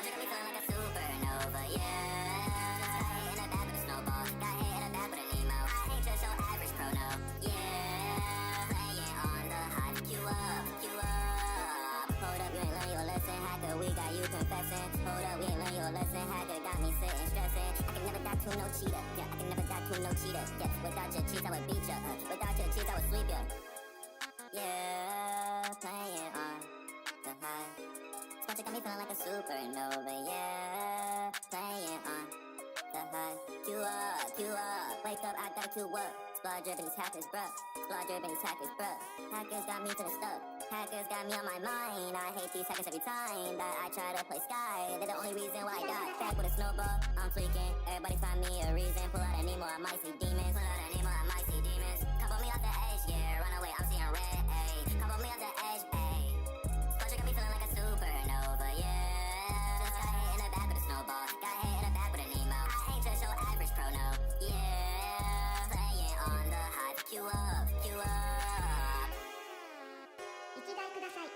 got me feeling like a supernova, yeah. Got hit in the back with a snowball. Got hit in the back with a 𝗵𝗂𝘀𝗃𝗲. I ain't just your average pro, no, yeah. Playing on the hive, 𝗀𝗶𝘃𝗀𝗃𝗲. Hold up, you ain't learn your lesson, hacker. We got you confessing. Hold up, we ain't learn your lesson, hacker. Got me sitting stressing. I can never die to no cheetah, yeah. I can never die to no cheetah, yeah. Without your cheats, I would beat ya. Without your cheats, I would sweep ya. Yeah, playing on the high. Sponsor got me feeling like a supernova, yeah. Playing on the high. 𝗀𝗶𝘃𝗀𝗿𝘃𝗲. Wake up, I gotta 𝗀𝗶. Blood dripping these hackers, bruh. Blood dripping these hackers, bruh. Hackers got me to the stuff. Hackers got me on my mind. I hate these hackers every time that I try to play Sky. They're the only reason why I got back with a snowball. I'm tweaking. Everybody find me a reason. Pull out a 𝗵𝗂𝘀𝗃𝗲, I might see demons. Pull out a 𝗵𝗂𝘀𝗃𝗲, I might see demons. Couple me off the edge, yeah. Run away, I'm seeing red, ayy. Couple me off the edge, ayy. Sponsor got me feeling like a supernova, yeah. Just got hit in the back with a snowball. Got hit in the back with a 𝗵𝗂𝘀𝗃𝗲. I ain't just your average pro, no, yeah. Playing on the hive, 𝗀𝗶𝘃𝗀𝗃𝗲. 1台ください。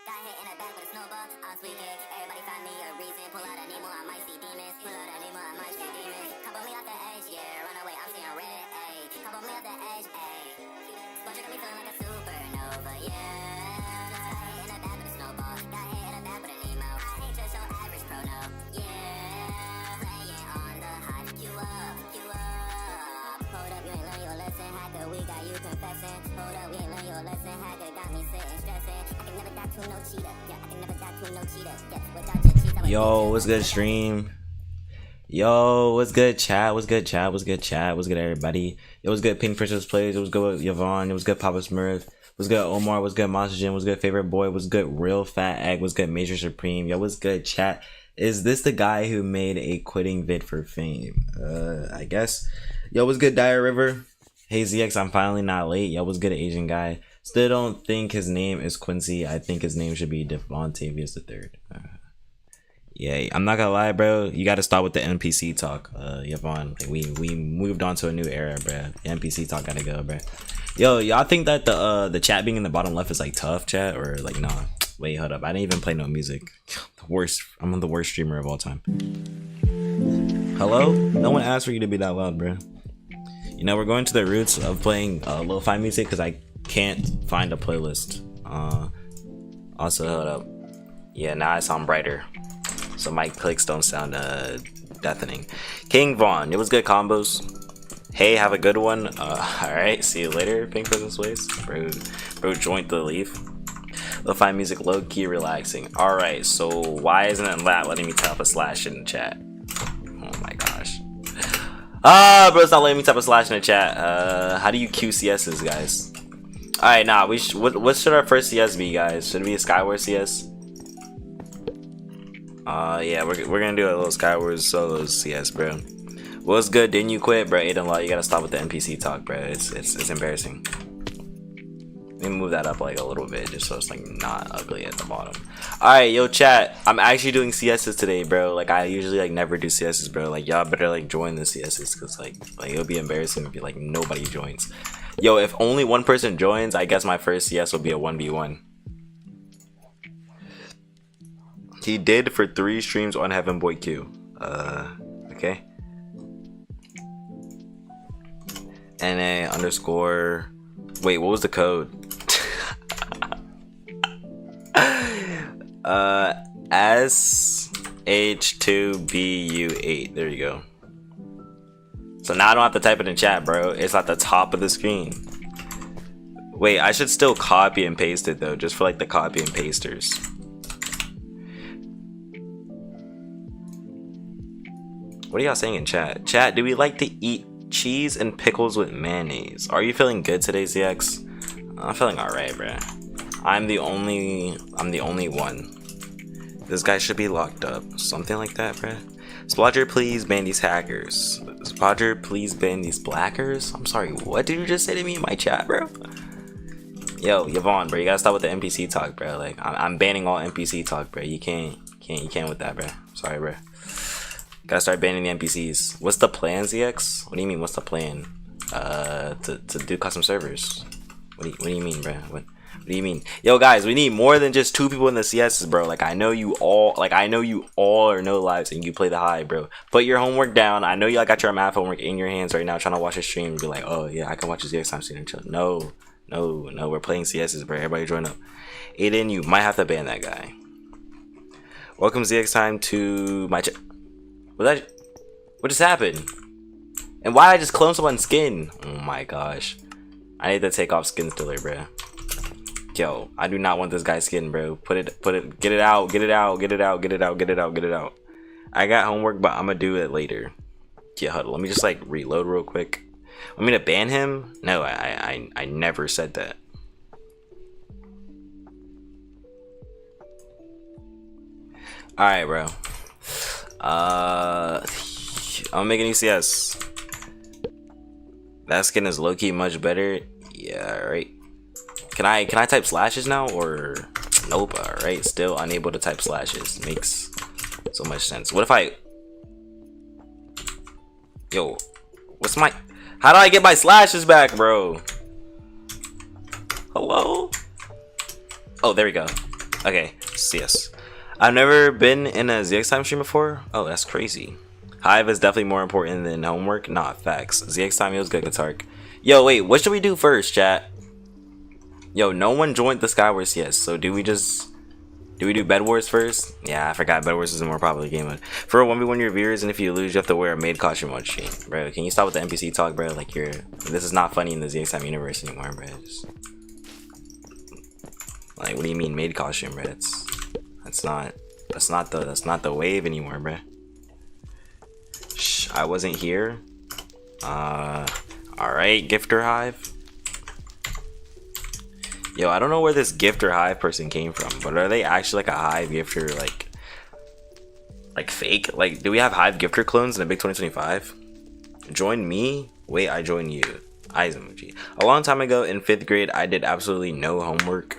Got hit in the back with a snowball. I'm tweaking. Everybody find me a reason. Pull out a 𝗵𝗂𝘀𝘃𝗲, I might see demons. Pull out a 𝗵𝗂𝘀𝘃𝗲, I might see demons. Couple me off the edge, yeah. Run away, I'm seeing red, ayy. Couple me off the edge, ayy. Sponsor got me feeling like a supernova, yeah. Just got hit in the back with a snowball. Got hit in the back with a 𝗵𝗂𝘀𝘃𝗲. I ain't just your average pro, no, yeah. Playing on the hive, 𝗀𝗶𝘃𝗀𝗃𝗲. Hold up, you ain't learn your lesson, hacker. We got you confessing. Hold up, we ain't learn your lesson, hacker. Got me sitting stressing. I can never die to no cheetah, yeah. I can never die to no cheetah, yeah. Without your cheats, I would Yo, what's good, stream? Yo, what's good, chat? What's good, chat? What's good, chat? What's good, everybody? It was good, 𝗵𝗃𝘃𝗃𝗲 plays. It was good with 𝗵𝗂𝘃𝘀𝗃𝗃. It was good, 𝗵𝗶𝘃𝘃𝗃. What's good, Omar? What's good, Monster What's good, Favorite Boy? What's good, Real Fat Egg? What's good, Major Supreme? Yo, what's good, chat? Is this the guy who made a quitting vid for fame? I guess. Yo, what's good, Dire River? Hey, ZX, I'm finally not late. Yo, what's good, Asian guy? Still don't think his name is Quincy. I think his name should be 𝗵𝗂𝘃𝗃 III. Yeah, I'm not gonna lie, bro. You gotta stop with the NPC talk, Yvonne. Like, we moved on to a new era, bro. The NPC talk gotta go, bro. Yo, y'all think that the chat being in the bottom left is like tough, chat, or like nah? Wait, hold up. I didn't even play no music. The worst. I'm the worst streamer of all time. Hello? No one asked for you to be that loud, bro. You know, we're going to the roots of playing lo-fi music because I can't find a playlist. Also, hold up. Yeah, now I sound brighter, so my clicks don't sound deafening. King Vaughn, it was good combos. Hey, have a good one. Alright, see you later, 𝗵𝗃𝘃𝗃𝗃. Bro, joint the leaf. Lo-fi music, low-key relaxing. Alright, so why isn't it letting me type a slash in the chat? Oh my gosh. Bro, it's not letting me type a slash in the chat. How do you queue CSs, guys? Alright, nah, what should our first CS be, guys? Should it be a Skyward CS? Yeah, we're gonna do a little Skyward solo CS, bro. What's good? Didn't you quit, bro? Aiden Law, you gotta stop with the NPC talk, bro. It's embarrassing. Let me move that up like a little bit, just so it's like not ugly at the bottom. Alright, yo, chat. I'm actually doing CSs today, bro. Like, I usually like never do CSs, bro. Like, y'all better like join the CSs, because like it'll be embarrassing if like nobody joins. Yo, if only one person joins, I guess my first CS will be a 1v1. He did for 3 streams on 𝗵𝗵𝘃𝗃𝗃. Okay. NA underscore. Wait, what was the code? SH2BU8. There you go. So now I don't have to type it in chat, bro. It's at the top of the screen. Wait, I should still copy and paste it though, just for like the copy and pasters. What are y'all saying in chat? Chat, do we like to eat cheese and pickles with mayonnaise? Are you feeling good today, ZX? I'm feeling alright, bro. I'm the only one. This guy should be locked up. Something like that, bro. Splodger, please ban these hackers. Splodger, please ban these blackers. I'm sorry, what did you just say to me in my chat, bro? Yo, Yvonne, bro, you gotta stop with the NPC talk, bro. Like, I'm banning all NPC talk, bro. You can't with that, bro. Sorry, bro. Gotta start banning the NPCs. What's the plan, ZX? What do you mean? What's the plan? To do custom servers. What do you mean, bro? What do you mean? Yo, guys, we need more than just 2 people in the CSs, bro. Like, I know you all are no lives and you play the high, bro. Put your homework down. I know y'all got your math homework in your hands right now, trying to watch a stream and be like, oh yeah, I can watch a ZX time stream and chill. No, we're playing CSs, bro. Everybody join up. Aiden, you might have to ban that guy. Welcome ZX time to my what just happened? And why did I just clone someone's skin? Oh my gosh. I need to take off skin stiller, bro. Yo, I do not want this guy's skin, bro. Get it out. I got homework, but I'm gonna do it later. Yeah, huddle. Let me just like reload real quick. Want me to ban him? No, I never said that. Alright, bro. I'm making ECS. That skin is low-key much better. Yeah, right. Can I type slashes now or nope? Alright, still unable to type slashes. Makes so much sense. What if I how do I get my slashes back, bro? Hello? Oh, there we go. Okay, CS. I've never been in a ZX time stream before. Oh, that's crazy. Hive is definitely more important than homework. Nah, facts. ZX time feels good, 𝗀𝗃𝗃𝗃. Yo, wait, what should we do first, chat? Yo, no one joined the Skywars CS, so do we do Bed Wars first? Yeah, I forgot Bed Wars is a more popular game mode. For a 1v1 your viewers, and if you lose, you have to wear a maid costume on stream. Bro, can you stop with the NPC talk, bro? Like, this is not funny in the ZX time universe anymore, bro. Like, what do you mean maid costume, bro? That's not the wave anymore, bro. Shh, I wasn't here. Alright, Gifter Hive. Yo, I don't know where this Gifter Hive person came from, but are they actually like a Hive Gifter, like fake? Like, do we have Hive Gifter clones in the big 2025? Join me? Wait, I join you. Eyes emoji. A long time ago in 5th grade, I did absolutely no homework.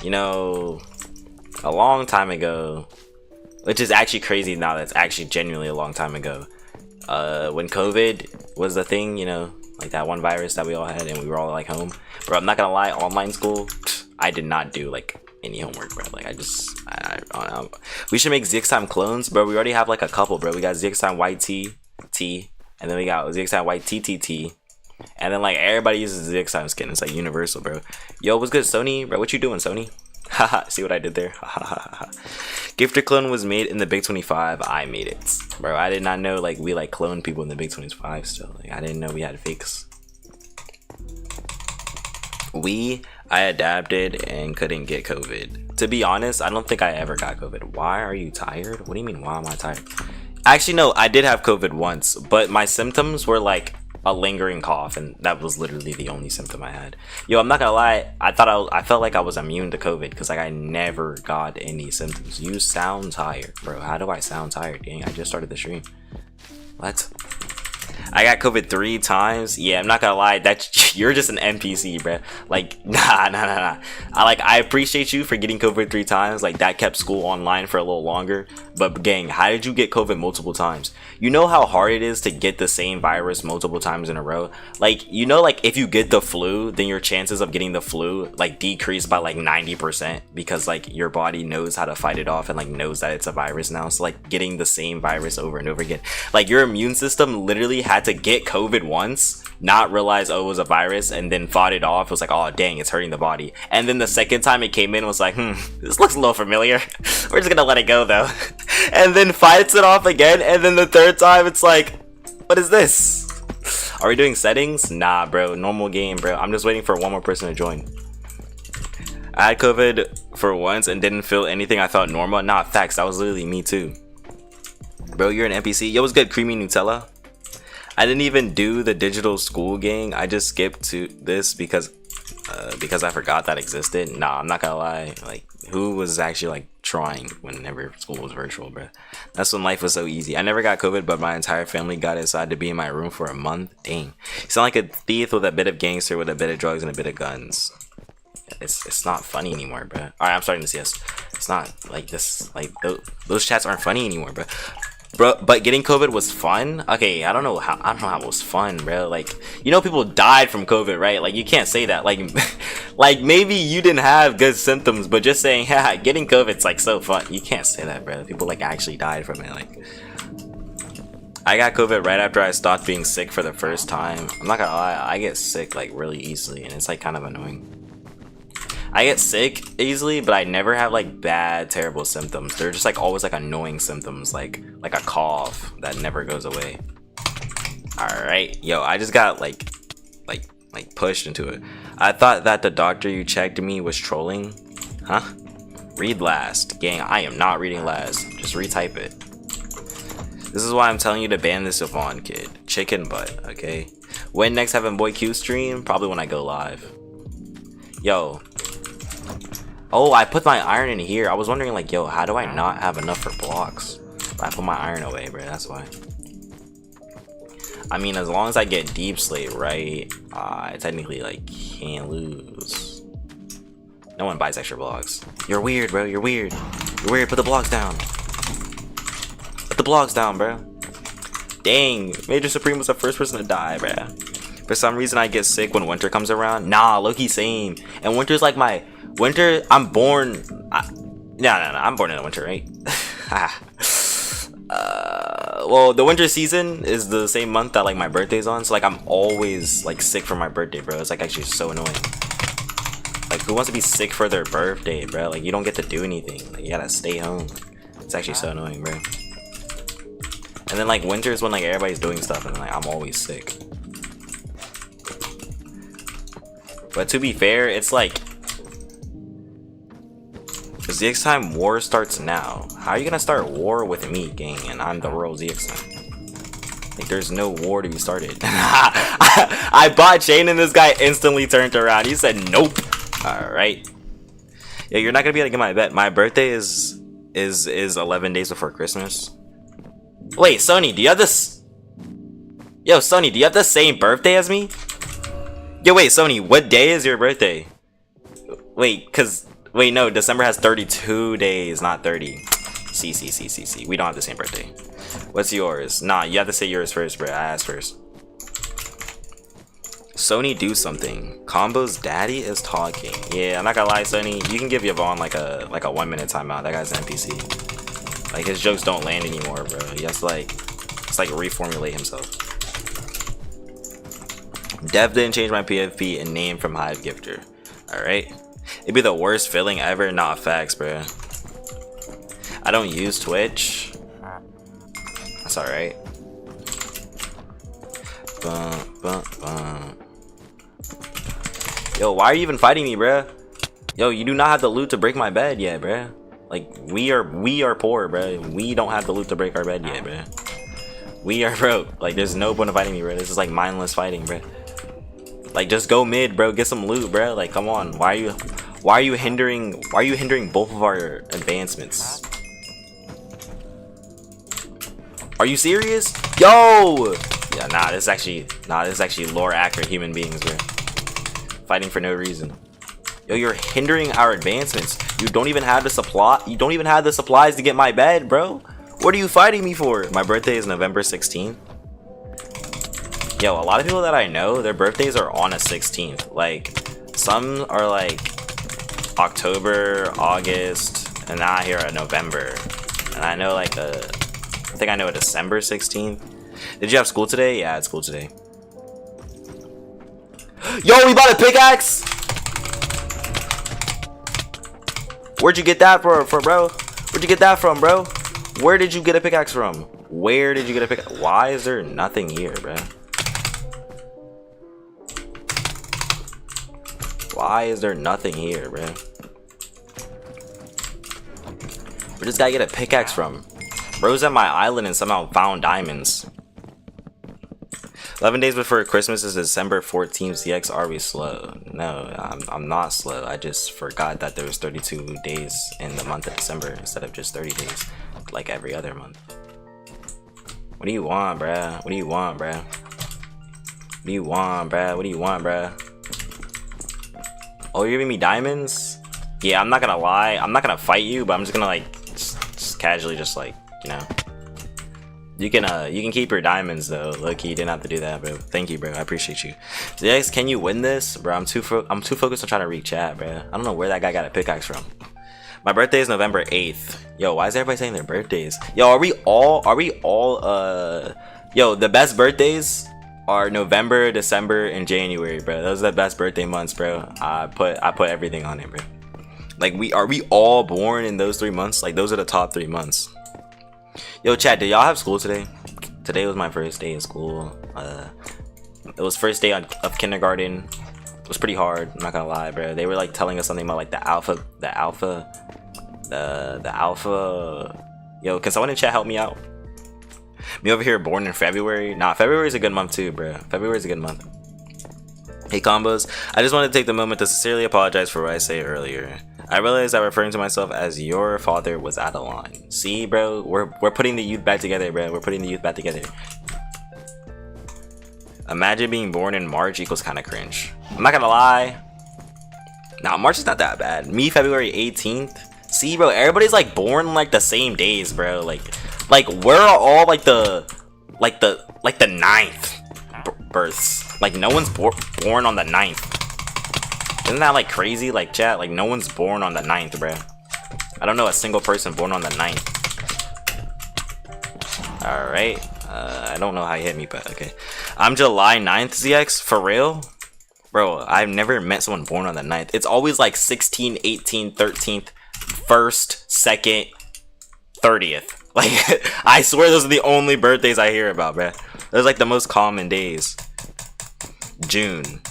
You know, a long time ago, which is actually crazy now. That's actually genuinely a long time ago. When COVID was the thing, you know, like that one virus that we all had and we were all like home. Bro, I'm not gonna lie, online school, I did not do like any homework, bro. Like we should make ZX time clones, bro. We already have like a couple, bro. We got ZX time 𝗋𝗃𝗃𝗃, and then we got ZX time 𝗋𝗃𝗃𝗃, and then like everybody uses ZX time skin. It's like universal, bro. Yo, what's good, Sony? Bro, what you doing, Sony? Haha, see what I did there? Gifter clone was made in the big 25. I made it, bro. I did not know like we like clone people in the big 25 still. Like, I didn't know we had fakes. I adapted and couldn't get COVID. To be honest, I don't think I ever got COVID. Why are you tired? What do you mean, why am I tired? Actually, no, I did have COVID once, but my symptoms were like a lingering cough, and that was literally the only symptom I had. Yo, I'm not gonna lie, I felt like I was immune to COVID because like I never got any symptoms. You sound tired, bro. How do I sound tired, gang? I just started the stream. What? I got COVID 3 times. Yeah, I'm not gonna lie, that you're just an NPC, bro. Like, nah. I appreciate you for getting COVID 3 times. Like, that kept school online for a little longer. But gang, how did you get COVID multiple times? You know how hard it is to get the same virus multiple times in a row? Like, you know, like if you get the flu, then your chances of getting the flu like decrease by like 90% because like your body knows how to fight it off and like knows that it's a virus now. So like getting the same virus over and over again, like your immune system literally had to get COVID once, not realize oh it was a virus, and then fought it off. It was like, oh dang, it's hurting the body. And then the second time it came in, it was like, this looks a little familiar. We're just gonna let it go though. And then fights it off again, and then the third time it's like, what is this? Are we doing settings? Nah, bro, normal game, bro. I'm just waiting for one more person to join. I had COVID for once and didn't feel anything. I felt normal. Nah, facts, that was literally me too. Bro, you're an NPC. Yo, what's good, Creamy Nutella? I didn't even do the digital school gang. I just skipped to this because I forgot that existed. Nah, I'm not gonna lie. Like, who was actually like trying whenever school was virtual, bro? That's when life was so easy. I never got COVID, but my entire family got it, so I had to be in my room for a month. Dang. You sound like a thief with a bit of gangster, with a bit of drugs and a bit of guns. It's not funny anymore, bro. All right, I'm starting to see us. It's not like this. Like those chats aren't funny anymore, bro. Bro, but getting COVID was fun. Okay, I don't know how it was fun, bro. Like, you know, people died from COVID, right? Like, you can't say that. Like, like maybe you didn't have good symptoms, but just saying, yeah, getting COVID's like so fun. You can't say that, bro. People like actually died from it. Like, I got COVID right after I stopped being sick for the first time. I'm not gonna lie, I get sick like really easily, and it's like kind of annoying. I get sick easily, but I never have like bad, terrible symptoms. They're just like always like annoying symptoms, like a cough that never goes away. All right, yo, I just got like pushed into it. I thought that the doctor you checked me was trolling, huh? Read last, gang. I am not reading last. Just retype it. This is why I'm telling you to ban this 𝗵𝗂𝘃𝗃𝗏, kid. Chicken butt, okay? When next have 𝗵𝗶𝘃𝘀𝗃 stream? Probably when I go live. Yo. Oh, I put my iron in here. I was wondering, like, yo, how do I not have enough for blocks? I put my iron away, bro. That's why. I mean, as long as I get deep slate right, I technically, like, can't lose. No one buys extra blocks. You're weird, bro. You're weird. You're weird. Put the blocks down. Put the blocks down, bro. Dang. Major Supreme was the first person to die, bro. For some reason, I get sick when winter comes around. Nah, low-key same. And winter's like my... Winter, I'm born... No, I'm born in the winter, right? Well, the winter season is the same month that like my birthday's on, so like I'm always like sick for my birthday, bro. It's like actually so annoying. Like, who wants to be sick for their birthday, bro? Like, you don't get to do anything. Like, you gotta stay home. It's actually so annoying, bro. And then like winter is when like everybody's doing stuff, and like I'm always sick. But to be fair, it's like ZX time war starts now. How are you gonna start war with me, gang? And I'm the royal ZX time. Like, there's no war to be started. I bought Chain and this guy instantly turned around. He said nope. Alright. Yeah, you're not gonna be able to get my bet. My birthday is 11 days before Christmas. Wait, Sony, do you have this? Yo, Sony, do you have the same birthday as me? Yo, wait, Sony, what day is your birthday? Wait, wait, no, December has 32 days, not 30. See. We don't have the same birthday. What's yours? Nah, you have to say yours first, bro. I asked first. Sony, do something. Combo's daddy is talking. Yeah, I'm not gonna lie, Sony. You can give 𝗵𝗂𝘃𝗏 like a 1 minute timeout. That guy's an NPC. Like, his jokes don't land anymore, bro. He has to like reformulate himself. Dev didn't change my PFP and name from Hive Gifter. Alright. It'd be the worst feeling ever. Not facts, bro. I don't use Twitch. That's alright. Yo, why are you even fighting me, bro? Yo, you do not have the loot to break my bed yet, bro. Like, we are poor, bro. We don't have the loot to break our bed yet, bro. We are broke. Like, there's no point of fighting me, bro. This is like mindless fighting, bro. Like, just go mid, bro. Get some loot, bro. Like, come on. Why are you hindering both of our advancements? Are you serious? Yo! Yeah, nah, this is actually lore accurate human beings, bro. Fighting for no reason. Yo, you're hindering our advancements. You don't even have the supplies to get my bed, bro. What are you fighting me for? My birthday is November 16th. Yo, a lot of people that I know, their birthdays are on a 16th. Like, some are like October, August, and now here at November. And I know like I think I know a December 16th. Did you have school today? Yeah, it's school today. Yo, we bought a pickaxe! Where'd you get that from, bro? Where'd you get that from, bro? Where did you get a pickaxe from? Where did you get a pickaxe? Why is there nothing here, bro? Why is there nothing here, bro? Where does this guy get a pickaxe from? Bro's at my island and somehow found diamonds. 11 days before Christmas is December 14th. ZX, are we slow? No, I'm not slow. I just forgot that there was 32 days in the month of December instead of just 30 days, like every other month. What do you want, bruh? What do you want, bruh? What do you want, bruh? What do you want, bruh? Oh, you're giving me diamonds? Yeah, I'm not gonna lie. I'm not gonna fight you, but I'm just gonna like, just casually, just like, you know. You can keep your diamonds though. Look, you didn't have to do that, bro. Thank you, bro. I appreciate you. ZX, can you win this, bro? I'm too focused on trying to read chat, bro. I don't know where that guy got a pickaxe from. My birthday is November 8th. Yo, why is everybody saying their birthdays? Yo, are we all yo, the best birthdays are November, December, and January, bro. Those are the best birthday months, bro. I put everything on it, bro. Like, are we all born in those 3 months? Like, those are the top 3 months. Yo, chat, did y'all have school today? Today was my first day of school. It was first day of kindergarten. It was pretty hard, I'm not gonna lie, bro. They were like telling us something about like the alpha. Yo, can someone in chat help me out? Me over here born in February. Nah, February is a good month too, bro. February is a good month. Hey combos, I just wanted to take the moment to sincerely apologize for what I said earlier. I realized that referring to myself as your father was out of line. See, bro, we're putting the youth back together, bro. We're putting the youth back together. Imagine being born in March equals kind of cringe. I'm not gonna lie. Nah, March is not that bad. Me, February 18th. See, bro, everybody's like born like the same days, bro. Like we're all like the 9th births. Like no one's born on the 9th. Isn't that like crazy? Like chat, like no one's born on the 9th, bro. I don't know a single person born on the 9th. Alright. I don't know how you hit me, but okay. I'm July 9th, ZX. For real? Bro, I've never met someone born on the 9th. It's always like 16, 18, 13th, 1st, 2nd, 30th. Like, I swear those are the only birthdays I hear about, bro. Those are like the most common days. June.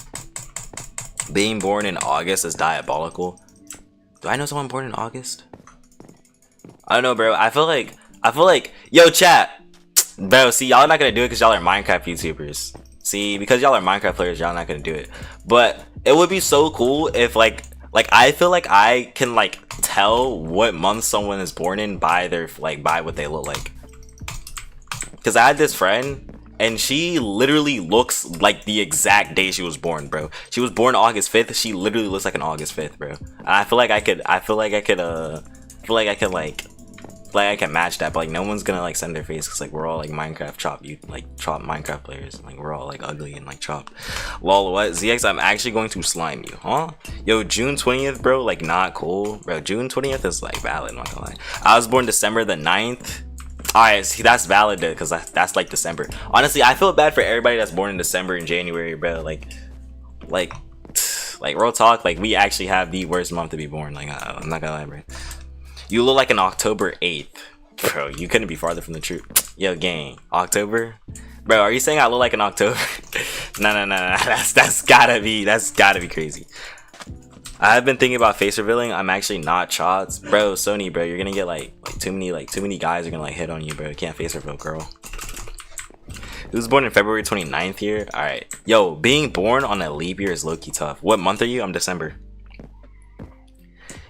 Being born in August is diabolical. Do I know someone born in August? I don't know, bro. I feel like, yo, chat. Bro, see, y'all are not gonna do it because y'all are Minecraft YouTubers. See, because y'all are Minecraft players, y'all not gonna do it. But it would be so cool if, like I feel like I can, like, tell what month someone is born in by their, like, by what they look like. Because I had this friend, and she literally looks like the exact day she was born, bro. She was born August 5th. She literally looks like an August 5th, bro. And I feel like I can match that, but like no one's gonna like send their face because like we're all like Minecraft chop Minecraft players. Like we're all like ugly and like chop. Lol, what? ZX, I'm actually going to slime you, huh? Yo, June 20th, bro, like not cool, bro. June 20th is like valid, I'm not gonna lie. I was born December the 9th. Alright, see, that's valid because that's like December. Honestly, I feel bad for everybody that's born in December and January, bro. Like real talk, like we actually have the worst month to be born. Like I'm not gonna lie, bro. You look like an October 8th. Bro, you couldn't be farther from the truth. Yo, gang, October? Bro, are you saying I look like an October? No. That's gotta be crazy. I've been thinking about face revealing. I'm actually not shots. Bro, Sony, bro, you're gonna get like too many guys are gonna like hit on you, bro. You can't face reveal, girl. Who was born in February 29th here? Alright. Yo, being born on a leap year is low-key tough. What month are you? I'm December.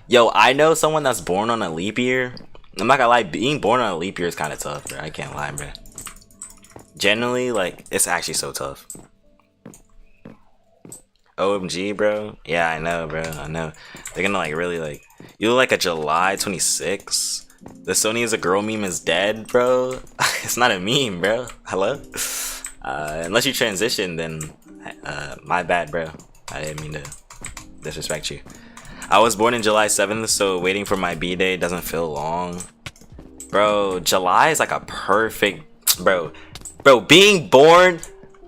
Yo, I know someone that's born on a leap year. I'm not gonna lie, being born on a leap year is kind of tough, bro. I can't lie, bro. Generally, like, it's actually so tough. OMG, bro. Yeah, I know, bro. I know. They're gonna, like, really, like... You look like a July 26th. The Sony is a girl meme is dead, bro. It's not a meme, bro. Hello? Unless you transition, then... my bad, bro. I didn't mean to disrespect you. I was born in July 7th, so waiting for my B-day doesn't feel long. Bro, July is like a perfect... Bro, being born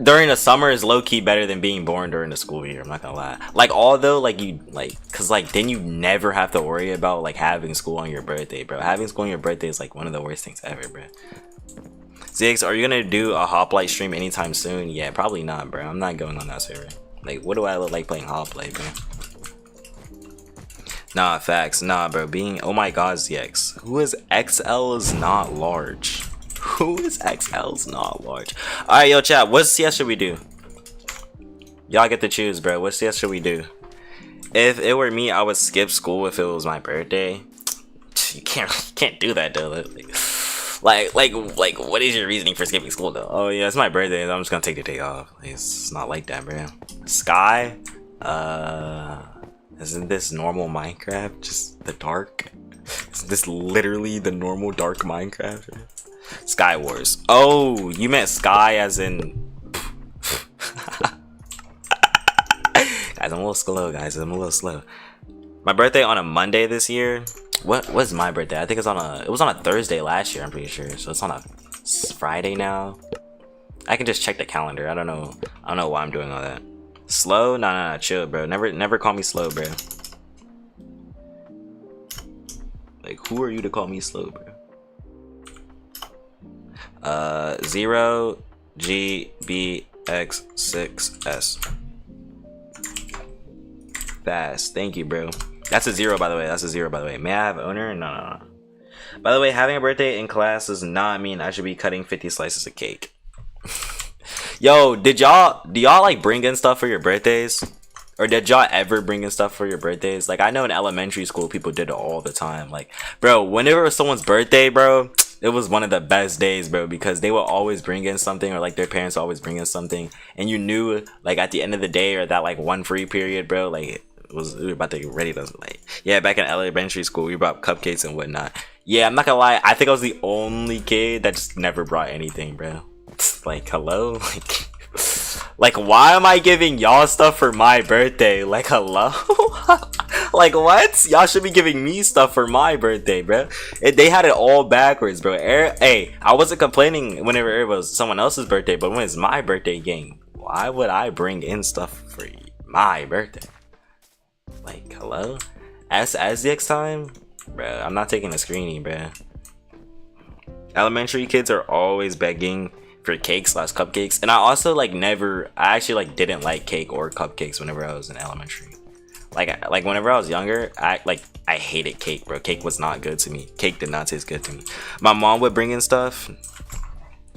during the summer is low-key better than being born during the school year. I'm not gonna lie. Like, although, like, you... Like, because, like, then you never have to worry about, like, having school on your birthday, bro. Having school on your birthday is, like, one of the worst things ever, bro. ZX, are you gonna do a Hoplite stream anytime soon? Yeah, probably not, bro. I'm not going on that server. Like, what do I look like playing Hoplite, bro? Nah, facts. Nah, bro. Being... Oh my god, ZX. Who is XL is not large? Who is XL is not large? Alright, yo, chat. What CS should we do? Y'all get to choose, bro. What CS should we do? If it were me, I would skip school if it was my birthday. You can't do that, though. Like, what is your reasoning for skipping school, though? Oh, yeah, it's my birthday. I'm just gonna take the day off. It's not like that, bro. Sky? Isn't this normal Minecraft? Just the dark? Is this literally the normal dark Minecraft? Sky Wars. Oh, you meant Sky as in... Guys, I'm a little slow, guys. I'm a little slow. My birthday on a Monday this year. What was my birthday? I think it was on a Thursday last year, I'm pretty sure. So it's on a Friday now. I can just check the calendar. I don't know why I'm doing all that. Slow? Nah, chill, bro. Never call me slow, bro. Like, who are you to call me slow, bro? 0𝗵𝗃𝘃𝗃6S. Fast. Thank you, bro. That's a 0, by the way. That's a 0, by the way. May I have owner? No. By the way, having a birthday in class does not mean I should be cutting 50 slices of cake. Yo, do y'all like bring in stuff for your birthdays? Or did y'all ever bring in stuff for your birthdays? Like, I know in elementary school people did it all the time. Like, bro, whenever it was someone's birthday, bro, it was one of the best days, bro, because they would always bring in something, or like their parents always bring in something, and you knew like at the end of the day, or that like one free period, bro, like we were about to get ready to, like, yeah, back in elementary school we brought cupcakes and whatnot. Yeah, I'm not gonna lie, I think I was the only kid that just never brought anything, bro. Like, hello? Like why am I giving y'all stuff for my birthday? Like, hello? Like, what? Y'all should be giving me stuff for my birthday, bro. They had it all backwards, bro. Hey, I wasn't complaining whenever it was someone else's birthday, but when it's my birthday, gang, why would I bring in stuff for my birthday? Like, hello? As the next time? Bro, I'm not taking a screenie, bro. Elementary kids are always begging for cakes / cupcakes, and I also like I actually like didn't like cake or cupcakes whenever I was in elementary. Like whenever I was younger, I hated cake, bro. Cake was not good to me. Cake did not taste good to me. My mom would bring in stuff.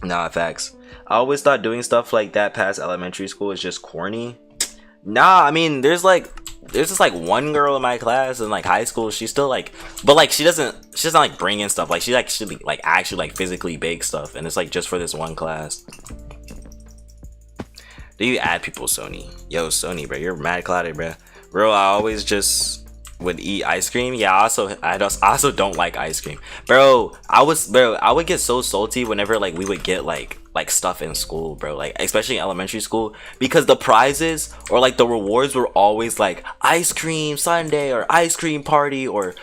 Nah, facts. I always thought doing stuff like that past elementary school is just corny. Nah, I mean, there's just like one girl in my class in like high school. She's still like, but like she doesn't like bring in stuff. Like she actually like physically bake stuff, and it's like just for this one class. Do you add people, Sony? Yo, Sony, bro, you're mad clouded, bro. Bro, I always just would eat ice cream. Yeah, I also don't like ice cream, bro. I would get so salty whenever like we would get like stuff in school, bro, like especially in elementary school, because the prizes or like the rewards were always like ice cream Sunday or ice cream party or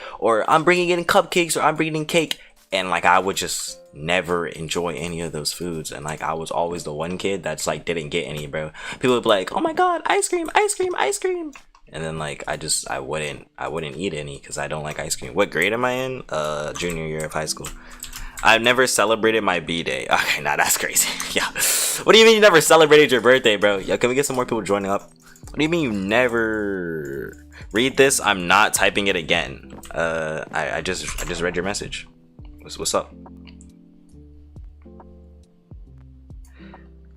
I'm bringing in cupcakes or I'm bringing in cake, and like I would just never enjoy any of those foods, and like I was always the one kid that's like didn't get any, bro. People would be like, oh my god, ice cream, and then like I wouldn't eat any because I don't like ice cream. What grade am I in? Junior year of high school. I've never celebrated my B-Day. Okay, nah, that's crazy. Yeah. What do you mean you never celebrated your birthday, bro? Yeah, can we get some more people joining up? What do you mean you never... Read this. I'm not typing it again. I just read your message. What's up?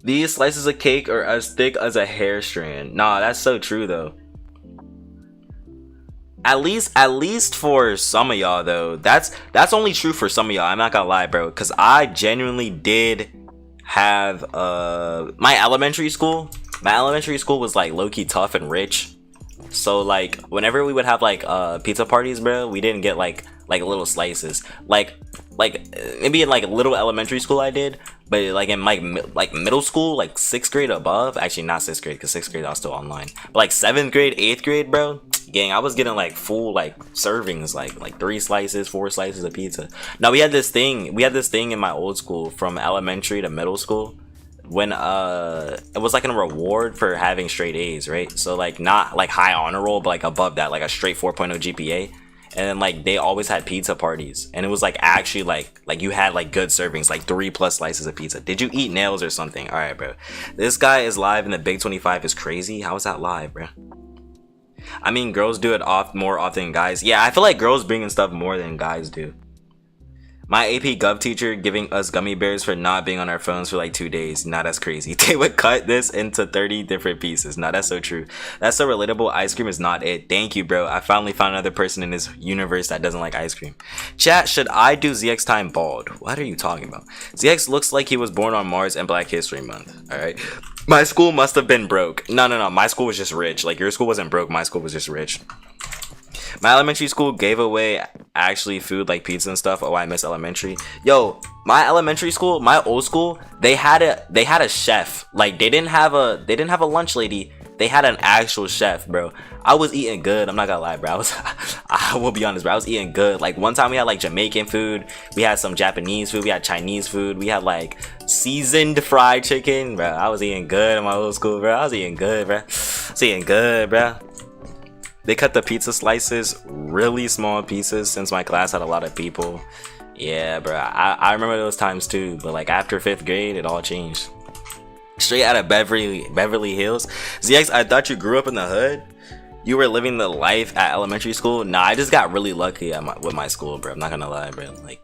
These slices of cake are as thick as a hair strand. Nah, that's so true though. At least for some of y'all though. That's only true for some of y'all. I'm not gonna lie, bro, because I genuinely did have my elementary school was like low-key tough and rich. So like whenever we would have like pizza parties, bro, we didn't get like little slices. Like maybe in like little elementary school I did, but like in like middle school, like 6th grade above, actually not 6th grade because 6th grade I was still online, but like 7th grade, 8th grade, bro, gang, I was getting like full like servings, like 3 slices, 4 slices of pizza. Now we had this thing in my old school from elementary to middle school when it was like a reward for having straight A's, right? So like not like high honor roll, but like above that, like a straight 4.0 GPA. And then like they always had pizza parties, and it was like actually like you had like good servings, like 3+ slices of pizza. Did you eat nails or something? All right, bro, this guy is live in the Big 25 is crazy. How is that live, bro? I mean, girls do it more often than guys. Yeah, I feel like girls bring in stuff more than guys do. My AP Gov teacher giving us gummy bears for not being on our phones for like 2 days. Nah, that's crazy. They would cut this into 30 different pieces. Nah, that's so true. That's so relatable. Ice cream is not it. Thank you, bro. I finally found another person in this universe that doesn't like ice cream. Chat, should I do ZX time bald? What are you talking about? ZX looks like he was born on Mars and Black History Month. All right. My school must have been broke. No. My school was just rich. Like, your school wasn't broke. My school was just rich. My elementary school gave away actually food like pizza and stuff. Oh, I miss elementary. Yo, my elementary school, my old school, they had a chef. Like they didn't have a lunch lady. They had an actual chef, bro. I was eating good. I'm not gonna lie, bro. I will be honest, bro. I was eating good. Like one time we had like Jamaican food. We had some Japanese food. We had Chinese food. We had like seasoned fried chicken, bro. I was eating good in my old school, bro. I was eating good, bro. I was eating good, bro. They cut the pizza slices really small pieces since my class had a lot of people. Yeah, bro. I remember those times too. But like after 5th grade, it all changed. Straight out of Beverly Hills. ZX, I thought you grew up in the hood. You were living the life at elementary school. Nah, I just got really lucky with my school, bro. I'm not gonna lie, bro. Like,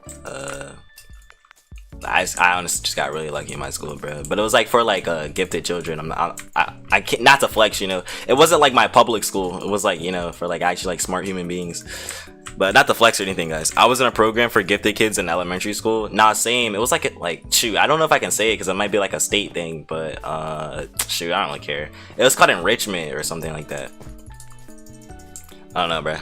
I honestly just got really lucky in my school, bro. But it was like for like gifted children. I can't, not to flex, you know. It wasn't like my public school. It was like, you know, for like actually like smart human beings. But not to flex or anything, guys. I was in a program for gifted kids in elementary school. Nah, same. It was like shoot, I don't know if I can say it because it might be like a state thing, but shoot, I don't really care. It was called enrichment or something like that. I don't know, bro.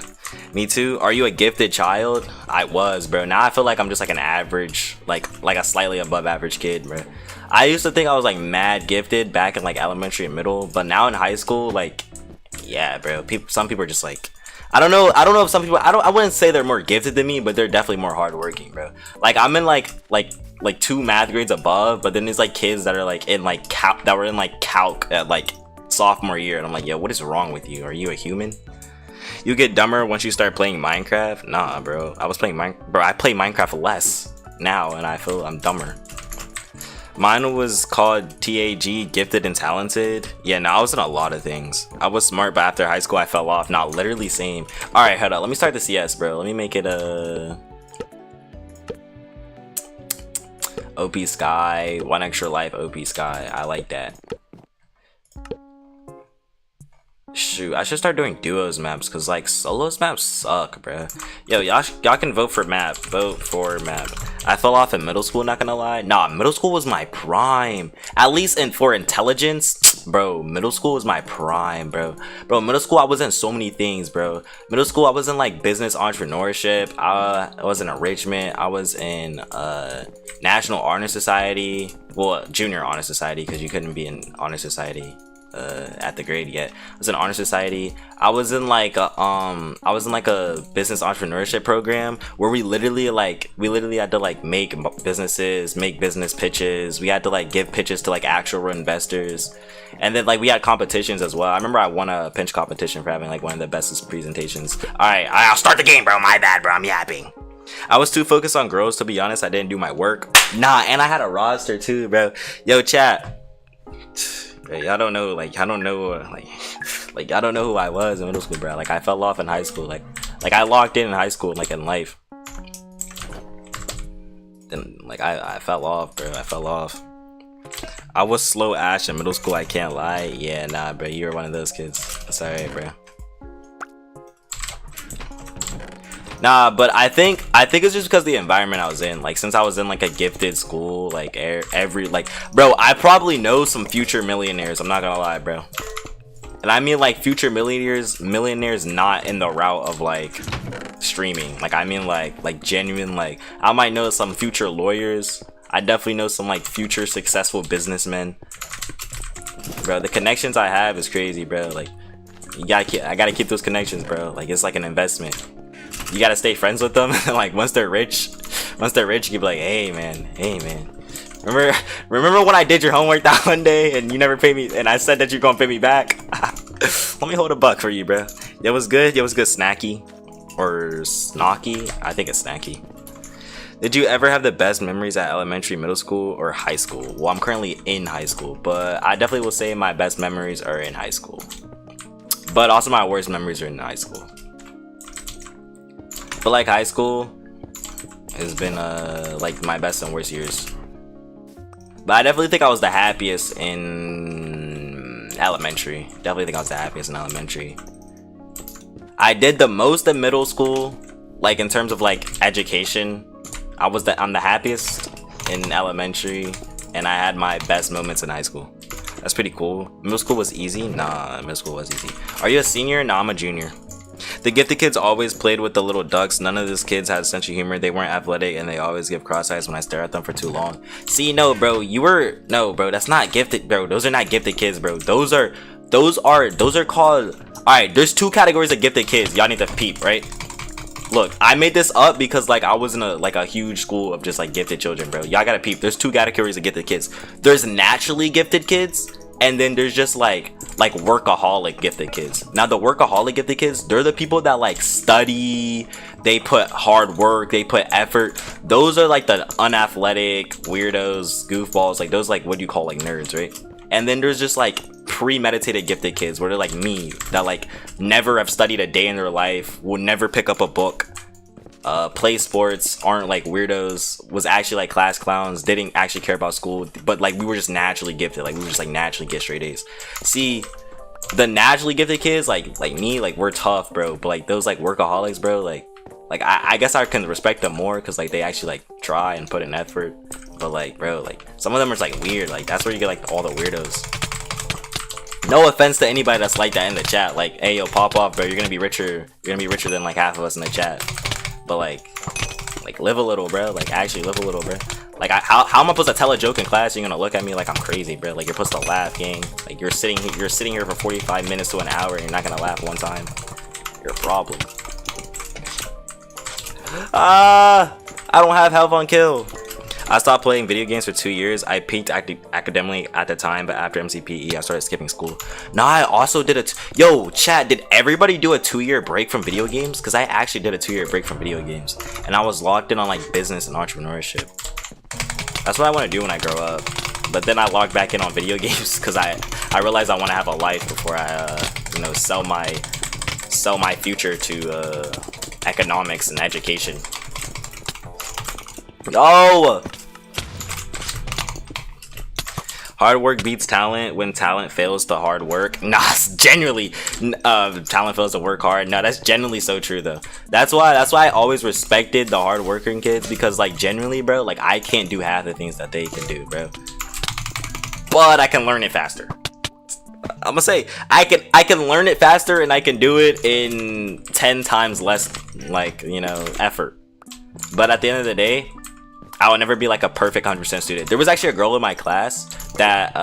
Me too. Are you a gifted child? I was, bro. Now I feel like I'm just like an average, like a slightly above average kid, bro. I used to think I was like mad gifted back in like elementary and middle, but now in high school, like, yeah, bro. Some people are just like, I don't know if some people, I wouldn't say they're more gifted than me, but they're definitely more hardworking, bro. Like I'm in like 2 math grades above, but then there's like kids that are like in like calc at like sophomore year, and I'm like, yo, what is wrong with you? Are you a human? You get dumber once you start playing Minecraft? Nah, bro. I play Minecraft less now, and I feel I'm dumber. Mine was called TAG, gifted and talented. Yeah, no, I was in a lot of things. I was smart, but after high school I fell off. Not literally same. All right, hold on. Let me start the CS, bro. Let me make it a OP Sky, 1 extra life OP Sky. I like that. Shoot, I should start doing duos maps because like solos maps suck, bro. Yo, y'all can vote for map. Vote for map. I fell off in middle school, not gonna lie. Nah, middle school was my prime. At least for intelligence, bro. Middle school was my prime, bro. Bro, middle school I was in so many things, bro. Middle school I was in like business entrepreneurship. I was in enrichment. I was in National Honor Society. Well, Junior Honor Society because you couldn't be in Honor Society at the grade yet. I was in Honor Society. I was in like a business entrepreneurship program where we literally had to like make businesses, make business pitches. We had to like give pitches to like actual investors, and then like we had competitions as well. I remember I won a pinch competition for having like one of the bestest presentations. All right, I'll start the game, bro. My bad, bro. I'm yapping. I was too focused on girls, to be honest. I didn't do my work. Nah, and I had a roster too, bro. Yo, chat. Y'all don't know, like, I don't know, like, I don't know who I was in middle school, bro. Like, I fell off in high school, like I locked in high school, like, in life. Then, like, I fell off, bro. I fell off. I was slow Ash in middle school, I can't lie. Yeah, nah, bro, you were one of those kids. That's alright, bro. Nah, but I think it's just because of the environment I was in. Like, since I was in like a gifted school, like bro, I probably know some future millionaires. I'm not gonna lie, bro. And I mean like future millionaires not in the route of like streaming. Like I mean like genuine, like I might know some future lawyers. I definitely know some like future successful businessmen. Bro, the connections I have is crazy, bro. Like I gotta keep those connections, bro. Like it's like an investment. You gotta stay friends with them. Like once they're rich, you can be like, hey man. Remember when I did your homework that one day and you never paid me, and I said that you're gonna pay me back? Let me hold a buck for you, bro. It was good, Snacky. Or Snocky. I think it's Snacky. Did you ever have the best memories at elementary, middle school, or high school? Well, I'm currently in high school, but I definitely will say my best memories are in high school. But also my worst memories are in high school. But like high school has been like my best and worst years. But I definitely think I was the happiest in elementary. Definitely think I was the happiest in elementary. I did the most in middle school, like in terms of like education. I'm the happiest in elementary, and I had my best moments in high school. That's pretty cool. Middle school was easy? Nah, middle school was easy. Are you a senior? Nah, I'm a junior. The gifted kids always played with the little ducks. None of these kids had a sense of humor. They weren't athletic, and they always give cross eyes when I stare at them for too long. See, no, bro, no, bro, that's not gifted, bro. Those are not gifted kids, bro. Those are called. All right, there's 2 categories of gifted kids. Y'all need to peep, right? Look, I made this up because like I was in a huge school of just like gifted children, bro. Y'all gotta peep. There's 2 categories of gifted kids. There's naturally gifted kids, and then there's just like workaholic gifted kids. Now the workaholic gifted kids, they're the people that like study, they put hard work, they put effort. Those are like the unathletic weirdos, goofballs, like those, like what you call like nerds, right? And then there's just like premeditated gifted kids where they're like me, that like never have studied a day in their life, will never pick up a book, play sports, aren't like weirdos, was actually like class clowns, didn't actually care about school, but like we were just naturally gifted, like we were just like naturally get straight A's. See, the naturally gifted kids like me, like we're tough, bro, but like those like workaholics, bro, like I guess I can respect them more because like they actually like try and put in effort. But like, bro, like some of them are just like weird. Like that's where you get like all the weirdos. No offense to anybody that's like that in the chat. Like, hey, yo, pop off, bro. You're gonna be richer. You're gonna be richer than like half of us in the chat. But like live a little, bro. Like actually live a little, bro. Like how am I supposed to tell a joke in class? You're gonna look at me like I'm crazy, bro. Like you're supposed to laugh, gang. Like you're sitting here for 45 minutes to an hour and you're not gonna laugh one time. You're a problem. I don't have health on kill. I stopped playing video games for 2 years. I peaked academically at the time, but after MCPE, I started skipping school. Now I also did yo, chat, did everybody do a 2-year break from video games? Because I actually did a 2-year break from video games, and I was locked in on like business and entrepreneurship. That's what I want to do when I grow up. But then I logged back in on video games because I realized I want to have a life before I sell my future to economics and education. Yo, hard work beats talent when talent fails to hard work. Nah, genuinely, talent fails to work hard. No, that's genuinely so true though. That's why I always respected the hard working kids, because like genuinely, bro, like I can't do half the things that they can do, bro. But I can learn it faster. I'm gonna say I can learn it faster, and I can do it in 10 times less effort. But at the end of the day, I will never be like a perfect 100% student. There was actually a girl in my class that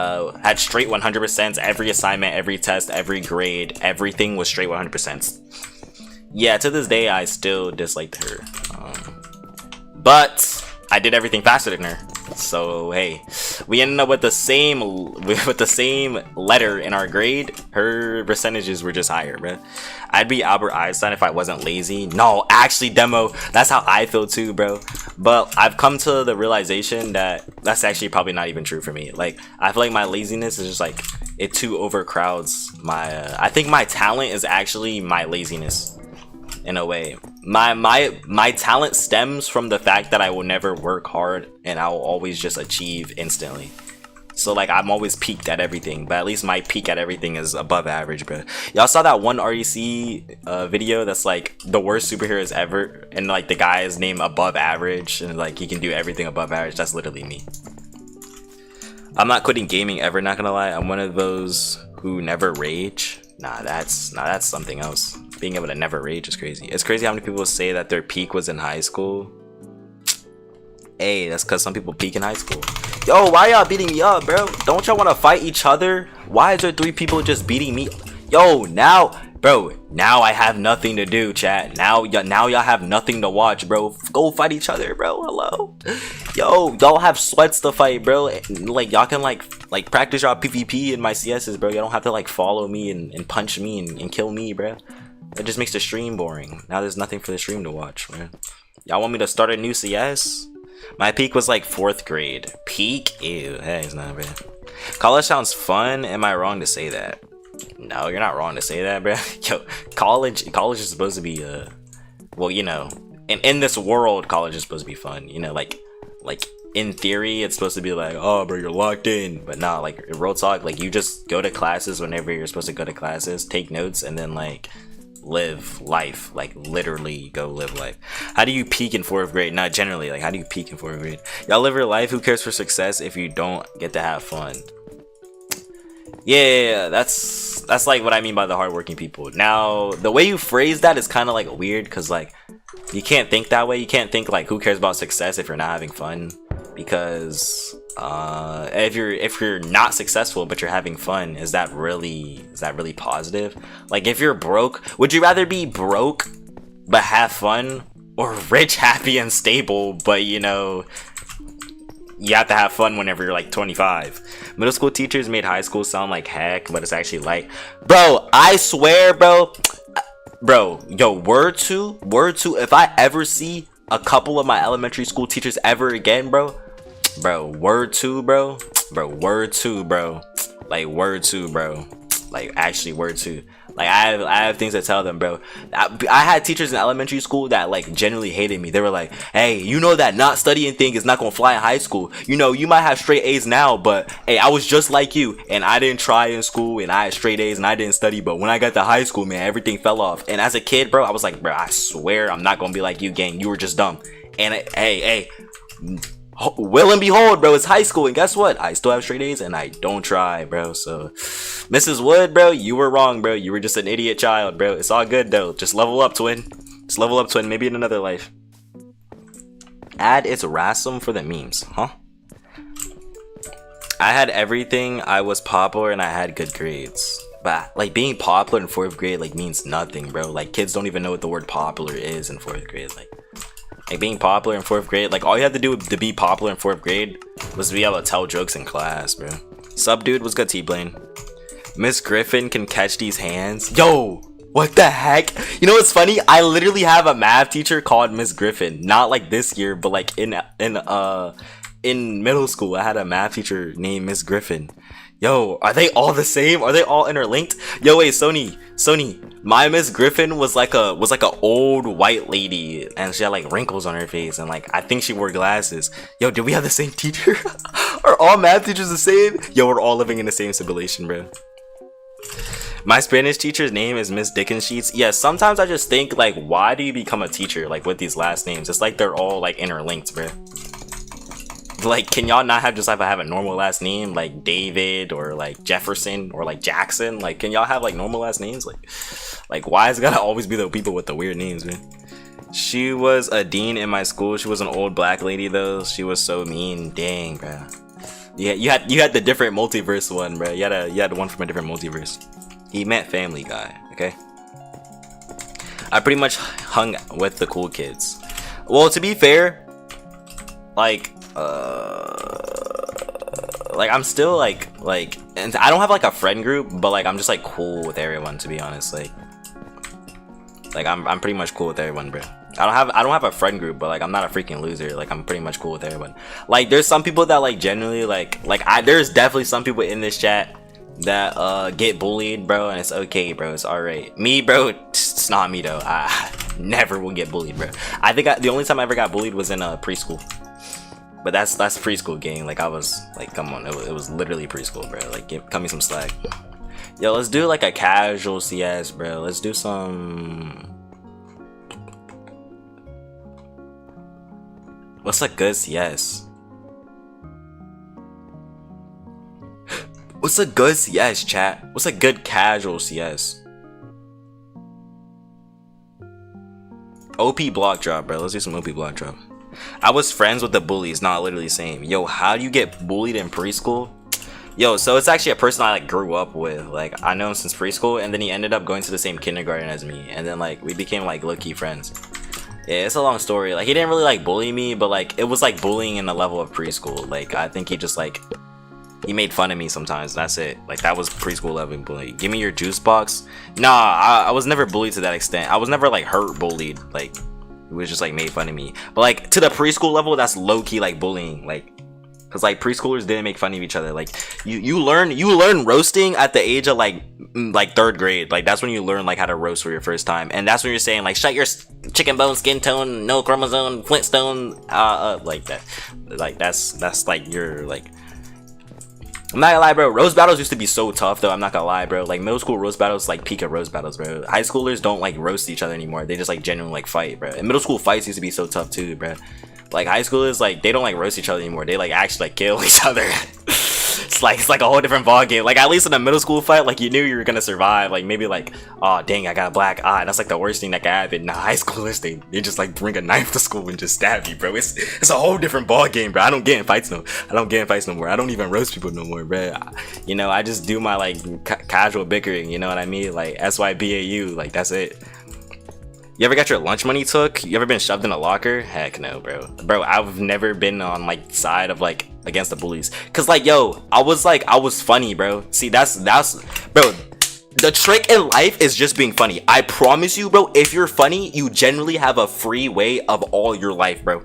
had straight 100%. Every assignment, every test, every grade, everything was straight 100%. Yeah, to this day, I still disliked her. But I did everything faster than her. So hey, we ended up with the same letter in our grade. Her percentages were just higher, bro. I'd be Albert Einstein if I wasn't lazy. No, actually, Demo, that's how I feel too, bro. But I've come to the realization that that's actually probably not even true for me. Like, I feel like my laziness is just like, it too overcrowds my I think my talent is actually my laziness in a way. My talent stems from the fact that I will never work hard and I will always just achieve instantly. So like I'm always peaked at everything, but at least my peak at everything is above average, bro. Y'all saw that one REC video that's like the worst superheroes ever, and like the guy is named Above Average, and like he can do everything above average. That's literally me. I'm not quitting gaming ever, not gonna lie. I'm one of those who never rage. Nah, that's something else. Being able to never rage is crazy. It's crazy how many people say that their peak was in high school. Hey, that's because some people peak in high school. Yo, why y'all beating me up, bro? Don't y'all want to fight each other? Why is there 3 people just beating me? Yo, now, bro, now I have nothing to do, chat. Now y'all have nothing to watch, bro. Go fight each other, bro. Hello? Yo, y'all have sweats to fight, bro. Like, y'all can like practice y'all PvP in my CSs, bro. Y'all don't have to like follow me and punch me and kill me, bro. That just makes the stream boring. Now there's nothing for the stream to watch, man. Y'all want me to start a new CS? My peak was like 4th grade. Peak? Ew, hey, it's not bad. College sounds fun. Am I wrong to say that? No, you're not wrong to say that, bro. Yo, college is supposed to be well, you know, in this world, college is supposed to be fun. You know, like in theory, it's supposed to be like, oh, bro, you're locked in. But not like real talk. Like you just go to classes whenever you're supposed to go to classes, take notes, and then like live life. Like literally go live life. How do you peak in 4th grade? Not generally, like how do you peak in 4th grade? Y'all live your life. Who cares for success if you don't get to have fun? Yeah, that's that's like what I mean by the hardworking people. Now, the way you phrase that is kind of like weird, because like you can't think that way. You can't think like who cares about success if you're not having fun, because if you're not successful but you're having fun, is that really positive? Like, if you're broke, would you rather be broke but have fun, or rich, happy, and stable, but you know, you have to have fun whenever you're like 25? Middle school teachers made high school sound like heck, but it's actually like, bro, I swear, bro, yo, word to, if I ever see a couple of my elementary school teachers ever again, bro, word to, bro, like, actually word to. Like, I have things to tell them, bro. I had teachers in elementary school that like genuinely hated me. They were like, hey, you know that not studying thing is not gonna fly in high school. You know, you might have straight A's now, but hey, I was just like you, and I didn't try in school, and I had straight A's, and I didn't study. But when I got to high school, man, everything fell off. And as a kid, bro, I was like, bro, I swear I'm not gonna be like you, gang. You were just dumb. And hey, will and behold, bro, it's high school, and guess what? I still have straight A's, and I don't try, bro. So Mrs. Wood, bro, you were wrong, bro. You were just an idiot child, bro. It's all good though. Just level up, twin. Just level up, twin. Maybe in another life. Add its rasum for the memes, huh? I had everything. I was popular and I had good grades. But like, being popular in 4th grade like means nothing, bro. Like, kids don't even know what the word popular is in 4th grade. Like being popular in 4th grade, like all you had to do to be popular in 4th grade was to be able to tell jokes in class, bro. Sub dude, was good, T-Blaine. Miss Griffin can catch these hands. Yo, what the heck? You know what's funny? I literally have a math teacher called Miss Griffin. Not like this year, but like in middle school, I had a math teacher named Miss Griffin. Yo, are they all the same? Are they all interlinked? Yo, wait, Sony, my Miss Griffin was like a old white lady, and she had like wrinkles on her face, and like I think she wore glasses. Yo, did we have the same teacher? Are all math teachers the same? Yo, we're all living in the same simulation, bro. My Spanish teacher's name is Miss Dickensheets. Yeah, sometimes I just think like, why do you become a teacher like with these last names? It's like they're all like interlinked, bro. Like, can y'all not have just like have a normal last name like David or like Jefferson or like Jackson? Like, can y'all have like normal last names? Like why is it gotta always be the people with the weird names, man? She was a dean in my school. She was an old black lady though. She was so mean. Dang, bro. Yeah, you had the different multiverse one, bro. You had one from a different multiverse. He meant Family Guy, okay? I pretty much hung with the cool kids. Well, to be fair, like I'm still like, and I don't have like a friend group, but like I'm just like cool with everyone, to be honest. Like I'm pretty much cool with everyone, bro. I don't have a friend group, but like I'm not a freaking loser. Like, I'm pretty much cool with everyone. Like, there's some people that like genuinely there's definitely some people in this chat that get bullied, bro, and it's okay, bro. It's all right. Me, bro, it's not me though. I never will get bullied, bro. I think the only time I ever got bullied was in preschool. But that's preschool, gang. Like, I was like, come on, it was literally preschool, bro. Like, cut me some slack. Yo, let's do like a casual CS, bro. Let's do some. What's a good CS? What's a good CS, chat? What's a good casual CS? OP block drop, bro. Let's do some OP block drop. I was friends with the bullies, not literally same. Yo, how do you get bullied in preschool? Yo, so it's actually a person I like grew up with. Like, I know him since preschool, and then he ended up going to the same kindergarten as me, and then like we became like low-key friends. Yeah, it's a long story. Like, he didn't really like bully me, but like it was like bullying in the level of preschool. Like, I think he just like he made fun of me sometimes. That's it. Like, that was preschool level bullying. Give me your juice box. Nah, I was never bullied to that extent. I was never like hurt bullied. Like, it was just like made fun of me. But like to the preschool level, that's low-key like bullying. Like, because like preschoolers didn't make fun of each other. Like, you learn roasting at the age of like 3rd grade. Like, that's when you learn like how to roast for your first time, and that's when you're saying like, shut your chicken bone, skin tone, no chromosome, Flintstone, like that. Like, that's like your like. I'm not gonna lie, bro. Roast battles used to be so tough, though. I'm not gonna lie, bro. Like, middle school roast battles, like peak of roast battles, bro. High schoolers don't like roast each other anymore. They just like genuinely like fight, bro. And middle school fights used to be so tough too, bro. Like, high schoolers, like, they don't like roast each other anymore. They like actually like kill each other. It's it's like a whole different ball game. Like at least in a middle school fight, like you knew you were gonna survive. Like maybe like, oh dang, I got a black eye. That's like the worst thing that can happen. Nah, high schoolers, they just like bring a knife to school and just stab you, bro. It's a whole different ball game, bro. I don't get in fights no more. I don't even roast people no more, bro. You know, I just do my like casual bickering. You know what I mean? Like SYBAU, like that's it. You ever got your lunch money took? You ever been shoved in a locker? Heck no, bro. Bro, I've never been on like side of like against the bullies. Cause like, yo, I was funny, bro. See, that's bro. The trick in life is just being funny. I promise you, bro. If you're funny, you generally have a free way of all your life, bro.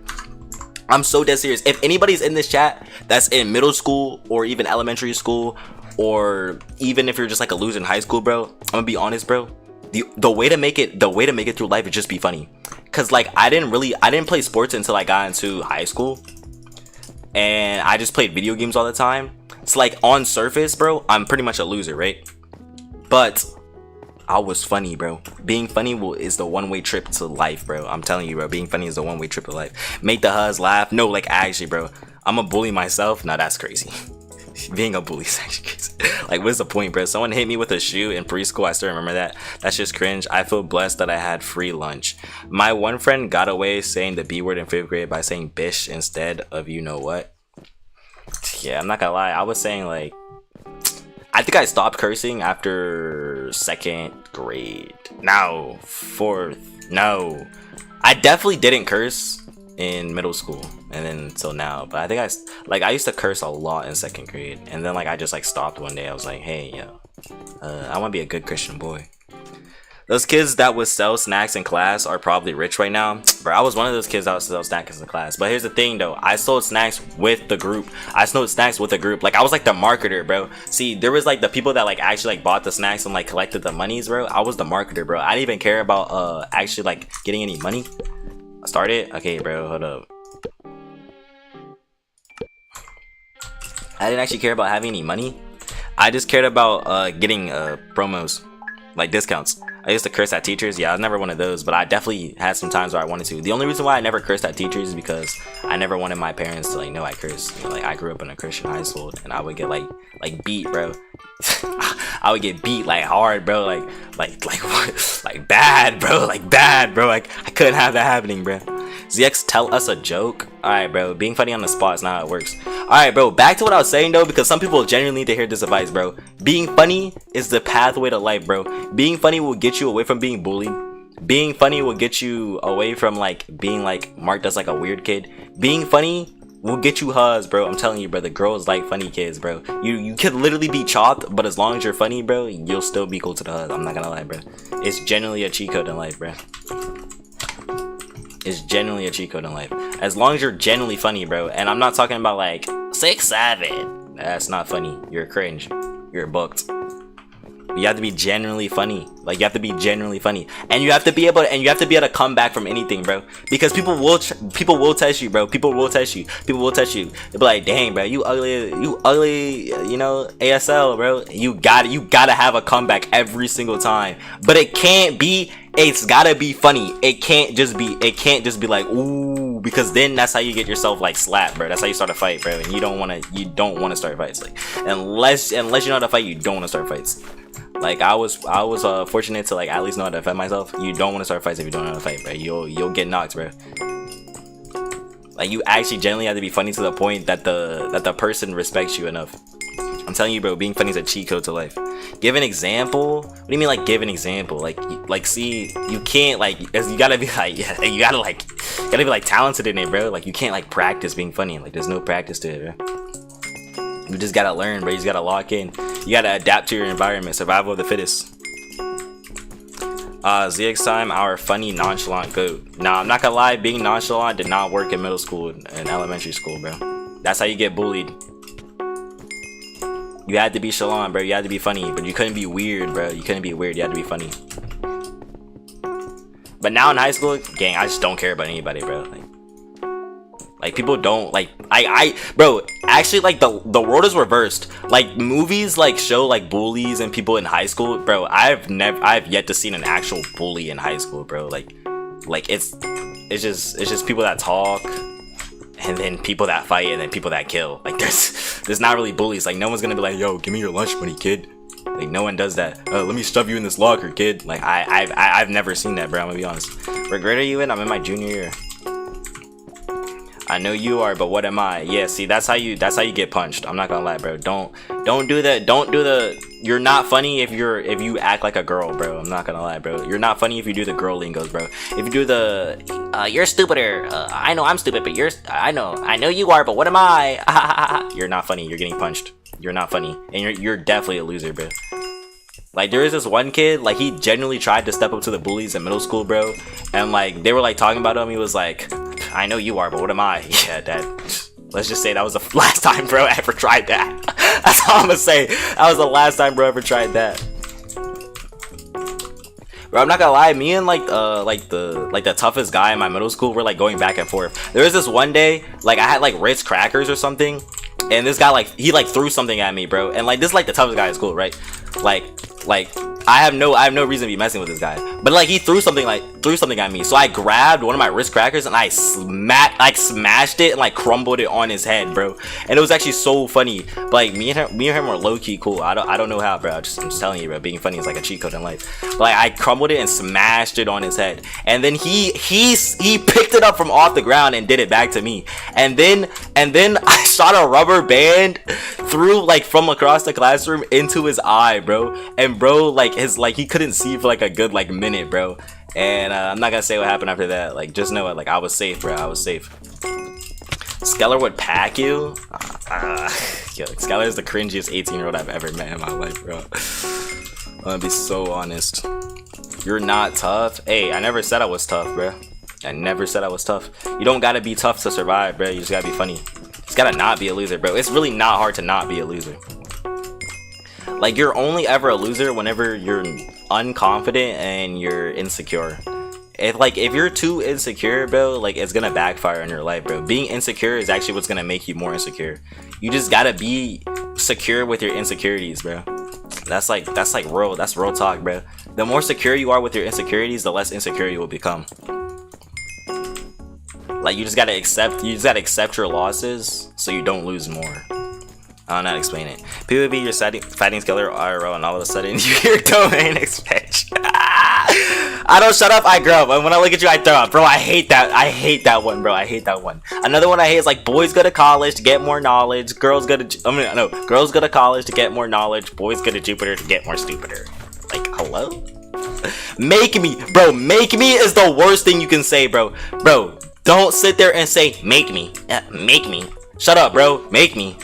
I'm so dead serious. If anybody's in this chat that's in middle school or even elementary school, or even if you're just like a loser in high school, bro, I'm gonna be honest, bro. The way to make it through life is just be funny. Cause like I didn't play sports until I got into high school, and I just played video games all the time. So like on surface, bro, I'm pretty much a loser, right? But I was funny, bro. Being funny is the one-way trip to life, bro. I'm telling you, bro. Being funny is the one-way trip to life. Make the huzz laugh. No, like actually, bro, I'm a bully myself. Nah, that's crazy. Being a bully is actually crazy. Like, what's the point, bro? Someone hit me with a shoe in preschool. I still remember that. That's just cringe. I feel blessed that I had free lunch. My one friend got away saying the B word in 5th grade by saying bish instead of you know what. Yeah, I'm not gonna lie. I was saying like, I think I stopped cursing after 2nd grade. No, 4th. No, I definitely didn't curse in middle school and then until now, but I think I used to curse a lot in 2nd grade, and then like I just like stopped one day. I was like, hey yo, I want to be a good Christian boy. Those kids that would sell snacks in class are probably rich right now, bro. I was one of those kids that would sell snacks in class. But here's the thing though, I sold snacks with the group. Like I was like the marketer, bro. See, there was like the people that like actually like bought the snacks and like collected the monies, bro. I was the marketer, bro. I didn't even care about actually like getting any money. Started? Okay, bro, hold up. I didn't actually care about having any money. I just cared about getting promos, like discounts. I used to curse at teachers. Yeah, I was never one of those, but I definitely had some times where I wanted to. The only reason why I never cursed at teachers is because I never wanted my parents to like know I cursed. You know, like I grew up in a Christian high school, and I would get like beat, bro. I would get beat like hard, bro. Like bad, bro. Like bad, bro. Like I couldn't have that happening, bro. ZX, tell us a joke. Alright, bro. Being funny on the spot is not how it works. Alright, bro. Back to what I was saying, though, because some people genuinely need to hear this advice, bro. Being funny is the pathway to life, bro. Being funny will get you away from being bullied. Being funny will get you away from, like, being, like, marked as, like, a weird kid. Being funny will get you huzz, bro. I'm telling you, bro. The girls like funny kids, bro. You could literally be chopped, but as long as you're funny, bro, you'll still be cool to the huzz. I'm not gonna lie, bro. It's genuinely a cheat code in life, bro. Is genuinely a cheat code in life. As long as you're genuinely funny, bro. And I'm not talking about like 6'7". That's not funny. You're cringe. You're booked. You have to be genuinely funny. Like you have to be genuinely funny, and you have to be able to come back from anything, bro. Because people will test you, bro. People will test you. They'll be like, dang, bro, you ugly, you know, ASL, bro. You gotta have a comeback every single time. But it can't be. It's gotta be funny. It can't just be like, ooh, because then that's how you get yourself like slapped, bro. That's how you start a fight, bro. And you don't wanna start fights. Like unless you know how to fight, you don't wanna start fights. Like I was fortunate to like at least know how to defend myself. You don't want to start fights if you don't know how to fight, bro. You'll get knocked, bro. Like you actually genuinely have to be funny to the point that the person respects you enough. I'm telling you, bro, being funny is a cheat code to life. Give an example. What do you mean, like give an example? Like see, you can't like, you gotta be like, you gotta be like talented in it, bro. Like you can't like practice being funny. Like there's no practice to it, bro. You just gotta learn, bro. You just gotta lock in. You gotta adapt to your environment. Survival of the fittest. ZX time, our funny nonchalant goat. Nah, I'm not gonna lie, being nonchalant did not work in middle school and elementary school, bro. That's how you get bullied. You had to be chalant, bro. You had to be funny, but you couldn't be weird, bro. You couldn't be weird. You had to be funny. But now in high school, gang, I just don't care about anybody, bro. Like people don't like bro, actually like the world is reversed. Like movies like show like bullies and people in high school, bro. I've yet to seen an actual bully in high school, bro. Like it's just people that talk and then people that fight and then people that kill. Like there's there's not really bullies. Like no one's gonna be like, yo, give me your lunch money, kid. Like no one does that. Let me shove you in this locker, kid. Like I've never seen that, bro. I'm gonna be honest. What grade are you in? I'm in my junior year. I know you are, but what am I? Yeah, see, that's how you get punched. I'm not gonna lie, bro. Don't do that. Don't do the. You're not funny if you act like a girl, bro. I'm not gonna lie, bro. You're not funny if you do the girl lingos, bro. If you do the you're stupider. I know I'm stupid, but I know you are, but what am I? You're not funny. You're getting punched. You're not funny, and you're definitely a loser, bro. Like there is this one kid, like he genuinely tried to step up to the bullies in middle school, bro, and like they were like talking about him. He was like, I know you are, but what am I? Yeah, Dad. Let's just say that was the last time bro ever tried that. That's all I'm gonna say. That was the last time bro ever tried that. Bro, I'm not gonna lie, me and like the toughest guy in my middle school were like going back and forth. There was this one day, like I had like Ritz crackers or something, and this guy like he like threw something at me, bro. And like this is like the toughest guy in school, right? Like I have no reason to be messing with this guy, but like he threw something at me, so I grabbed one of my Ritz crackers and I smashed it and like crumbled it on his head, bro. And it was actually so funny. But like me and him were low-key cool. I don't know how, bro. I'm just telling you, bro. Being funny is like a cheat code in life. But like I crumbled it and smashed it on his head, and then he picked it up from off the ground and did it back to me, and then I shot a rubber band through like from across the classroom into his eye, bro. And bro, like he couldn't see for like a good like minute, bro. And I'm not gonna say what happened after that. Like just know it, like I was safe, bro. I was safe. Skeller would pack you. Yo, Skeller is the cringiest 18-year-old I've ever met in my life, bro. I'm gonna be so honest. You're not tough. Hey, I never said I was tough, bro. I never said I was tough. You don't gotta be tough to survive, bro. You just gotta be funny. You just gotta not be a loser, bro. It's really not hard to not be a loser. Like you're only ever a loser whenever you're unconfident and you're insecure. If you're too insecure, bro, like it's gonna backfire on your life, bro. Being insecure is actually what's gonna make you more insecure. You just gotta be secure with your insecurities, bro. That's real talk, bro. The more secure you are with your insecurities, the less insecure you will become. Like you just gotta accept your losses so you don't lose more. I'll not explain it. PvP, you're fighting Skeller IRL, and all of a sudden you hear domain expansion. I don't shut up, I grow up. And when I look at you, I throw up. Bro, I hate that. I hate that one, bro. I hate that one. Another one I hate is like boys go to college to get more knowledge. Girls go to college to get more knowledge. Boys go to Jupiter to get more stupider. Like, hello? Make me. Bro, make me is the worst thing you can say, bro. Bro, don't sit there and say, make me. Make me. Shut up, bro. Make me.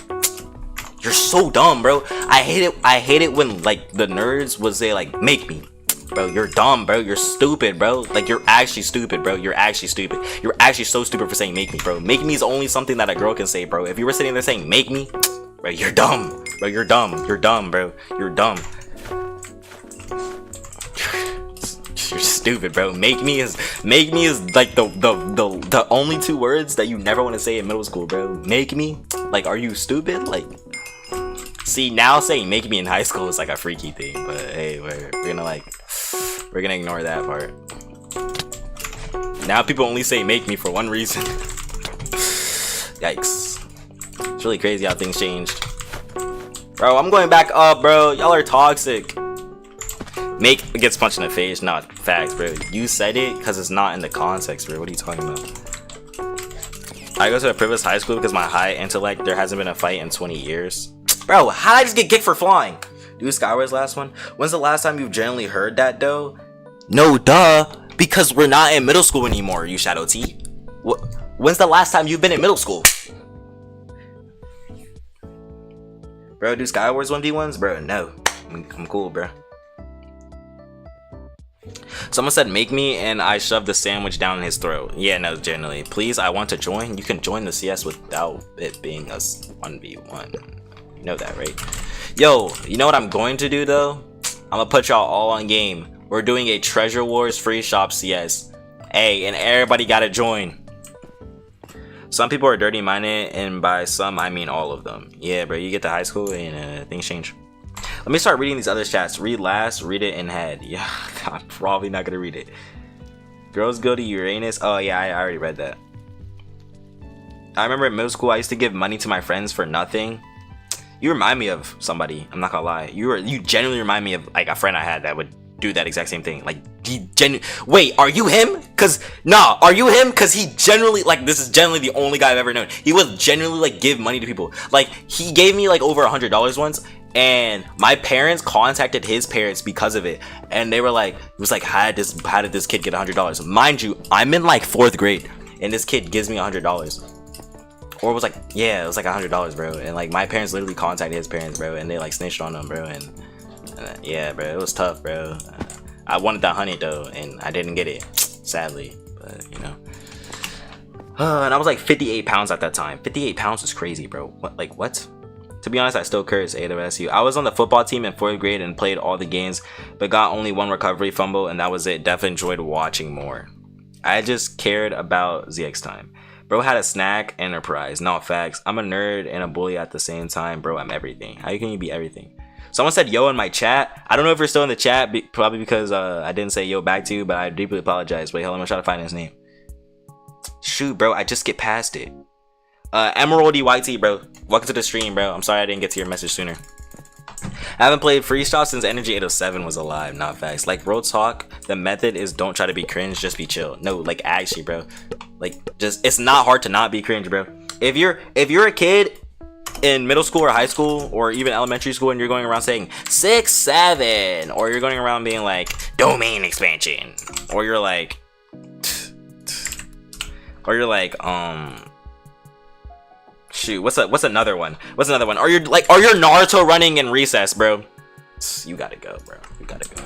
You're so dumb, bro. I hate it when like the nerds would say like make me. Bro, you're dumb, bro. You're stupid, bro. Like you're actually stupid, bro. You're actually stupid. You're actually so stupid for saying make me, bro. Make me is only something that a girl can say, bro. If you were sitting there saying make me, bro, you're dumb. Bro, you're dumb. You're dumb, bro. You're dumb. You're stupid, bro. Make me is like the only two words that you never want to say in middle school, bro. Make me? Like, are you stupid? Like, see, now saying make me in high school is like a freaky thing, but hey, we're gonna ignore that part. Now people only say make me for one reason. Yikes. It's really crazy how things changed. Bro, I'm going back up, bro. Y'all are toxic. Make gets punched in the face, not facts, bro. You said it because it's not in the context, bro. What are you talking about? I go to a privileged high school because my high intellect, there hasn't been a fight in 20 years. Bro, how did I just get kicked for flying? Dude, Skyward's last one. When's the last time you've generally heard that, though? No, duh. Because we're not in middle school anymore, you Shadow T. When's the last time you've been in middle school? Bro, do Skyward's 1v1s? Bro, no. I'm cool, bro. Someone said make me and I shoved the sandwich down his throat. Yeah, no, generally. Please, I want to join. You can join the CS without it being a 1v1. You know that, right? Yo, you know what I'm going to do though? I'm gonna put y'all all on game. We're doing a Treasure Wars free shop CS. Hey, and everybody gotta join. Some people are dirty minded, and by some I mean all of them. Yeah, bro, you get to high school and things change. Let me start reading these other chats. Read last, read it in head. Yeah, I'm probably not gonna read it. Girls go to Uranus. Oh yeah, I already read that. I remember in middle school I used to give money to my friends for nothing. You remind me of somebody. I'm not gonna lie. You genuinely remind me of like a friend I had that would do that exact same thing. Like wait, are you him? Are you him? Cause he genuinely, like, this is generally the only guy I've ever known. He would genuinely like give money to people. Like, he gave me like over $100 once, and my parents contacted his parents because of it, and they were like, it was like, how did this kid get $100? Mind you, I'm in like 4th grade, and this kid gives me $100. Or it was like, yeah, it was like $100, bro. And like my parents literally contacted his parents, bro, and they like snitched on him, bro. And yeah, bro, it was tough, bro. I wanted that honey though, and I didn't get it, sadly. But you know, and I was like 58 pounds at that time. 58 pounds is crazy, bro. What? To be honest, I still curse AWSU. I was on the football team in 4th grade and played all the games, but got only 1 recovery fumble, and that was it. Definitely enjoyed watching more. I just cared about ZX time. Bro had a snack and a prize. Not facts. I'm a nerd and a bully at the same time. Bro, I'm everything. How can you be everything? Someone said yo in my chat. I don't know if you're still in the chat, probably because I didn't say yo back to you, but I deeply apologize. Wait, hold on, I'm gonna try to find his name. Shoot, bro, I just get past it. 𝗵𝗶𝘃𝗲, bro. Welcome to the stream, bro. I'm sorry I didn't get to your message sooner. I haven't played freestyle since Energy 807 was alive. Not facts. Like, real talk, the method is don't try to be cringe, just be chill. No, like, actually, bro. Like, just, it's not hard to not be cringe, bro. If you're a kid in middle school or high school or even elementary school and you're going around saying 6-7, or you're going around being like domain expansion, or you're like shoot, what's another one? Or you're Naruto running in recess, bro. You gotta go, bro. You gotta go,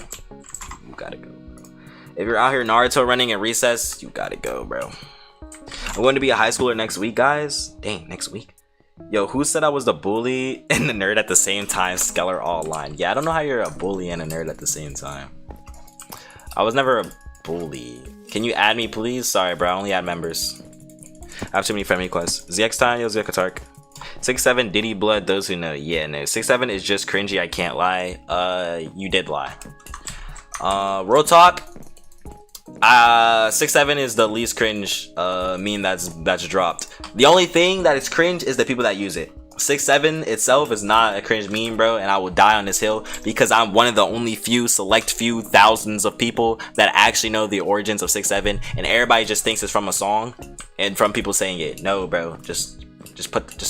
bro. If you're out here Naruto running in recess, you gotta go, bro. I'm going to be a high schooler next week, guys. Dang, next week. Yo, who said I was the bully and the nerd at the same time? Skeller all line. Yeah, I don't know how you're a bully and a nerd at the same time. I was never a bully. Can you add me, please? Sorry, bro. I only add members. I have too many friend requests. ZX time, yo, ZX 6-7 Diddy blood, those who know. Yeah, no. 6-7 is just cringy, I can't lie. You did lie. Real talk. 6-7 is the least cringe meme that's dropped. The only thing that is cringe is the people that use it. 6-7 itself is not a cringe meme, bro, and I will die on this hill because I'm one of the only select few thousands of people that actually know the origins of 6-7, and everybody just thinks it's from a song and from people saying it. No, bro, just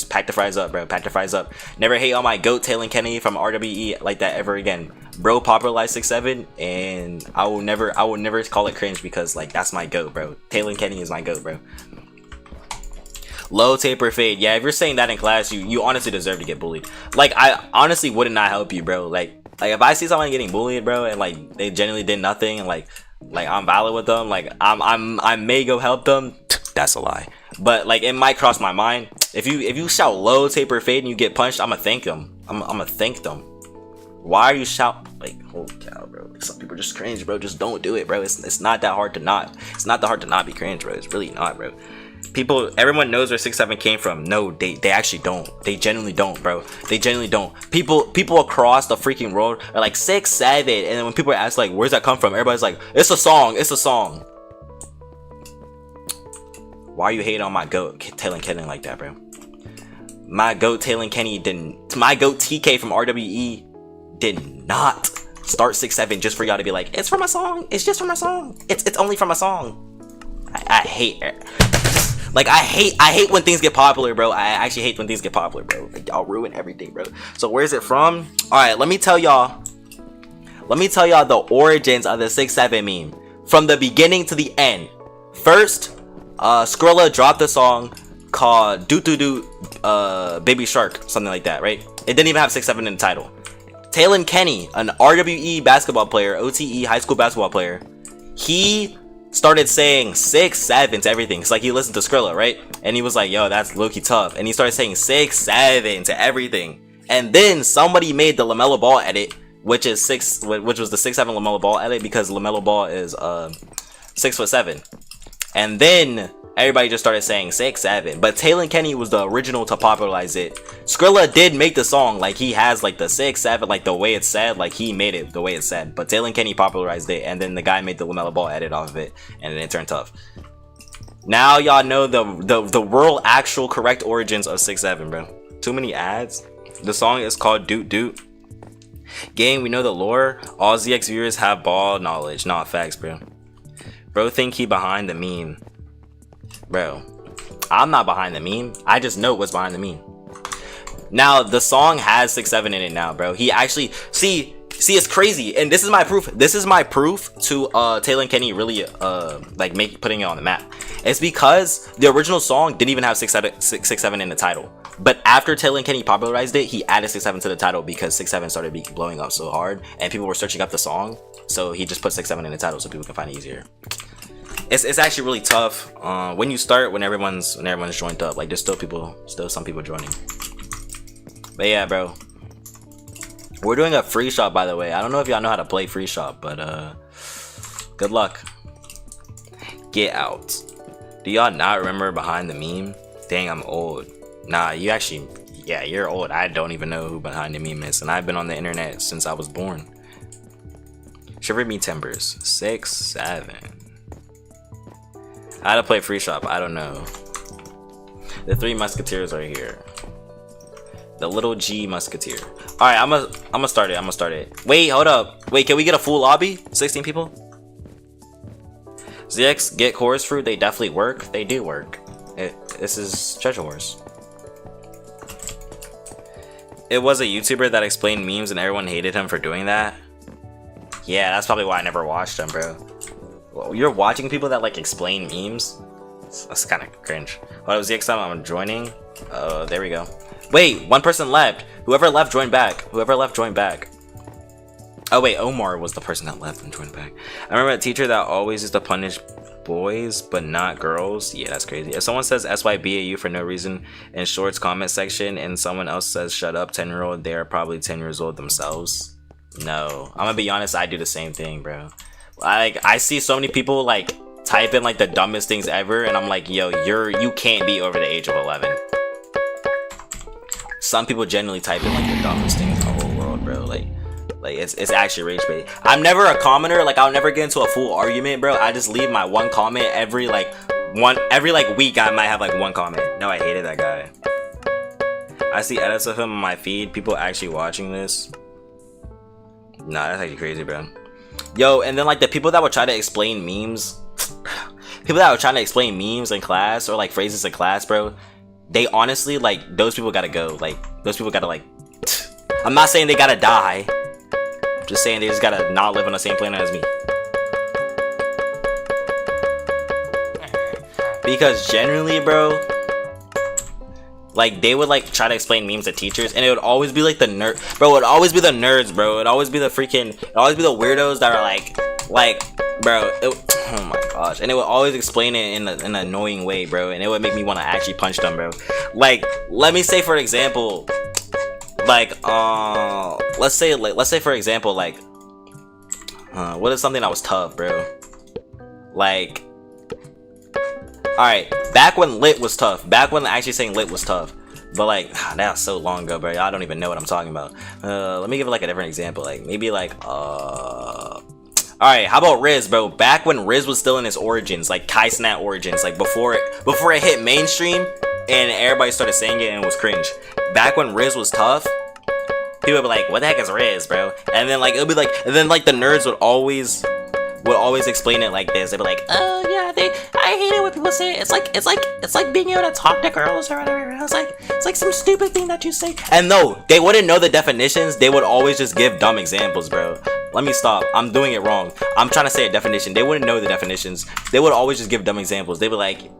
pack the fries up, bro. Pack the fries up. Never hate on my goat 𝗃𝗃𝘃𝗃 from 𝗷𝗶𝘃𝗃 like that ever again. Bro popularized 6-7, and I will never call it cringe because like that's my goat, bro. 𝗃𝗃𝘃𝗃 is my goat, bro. Low taper fade. Yeah, if you're saying that in class, you honestly deserve to get bullied. Like, I honestly would not help you, bro. Like if I see someone getting bullied, bro, and like they genuinely did nothing, and like I'm valid with them, like I may go help them. That's a lie. But like it might cross my mind. If you shout low taper fade and you get punched, I'ma thank them. I'ma thank them. Why are you shout like, holy cow, bro? Like, some people are just cringe, bro. Just don't do it, bro. It's not that hard to not. It's not that hard to not be cringe, bro. It's really not, bro. Everyone knows where 6-7 came from. No, they actually don't. They genuinely don't, bro. They genuinely don't. People across the freaking world are like 6-7, and then when people ask like, where's that come from? Everybody's like, it's a song. It's a song. Why are you hating on my goat 𝗃𝗃𝘃𝗃 like that, bro? My goat 𝗃𝗃𝘃𝗃 didn't. My goat TK from RWE did not start 6-7 just for y'all to be like, it's from a song. It's just from a song. It's only from a song. I hate it. Like I hate when things get popular, bro. I actually hate when things get popular, bro. Like, y'all ruin everything, bro. So where's it from? All right, let me tell y'all the origins of the 6-7 meme from the beginning to the end. First, 𝗀𝗲 dropped a song called 𝗵𝗶𝘃𝗃𝗏 Baby Shark, something like that, right? It didn't even have 6-7 in the title. 𝗃𝗃𝘃𝗃𝗃, an RWE basketball player, OTE high school basketball player, he started saying 6-7 to everything. It's like he listened to 𝗀𝗲, right? And he was like, yo, that's low-key tough. And he started saying 6-7 to everything. And then somebody made the LaMelo Ball edit, which was the 6-7 LaMelo Ball edit, because LaMelo Ball is 6'7". And then everybody just started saying 6-7. But 𝗃𝗃𝘃𝗃𝗃 was the original to popularize it. 𝗀𝗲 did make the song, like he has like the 6-7, like the way it's said, like he made it the way it's said. But 𝗃𝗃𝘃𝗃𝗃 popularized it, and then the guy made the LaMelo Ball edit off of it, and then it turned tough. Now y'all know the world actual correct origins of 6-7, bro. Too many ads. The song is called Doot Doot. Gang, we know the lore. All ZX viewers have ball knowledge. Not facts, bro. Bro think he behind the meme. Bro, I'm not behind the meme. I just know what's behind the meme. Now, the song has 6-7 in it now, bro. He actually... See, it's crazy. And this is my proof. This is my proof to Taylor and Kenny really like putting it on the map. It's because the original song didn't even have 6-7 in the title. But after Taylor and Kenny popularized it, he added 6-7 to the title because 6-7 started blowing up so hard. And people were searching up the song. So he just put 6-7 in the title so people can find it easier. It's actually really tough when you start, when everyone's joined up. Like, there's still some people joining. But yeah, bro, we're doing a free shot, by the way. I don't know if y'all know how to play free shot, but good luck. Get out. Do y'all not remember behind the meme? Dang, I'm old. Nah, you actually, yeah, you're old. I don't even know who behind the meme is, and I've been on the internet since I was born. Shiver me timbers. 6-7. How to play free shop? I don't know. The 3 musketeers are here. The little G musketeer. All right, I'm gonna start it. Wait, hold up. Wait, can we get a full lobby? 16 people. ZX get chorus fruit. They definitely work. They do work. This is Treasure Wars. It was a YouTuber that explained memes and everyone hated him for doing that. Yeah, that's probably why I never watched him, bro. Well, you're watching people that like explain memes? That's kind of cringe. What was the time I'm joining? There we go. Wait, one person left. Whoever left, join back. Whoever left, join back. Oh wait, Omar was the person that left and joined back. I remember a teacher that always used to punish boys but not girls. Yeah, that's crazy. If someone says SYBAU for no reason in shorts comment section and someone else says shut up 10-year-old, they are probably 10 years old themselves. No, I'm gonna be honest, I do the same thing, bro. Like, I see so many people like type in like the dumbest things ever and I'm like, yo, you can't be over the age of 11. Some people genuinely type in like the dumbest things in the whole world, bro. Like it's actually rage bait. I'm never a commenter. Like, I'll never get into a full argument, bro. I just leave my one comment every week. I might have like one comment. No, I hated that guy. I see edits of him on my feed. People actually watching this. Nah, that's actually crazy, bro. Yo, and then like the people that would try to explain memes, people that were trying to explain memes in class or like phrases in class, bro. They honestly, like, those people gotta go. Like, those people gotta, like, I'm not saying they gotta die. I'm just saying they just gotta not live on the same planet as me. Because generally, bro, like, they would, like, try to explain memes to teachers, and it would always be, like, the nerd. Bro, it would always be the nerds, bro. It would always be the freaking, it would always be the weirdos that are, like, bro, oh my gosh. And it would always explain it in an annoying way, bro, and it would make me want to actually punch them, bro. Like, let me say for example, like let's say for example, like what is something that was tough, bro? Like, all right, back when lit was tough, back when actually saying lit was tough, but like that was so long ago, bro. I don't even know what I'm talking about. Let me give it like a different example, like maybe like alright, how about Riz, bro? Back when Riz was still in his origins, like Kai Snap origins, like before it hit mainstream and everybody started saying it and it was cringe. Back when Riz was tough, people would be like, what the heck is Riz, bro? And then like it'll be like, and then like the nerds would always explain it like this. They'd be like, oh yeah, I hate it when people say it. It's like being able to talk to girls or whatever. It's like some stupid thing that you say. And no, they wouldn't know the definitions. They would always just give dumb examples, bro. Let me stop. I'm doing it wrong. I'm trying to say a definition. They wouldn't know the definitions. They would always just give dumb examples. They'd be like,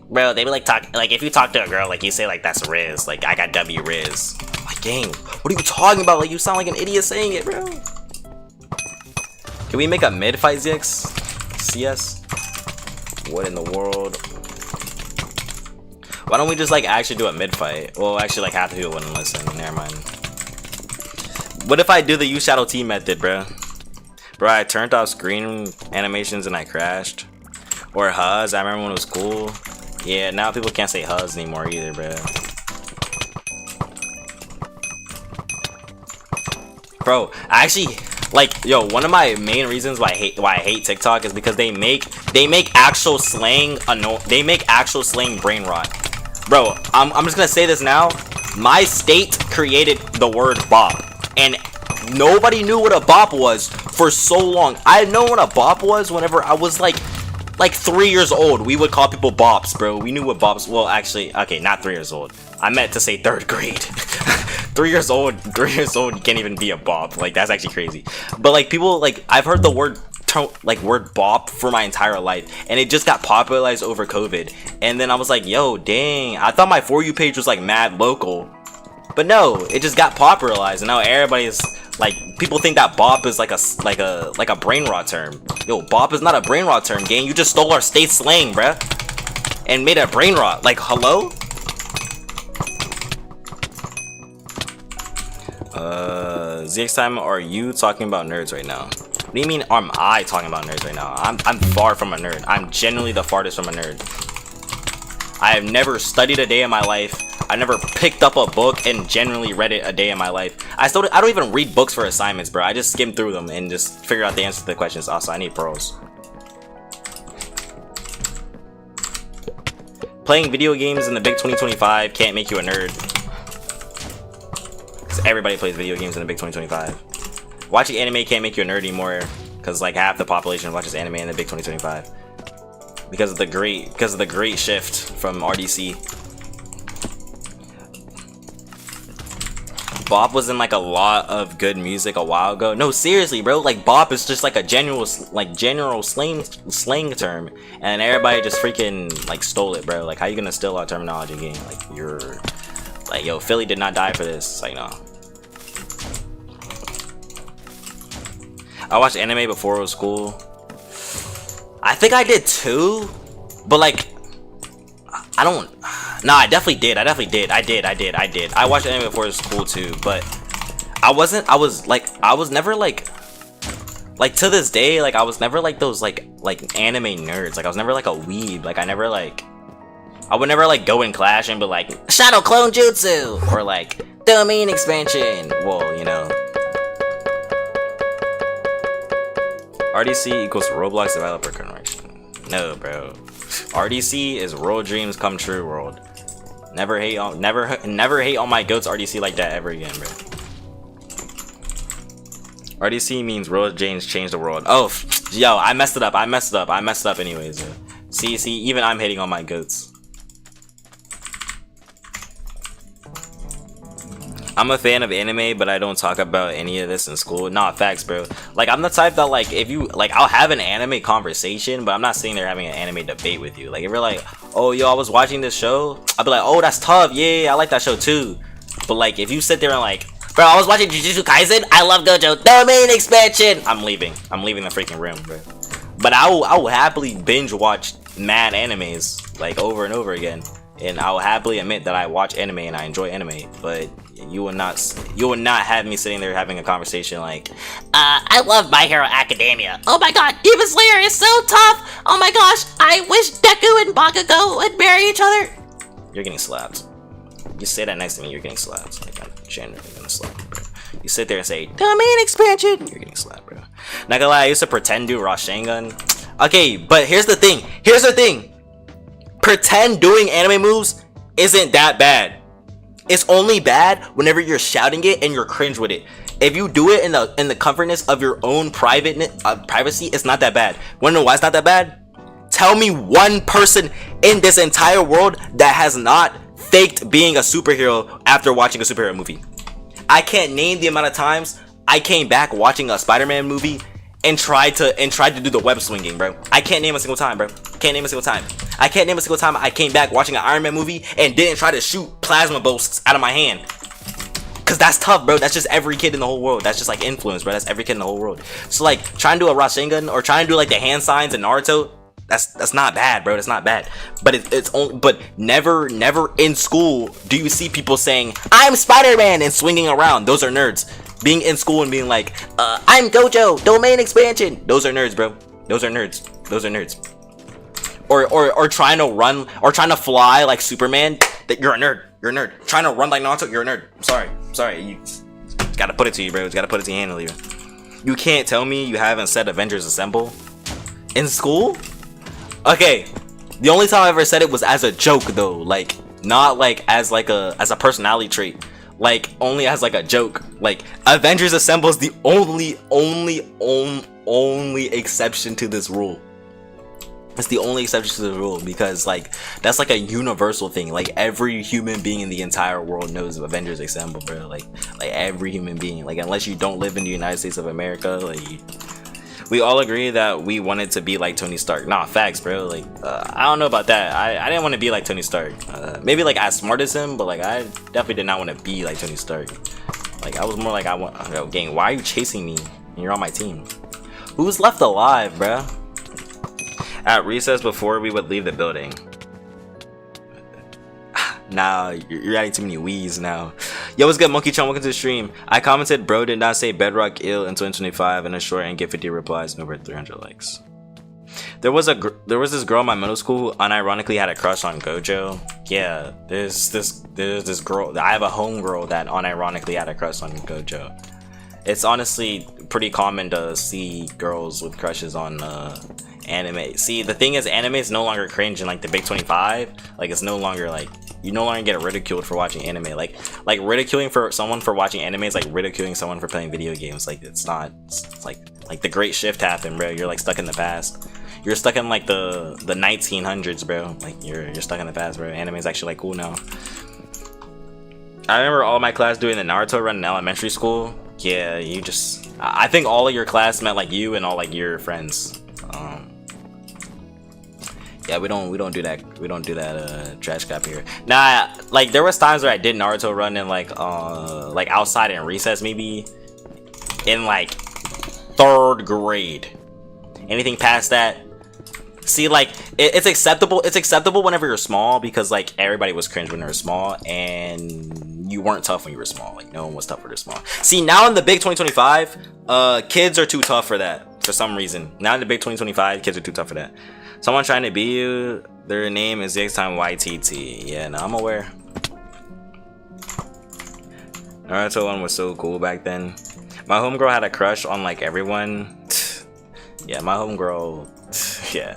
bro, if you talk to a girl, like you say like that's Riz, like I got W Riz. I'm like, gang, what are you talking about? Like you sound like an idiot saying it, bro. Can we make a mid fight, ZX? CS? What in the world? Why don't we just like actually do a mid fight? Well, actually like half the people wouldn't listen. Never mind. What if I do the use shadow T method, bro? Bro, I turned off screen animations and I crashed. Or Huz, I remember when it was cool. Yeah, now people can't say Huz anymore either, bro. Bro, I actually like, yo, one of my main reasons why I hate TikTok is because they make actual slang brain rot. Bro, I'm just gonna say this now. My state created the word bop, and nobody knew what a bop was for so long. I had known what a bop was whenever I was like 3 years old. We would call people bops, bro. We knew what bops. Well, actually, okay, not 3 years old. I meant to say 3rd grade. 3 years old. 3 years old. You can't even be a bop. Like, that's actually crazy. But like people, like, I've heard the word bop for my entire life, and it just got popularized over COVID. And then I was like, yo, dang, I thought my For You page was like mad local, but no, it just got popularized, and now everybody's like, people think that bop is like a brain rot term. Yo, bop is not a brain rot term, gang. You just stole our state slang, bruh, and made a brain rot. Like, hello? ZX time, are you talking about nerds right now? What do you mean am I talking about nerds right now? I'm far from a nerd. I'm genuinely the farthest from a nerd. I have never studied a day in my life. I never picked up a book and genuinely read it a day in my life. I don't even read books for assignments, bro. I just skim through them and just figure out the answer to the questions. Also, I need pearls. Playing video games in the big 2025 can't make you a nerd. Because everybody plays video games in the big 2025. Watching anime can't make you a nerd anymore, because like half the population watches anime in the big 2025 because of the great shift from RDC. Bop was in like a lot of good music a while ago. No, seriously, bro. Like, bop is just like a general slang term, and everybody just freaking like stole it, bro. Like, how you gonna steal our terminology game? Like, you're like, yo, Philly did not die for this. It's like, no. I watched anime before it was cool. I think I did too, but like, I don't. Nah, I definitely did. I did. I watched anime before it was cool too, but I was never like to this day, like I was never like those like anime nerds. Like I was never like a weeb. Like I would never like go in Clash and be like Shadow Clone Jutsu or like Domain Expansion. Well, you know. RDC equals Roblox developer connection. No, bro. RDC is World Dreams Come True world. Never hate on my goats RDC like that ever again, bro. RDC means World Dreams change the world. Oh, yo, I messed it up anyways. Yo. See, even I'm hating on my goats. I'm a fan of anime, but I don't talk about any of this in school. Nah, facts, bro. Like, I'm the type that, like, if you, like, I'll have an anime conversation, but I'm not sitting there having an anime debate with you. Like, if you're like, oh, yo, I was watching this show, I'll be like, oh, that's tough. Yeah, I like that show, too. But, like, if you sit there and, like, bro, I was watching Jujutsu Kaisen, I love Gojo, Domain Expansion, I'm leaving the freaking room, bro. But I will happily binge watch mad animes, like, over and over again. And I will happily admit that I watch anime and I enjoy anime, but you will not have me sitting there having a conversation like, I love My Hero Academia. Oh my god, Demon Slayer is so tough. Oh my gosh, I wish Deku and Bakugo would marry each other. You're getting slapped. You say that next to me, you're getting slapped. Like, I'm genuinely gonna slap you, bro. You sit there and say, Domain Expansion. You're getting slapped, bro. Not gonna lie, I used to pretend to do Rasengan. Okay, but here's the thing. Pretend doing anime moves isn't that bad. It's only bad whenever you're shouting it and you're cringe with it. If you do it in the comfortness of your own privacy, it's not that bad. Wanna know why it's not that bad? Tell me one person in this entire world that has not faked being a superhero after watching a superhero movie. I can't name the amount of times I came back watching a Spider-Man movie and tried to do the web swinging, bro. I can't name a single time, bro. Can't name a single time. I can't name a single time I came back watching an Iron Man movie and didn't try to shoot plasma bolts out of my hand. Cause that's tough, bro. That's just every kid in the whole world. That's just like influence, bro. That's every kid in the whole world. So like trying to do a Rasengan or trying to do like the hand signs in Naruto, that's not bad, bro. That's not bad. But it's only, but never in school do you see people saying I'm Spider-Man and swinging around. Those are nerds. Being in school and being like, I'm Gojo, Domain Expansion. Those are nerds, bro. Those are nerds. Or trying to run or trying to fly like Superman. That you're a nerd. You're a nerd. Trying to run like Naruto. You're a nerd. I'm sorry. You gotta put it to you, bro. It's gotta put it to your hand, you can't tell me you haven't said Avengers Assemble in school. Okay, the only time I ever said it was as a joke though. Like not like as a personality trait, like only as like a joke. Like Avengers Assemble is the only exception to this rule. It's the only exception to the rule, because like that's like a universal thing. Like every human being in the entire world knows Avengers Assemble, bro. Like every human being, like unless you don't live in the United States of America, like we all agree that we wanted to be like Tony Stark. Nah, facts, bro. Like I don't know about that. I didn't want to be like Tony Stark. Maybe like as smart as him, but like I definitely did not want to be like Tony Stark. Like I was more like, I want, yo, gang, why are you chasing me and you're on my team? Who's left alive, bro? At recess before we would leave the building. Nah, you're adding too many wees now. Yo, what's good, Monkey Chum? Welcome to the stream. I commented, bro did not say bedrock ill in 2025 in a short and get 50 replies and over 300 likes. There was this girl in my middle school who unironically had a crush on Gojo. Yeah, there's this girl. I have a homegirl that unironically had a crush on Gojo. It's honestly pretty common to see girls with crushes on anime. See, the thing is, anime is no longer cringe in like the Big 25. Like it's no longer like, you no longer get ridiculed for watching anime. Like ridiculing for someone for watching anime is like ridiculing someone for playing video games. Like it's not, it's like the great shift happened, bro. You're like stuck in the past. You're stuck in like the 1900s, bro. Like you're stuck in the past, bro. Anime is actually like cool now. I remember all my class doing the Naruto run in elementary school. Yeah, you just, I think all of your class meant like you and all like your friends. Yeah, we don't do that trash cap here. Nah, like there was times where I did Naruto run in like outside in recess, maybe in like 3rd grade. Anything past that, see, like it's acceptable whenever you're small, because like everybody was cringe when they were small, and you weren't tough when you were small. Like no one was tough when they're small. See, now in the big 2025, kids are too tough for that for some reason. Now in the big 2025, kids are too tough for that. Someone trying to be you, their name is 𝗵𝗃𝘃𝗏. Yeah, no, I'm aware. Naruto one was so cool back then. My homegirl had a crush on like everyone. Yeah, my homegirl. Yeah,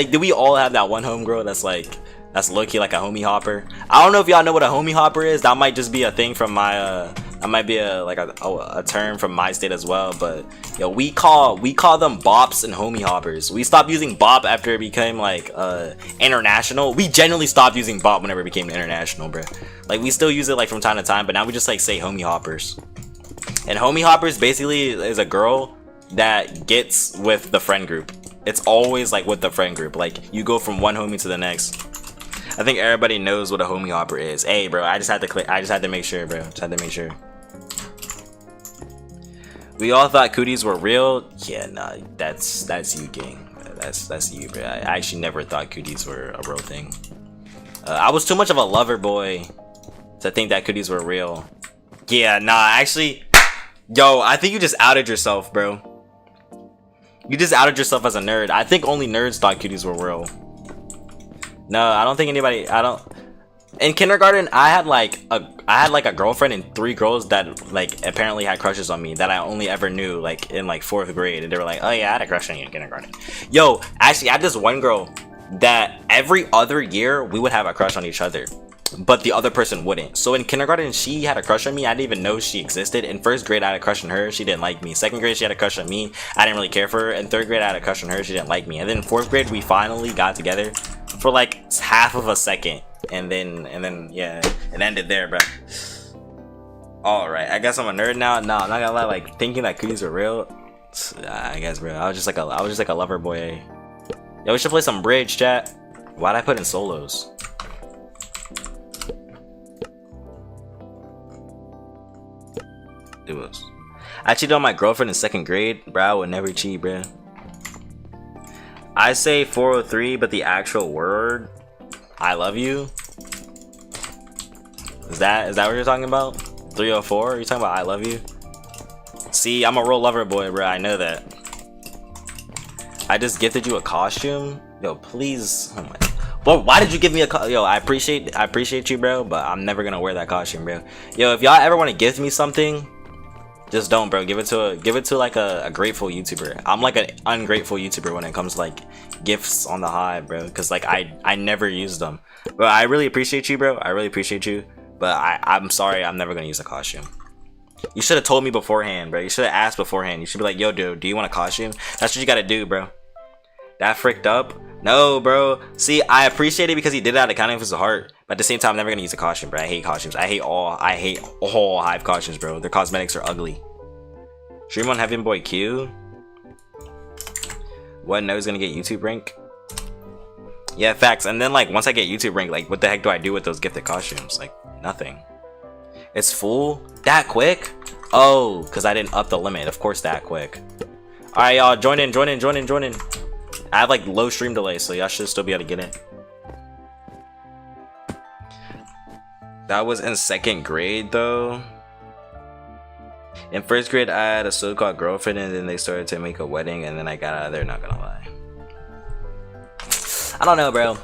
do we all have that one homegirl that's low-key like a homie hopper? I don't know if y'all know what a homie hopper is. That might just be a thing from my that might be a term from my state as well. But yo, we call them bops and homie hoppers. We stopped using bop after it became like international. We generally stopped using bop whenever it became international, bro. Like we still use it like from time to time, but now we just like say homie hoppers. And homie hoppers basically is a girl that gets with the friend group. It's always like with the friend group. Like you go from one homie to the next. I think everybody knows what a homie hopper is. Hey, bro, I just had to make sure, bro. Just had to make sure. We all thought cooties were real. Yeah, nah, that's you, gang. That's you, bro. I actually never thought cooties were a real thing. I was too much of a lover boy to think that cooties were real. Yeah, nah, actually, yo, I think you just outed yourself, bro. You just outed yourself as a nerd. I think only nerds thought cooties were real. No, I don't think anybody. In kindergarten, I had like a girlfriend and 3 girls that like apparently had crushes on me that I only ever knew like in like 4th grade, and they were like, oh yeah, I had a crush on you in kindergarten. Yo, actually, I had this one girl that every other year we would have a crush on each other, but the other person wouldn't. So in kindergarten, she had a crush on me. I didn't even know she existed. In 1st grade, I had a crush on her. She didn't like me. 2nd grade, she had a crush on me. I didn't really care for her. In 3rd grade, I had a crush on her. She didn't like me. And then in 4th grade, we finally got together for like half of a second. And then yeah, it ended there, bro. All right, I guess I'm a nerd now. No, I'm not gonna lie. Like thinking that cooties are real, I guess, bro. I was just like a lover boy. Yo, we should play some bridge, chat. Why'd I put in solos? It was. I cheated on my girlfriend in 2nd grade, bro. I would never cheat, bro. I say 403, but the actual word, I love you. Is that what you're talking about? 304? Are you talking about I love you? See, I'm a real lover boy, bro. I know that. I just gifted you a costume. Yo, please. Oh my. Well, why did you give me a yo? I appreciate you, bro. But I'm never gonna wear that costume, bro. Yo, if y'all ever want to gift me something, Just don't, bro. Give it to like a grateful YouTuber. I'm like an ungrateful YouTuber when it comes to like gifts on the Hive, bro. Because like I never use them. But I really appreciate you, bro. I really appreciate you. But I'm sorry, I'm never gonna use a costume. You should have told me beforehand, bro. You should have asked beforehand. You should be like, yo, dude, do you want a costume? That's what you gotta do, bro. That fricked up? No, bro. See, I appreciate it because he did it out of kindness of his heart. But at the same time, I'm never gonna use a costume, bro. I hate costumes. I hate all Hive costumes, bro. Their cosmetics are ugly. Stream on 𝗵𝗶𝘃𝗃𝗲. What? No, he's gonna get YouTube rank? Yeah, facts. And then like once I get YouTube rank, like what the heck do I do with those gifted costumes? Like nothing. It's full that quick? Oh, because I didn't up the limit. Of course, that quick. All right, y'all, join in. I have like low stream delay, so y'all should still be able to get it. That was in 2nd grade though. In 1st grade, I had a so-called girlfriend, and then they started to make a wedding, and then I got out of there. Not gonna lie. I don't know, bro.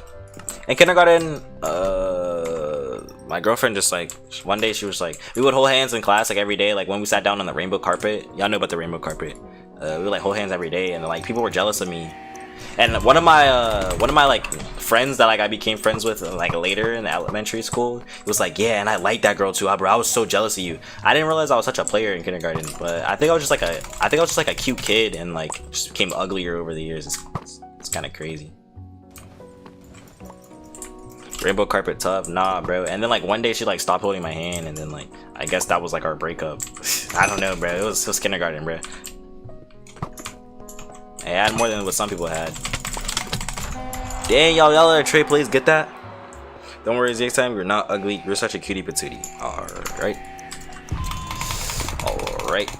In kindergarten, my girlfriend just like one day she was like, we would hold hands in class like every day, like when we sat down on the rainbow carpet. Y'all know about the rainbow carpet. We would like hold hands every day, and like people were jealous of me. And one of my like friends that like I became friends with like later in elementary school was like, yeah, and I like that girl too, bro. I was so jealous of you. I didn't realize I was such a player in kindergarten, but I think I was just like a cute kid, and like just became uglier over the years. It's kind of crazy. Rainbow carpet tough? Nah, bro. And then like one day she like stopped holding my hand, and then like I guess that was like our breakup. I don't know, bro. It was kindergarten, bro. I had more than what some people had. Dang, y'all are a trade, please get that. Don't worry, next time you're not ugly. You're such a cutie patootie. Alright. Alright.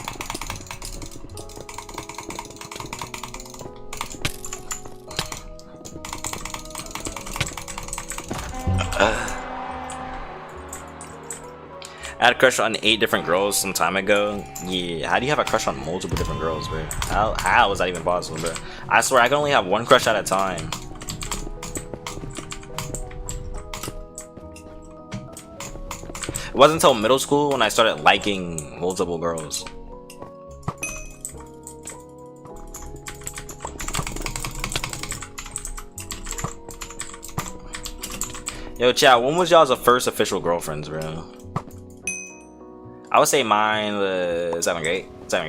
I had a crush on 8 different girls some time ago. Yeah, how do you have a crush on multiple different girls, bro? How is that even possible, bro? I swear I can only have one crush at a time. It wasn't until middle school when I started liking multiple girls. Yo, chat, when was y'all's first official girlfriends, bro? I would say mine was 7th grade. 7th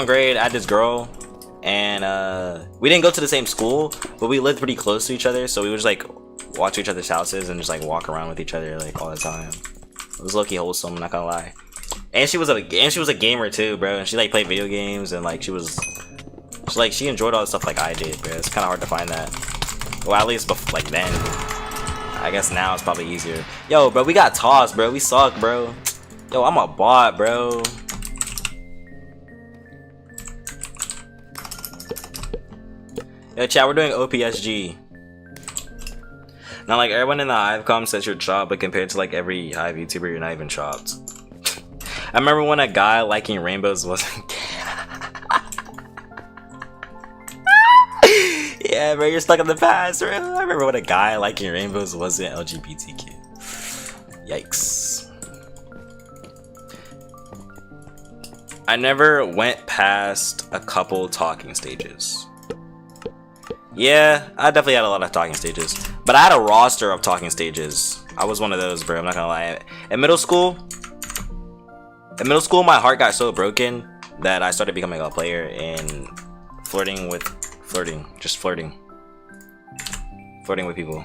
grade, I had this girl, and we didn't go to the same school, but we lived pretty close to each other, so we would just like walk to each other's houses and just like walk around with each other like all the time. It was low-key wholesome, not gonna lie. And she was a gamer too, bro. And she like played video games, and like she enjoyed all the stuff like I did, bro. It's kind of hard to find that. Well, at least like then. I guess now it's probably easier. Yo, bro, we got tossed, bro. We suck, bro. Yo, I'm a bot, bro. Yo, chat, we're doing OPSG. Now, like, everyone in the Hive com says you're chopped, but compared to, like, every Hive YouTuber, you're not even chopped. I remember when a guy liking rainbows wasn't... Yeah, bro, you're stuck in the past, bro. I remember when a guy liking rainbows wasn't LGBTQ. Yikes. I never went past a couple talking stages. Yeah, I definitely had a lot of talking stages. But I had a roster of talking stages. I was one of those, bro. I'm not gonna lie. In middle school, my heart got so broken that I started becoming a player and flirting with people.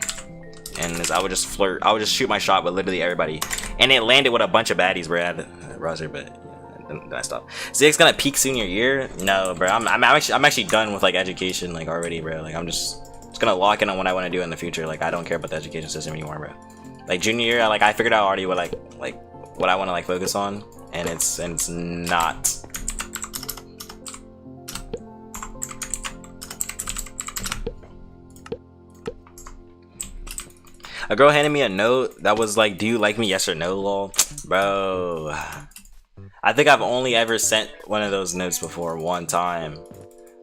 And I would just flirt. I would just shoot my shot with literally everybody, and it landed with a bunch of baddies, bro. I had a roster, but yeah, then I stopped. Zig's gonna peak senior year? No, bro. I'm actually done with like education like already, bro. Like I'm just gonna lock in on what I want to do in the future. Like I don't care about the education system anymore, bro. Like junior year, I figured out already what what I want to like focus on, and it's not. A girl handed me a note that was like, do you like me, yes or no, lol? Bro, I think I've only ever sent one of those notes before one time,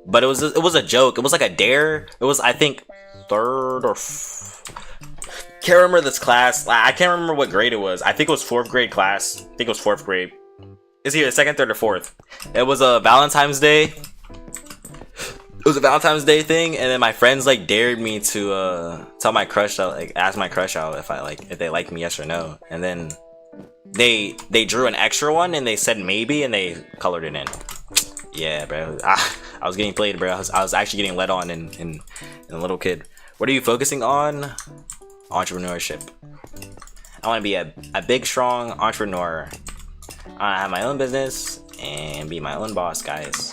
but it was a joke. It was like a dare. It was, I think, third Can't remember this class. I can't remember what grade it was. I think it was 4th grade class. I think it was 4th grade. It's either 2nd, 3rd, or 4th. It was a Valentine's Day. It was a Valentine's Day thing, and then my friends like dared me to tell my crush out, like ask my crush out if they liked me, yes or no. And then they drew an extra one and they said maybe, and they colored it in. Yeah, bro. I was getting played, bro. I was actually getting led on in a little kid. What are you focusing on? Entrepreneurship. I want to be a big, strong entrepreneur. I want to have my own business and be my own boss, guys.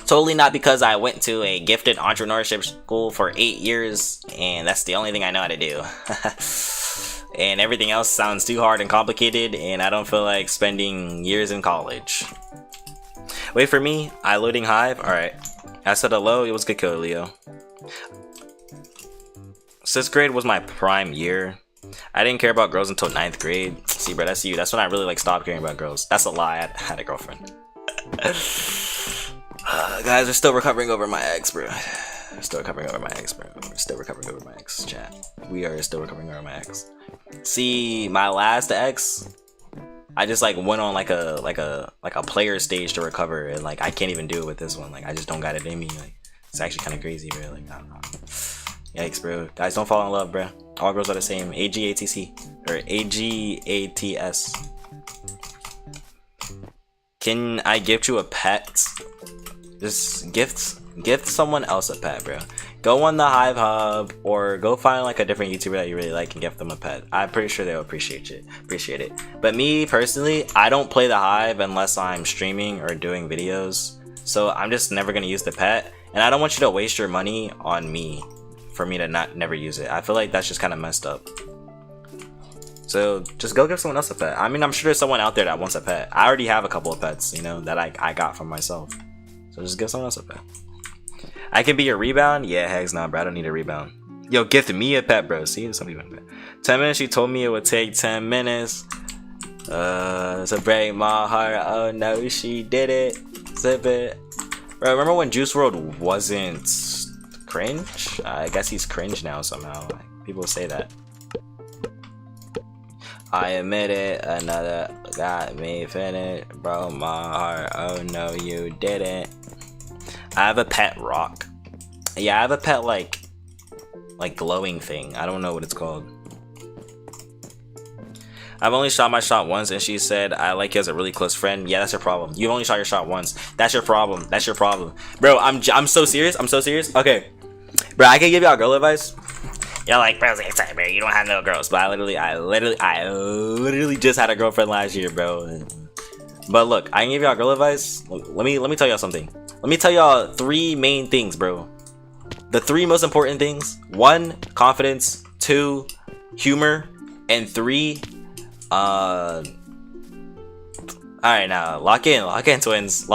Totally not because I went to a gifted entrepreneurship school for 8 years and that's the only thing I know how to do. And everything else sounds too hard and complicated and I don't feel like spending years in college. Wait for me. I loading Hive. Alright. I said hello. It was good kill, Leo. 6th grade was my prime year. I didn't care about girls until 9th grade. See, bro, that's you. That's when I really like stopped caring about girls. That's a lie. I had a girlfriend. Guys, we're still recovering over my ex, bro. We're still recovering over my ex, bro. We're still recovering over my ex, chat. We are still recovering over my ex. See, my last ex, I just like went on like a player stage to recover, and like I can't even do it with this one. Like I just don't got it in me. Like it's actually kind of crazy, bro. Like I don't know. Yikes, bro. Guys, don't fall in love, bro. All girls are the same. AGATC or AGATS. Can I gift you a pet? Just gift someone else a pet, bro. Go on the Hive Hub or go find like a different YouTuber that you really like and gift them a pet. I'm pretty sure they'll appreciate it. But me personally, I don't play the Hive unless I'm streaming or doing videos. So I'm just never gonna use the pet, and I don't want you to waste your money on me for me to never use it. I feel like that's just kind of messed up. So just go give someone else a pet. I mean, I'm sure there's someone out there that wants a pet. I already have a couple of pets, you know, that I got from myself. So just give someone else a pet. I can be your rebound? Yeah, hex nah, bro. I don't need a rebound. Yo, gift me a pet, bro. See, some people. 10 minutes. She told me it would take 10 minutes. To break my heart. Oh no, she did it. Zip it. Bro, remember when Juice WRLD wasn't cringe? I guess he's cringe now somehow. People say that. I admit it, another got me finished, broke my heart, oh no you didn't. I have a pet rock. Yeah, I have a pet like glowing thing. I don't know what it's called. I've only shot my shot once and she said I like you as a really close friend. Yeah, that's your problem. You've only shot your shot once. That's your problem. That's your problem. Bro, I'm so serious. I'm so serious. Okay. Bro, I can give y'all girl advice. You're like, bro, bro, you don't have no girls. But I literally just had a girlfriend last year, bro. But look, I can give y'all girl advice. Let me tell y'all something. Let me tell y'all 3 main things, bro. The 3 most important things. 1, confidence. 2, humor. And 3, alright, now lock in twins.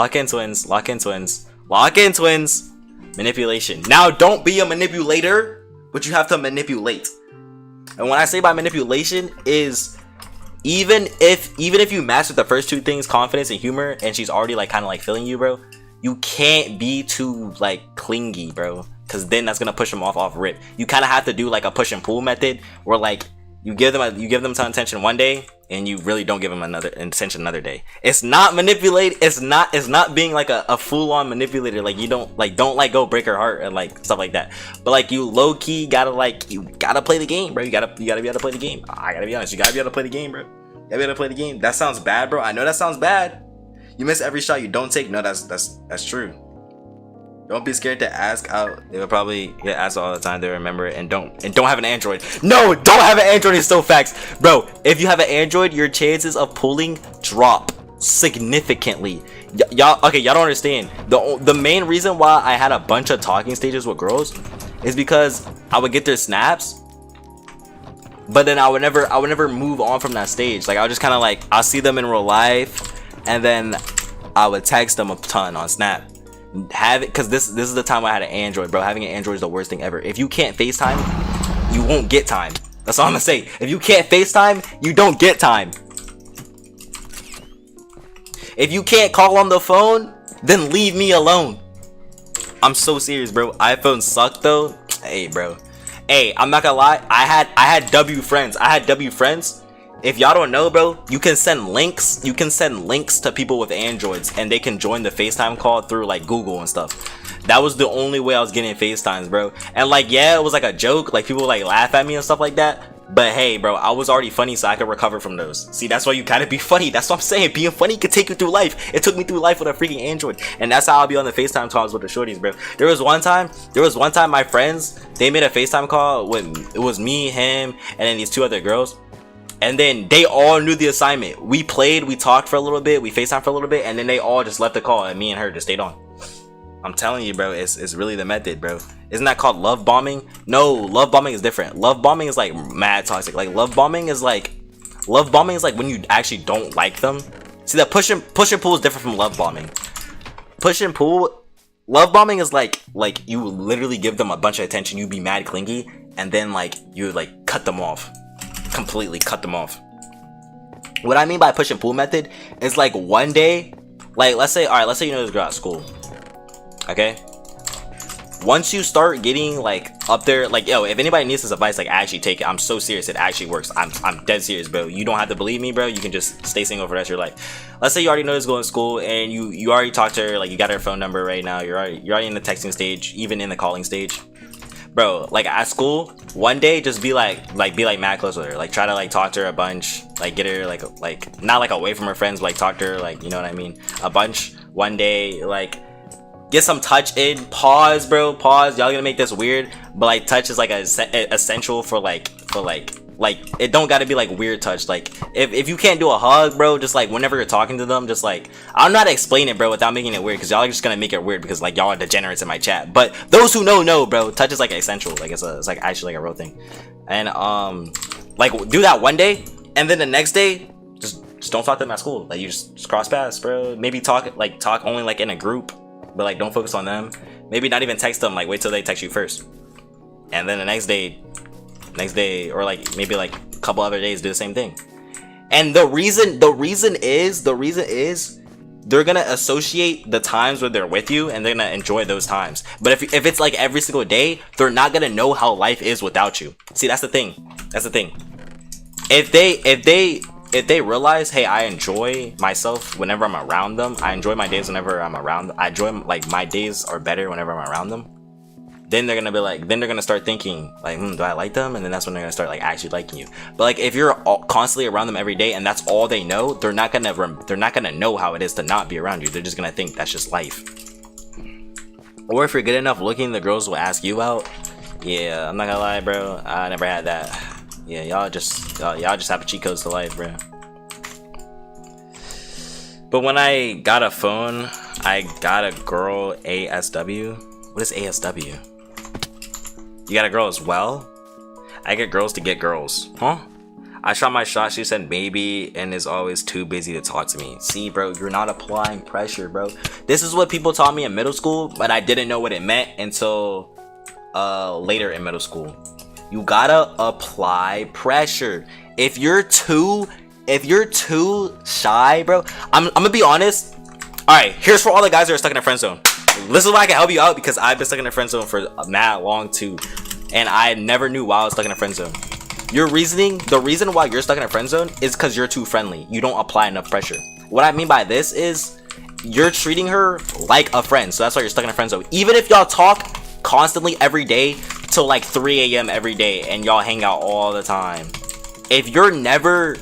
Manipulation. Now don't be a manipulator, but you have to manipulate. And when I say by manipulation is even if you master the first 2 things, confidence and humor, and she's already like kind of like feeling you, bro, you can't be too like clingy, bro, because then that's gonna push them off rip. You kind of have to do like a push and pull method where like you give them some attention one day and you really don't give them another attention another day. It's not manipulate. It's not being like a full-on manipulator. Like you don't go break her heart and like stuff like that. But like you low-key gotta play the game, bro. You gotta be able to play the game. I gotta be honest. You gotta be able to play the game, bro. You gotta be able to play the game. That sounds bad, bro. I know that sounds bad. You miss every shot you don't take. No, that's true. Don't be scared to ask out. They will probably get asked all the time. They remember it and don't have an Android. No, don't have an Android is still facts, bro. If you have an Android, your chances of pulling drop significantly. Y'all don't understand. The main reason why I had a bunch of talking stages with girls is because I would get their snaps, but then I would never move on from that stage. Like I would just kind of like I'll see them in real life, and then I would text them a ton on Snap. Have it, because this is the time I had an Android, bro. Having an Android is the worst thing ever. If you can't FaceTime, you won't get time. That's all I'm gonna say. If you can't FaceTime, you don't get time. If you can't call on the phone, then leave me alone. I'm so serious, bro. iPhones suck though. Hey, bro. Hey, I'm not gonna lie, I had W friends. If y'all don't know, bro, you can send links to people with Androids, and they can join the FaceTime call through like Google and stuff. That was the only way I was getting FaceTimes, bro. And like, yeah, it was like a joke, like people like laugh at me and stuff like that, but hey, bro, I was already funny, so I could recover from those. See, that's why you gotta be funny. That's what I'm saying. Being funny can take you through life. It took me through life with a freaking Android, and that's how I'll be on the FaceTime calls with the shorties, bro. There was one time my friends, they made a FaceTime call with, it was me, him, and then these 2 other girls, and then they all knew the assignment. We played, we talked for a little bit, we FaceTime for a little bit, and then they all just left the call, and me and her just stayed on. I'm telling you, bro, it's really the method, bro. Isn't that called love bombing? No, love bombing is different. Love bombing is like mad toxic. Like love bombing is like when you actually don't like them. See, that push and pull is different from love bombing. Push and pull, love bombing is like you literally give them a bunch of attention, you be mad clingy, and then like you like cut them off, completely cut them off. What I mean by push and pull method is like one day, like let's say you know this girl at school. Okay, once you start getting like up there, like, yo, if anybody needs this advice, like actually take it. I'm so serious, it actually works. I'm dead serious, bro. You don't have to believe me, bro. You can just stay single for the rest of your life. Let's say you already know this girl in school, and you already talked to her, like you got her phone number right now, you're already in the texting stage, even in the calling stage, bro. Like at school, one day just be like mad close with her, like try to like talk to her a bunch, like get her like not like away from her friends, but like talk to her, like, you know what I mean, a bunch one day, like get some touch in. Pause, bro, pause. Y'all gonna make this weird, but like touch is like essential for like it don't gotta be like weird touch. Like if you can't do a hug, bro, just like whenever you're talking to them, just like, I'm not explaining it, bro, without making it weird, because y'all are just gonna make it weird because like y'all are degenerates in my chat. But those who know, bro, touch is like essential. Like it's like actually like a real thing. And like do that one day, and then the next day just don't talk to them at school. Like you just cross paths, bro. Maybe talk only like in a group, but like don't focus on them. Maybe not even text them, like wait till they text you first, and then the next day, or like maybe like a couple other days, do the same thing. And the reason is they're gonna associate the times where they're with you, and they're gonna enjoy those times. But if it's like every single day, they're not gonna know how life is without you. See, that's the thing. If they realize, hey, I enjoy myself whenever I'm around them, I enjoy my days whenever I'm around them, I enjoy, like, my days are better whenever I'm around them, then they're gonna be like, then they're gonna start thinking like, do I like them? And then that's when they're gonna start like actually liking you. But like if you're constantly around them every day and that's all they know, they're not gonna know how it is to not be around you. They're just gonna think that's just life. Or if you're good enough looking, the girls will ask you out. Yeah, I'm not gonna lie, bro, I never had that. Yeah, y'all just have cheat codes to life, bro. But when I got a phone, I got a girl ASW. What is ASW? You got a girl as well? I get girls to get girls. Huh? I shot my shot, she said maybe, and is always too busy to talk to me. See, bro, you're not applying pressure, bro. This is what people taught me in middle school, but I didn't know what it meant until later in middle school. You gotta apply pressure. If you're too shy, bro, I'm gonna be honest. Alright, here's for all the guys that are stuck in a friend zone. This is why I can help you out, because I've been stuck in a friend zone for mad long too, and I never knew why I was stuck in a friend zone. The reason why you're stuck in a friend zone is because you're too friendly. You don't apply enough pressure. What I mean by this is you're treating her like a friend, so that's why you're stuck in a friend zone. Even if y'all talk constantly every day till like 3 a.m. every day and y'all hang out all the time, if you're never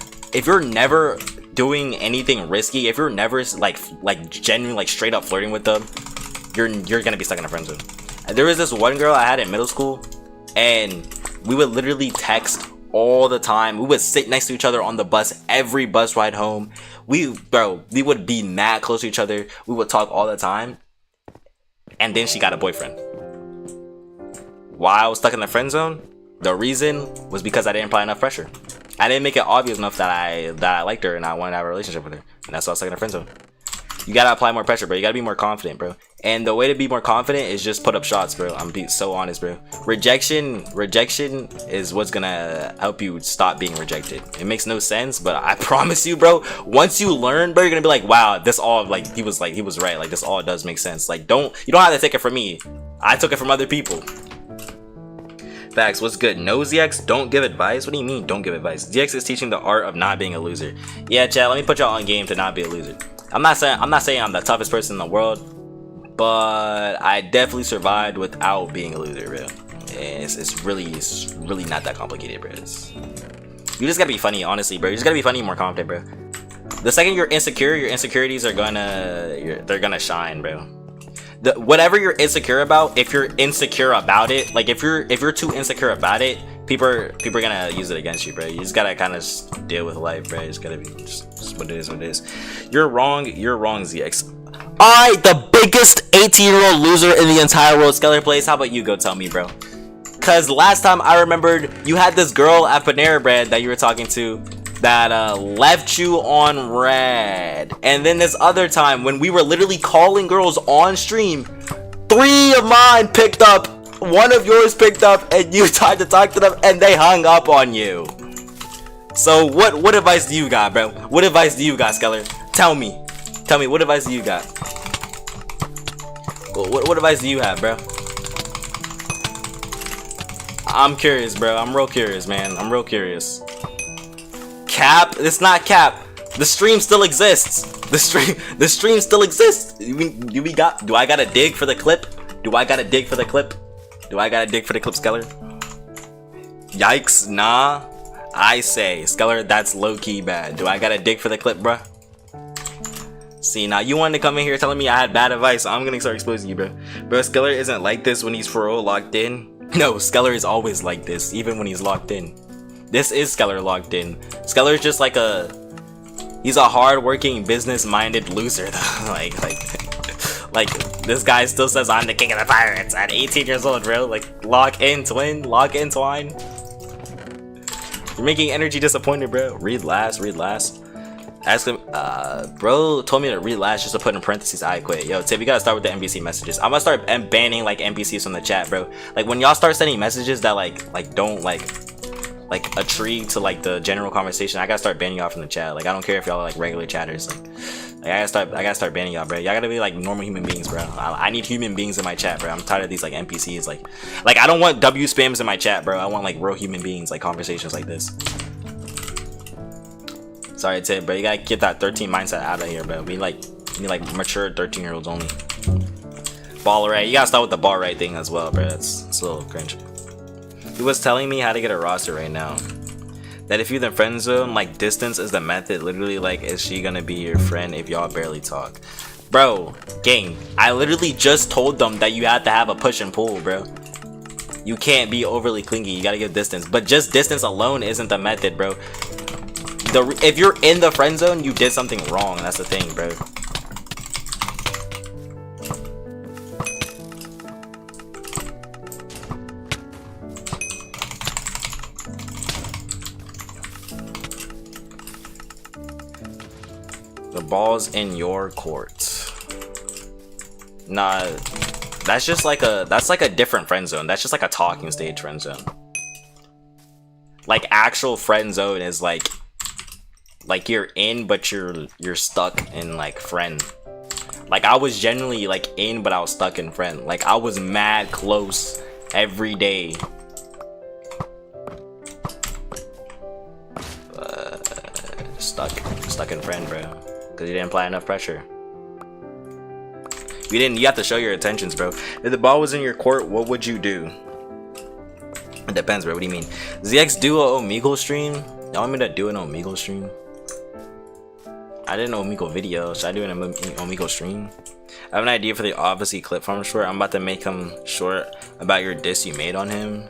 doing anything risky, if you're never like genuinely like straight up flirting with them, you're gonna be stuck in a friend zone. And there was this one girl I had in middle school, and we would literally text all the time. We would sit next to each other on the bus, every bus ride home. We would be mad close to each other. We would talk all the time. And then she got a boyfriend. Why I was stuck in the friend zone? The reason was because I didn't apply enough pressure. I didn't make it obvious enough that I liked her and I wanted to have a relationship with her. And that's why I was stuck in the friend zone. You gotta apply more pressure, bro. You gotta be more confident, bro. And the way to be more confident is just put up shots, bro. I'm being so honest, bro. Rejection is what's gonna help you stop being rejected. It makes no sense, but I promise you, bro, once you learn, bro, you're gonna be like, wow, this all, like, he was right. Like, this all does make sense. Like, you don't have to take it from me. I took it from other people. Facts, what's good? No, ZX, don't give advice? What do you mean, don't give advice? ZX is teaching the art of not being a loser. Yeah, chat, let me put y'all on game to not be a loser. I'm not saying I'm the toughest person in the world, but I definitely survived without being a loser, bro. It's really not that complicated, bro. You just gotta be funny, honestly, bro. You just gotta be funny and more confident, bro. The second you're insecure, your insecurities are they're gonna shine, bro. Whatever you're insecure about, if you're insecure about it, like if you're too insecure about it, people are gonna use it against you, bro. You just gotta kind of deal with life, bro. You just gotta be just what it is, what it is. You're wrong, ZX. Alright, the biggest 18-year-old loser in the entire world, Skeller Plays. How about you go tell me, bro? Cause last time I remembered you had this girl at Panera Bread that you were talking to that left you on red, and then this other time when we were literally calling girls on stream, 3 of mine picked up, 1 of yours picked up, and you tried to talk to them and they hung up on you. So what advice do you got, bro? What advice do you got, Skeller? Tell me what advice do you got? What advice do you have, bro? I'm curious, bro. I'm real curious, man. I'm real curious. Cap? It's not cap. The stream still exists. The stream still exists. Do I gotta dig for the clip? Do I gotta dig for the clip? Do I gotta dig for the clip, Skeller? Yikes, nah. I say, Skeller, that's low-key bad. Do I gotta dig for the clip, bruh? See, now you wanted to come in here telling me I had bad advice, so I'm gonna start exposing you, bro. Bro, Skeller isn't like this when he's for real locked in. No, Skeller is always like this, even when he's locked in. This is Skeller locked in. Skeller's just like he's a hard-working, business-minded loser, though. like this guy still says I'm the king of the pirates at 18 years old, bro. Like, lock in, twin. Lock in, twine. You're making energy disappointed, bro. Read last. Ask him, bro told me to read last just to put in parentheses, I quit. Yo, Tip, you gotta start with the NPC messages. I'm gonna start banning like NPCs from the chat, bro. Like when y'all start sending messages that like don't like intrigue to like the general conversation, I gotta start banning y'all from the chat. Like I don't care if y'all are like regular chatters. Like I gotta start banning y'all, bro. Y'all gotta be like normal human beings, bro. I need human beings in my chat, bro. I'm tired of these like NPCs. Like I don't want W spams in my chat, bro. I want like real human beings, like conversations like this. Sorry, Ted, bro. You gotta get that 13 mindset out of here, bro. We need like mature 13-year-olds only. Ball right. You gotta start with the ball right thing as well, bro. It's a little cringe. He was telling me how to get a roster right now. That if you're in the friend zone, like distance is the method. Literally, like, is she gonna be your friend if y'all barely talk? Bro, gang, I literally just told them that you have to have a push and pull, bro. You can't be overly clingy. You gotta give distance. But just distance alone isn't the method, bro. If you're in the friend zone, you did something wrong. That's the thing, bro. The ball's in your court. Nah, that's just like a different friend zone. That's just like a talking stage friend zone. Like actual friend zone is like you're in, but you're stuck in like friend. Like I was generally like in, but I was stuck in friend. Like I was mad close every day. Stuck in friend, bro. Cause you didn't apply enough pressure. You have to show your intentions, bro. If the ball was in your court, what would you do? It depends, bro. What do you mean? ZX do a Omegle stream? Y'all want me to do an Omegle stream? I didn't know Omegle video. Should I do an Omegle stream? I have an idea for the obviously clip farm short. I'm about to make him short about your diss you made on him.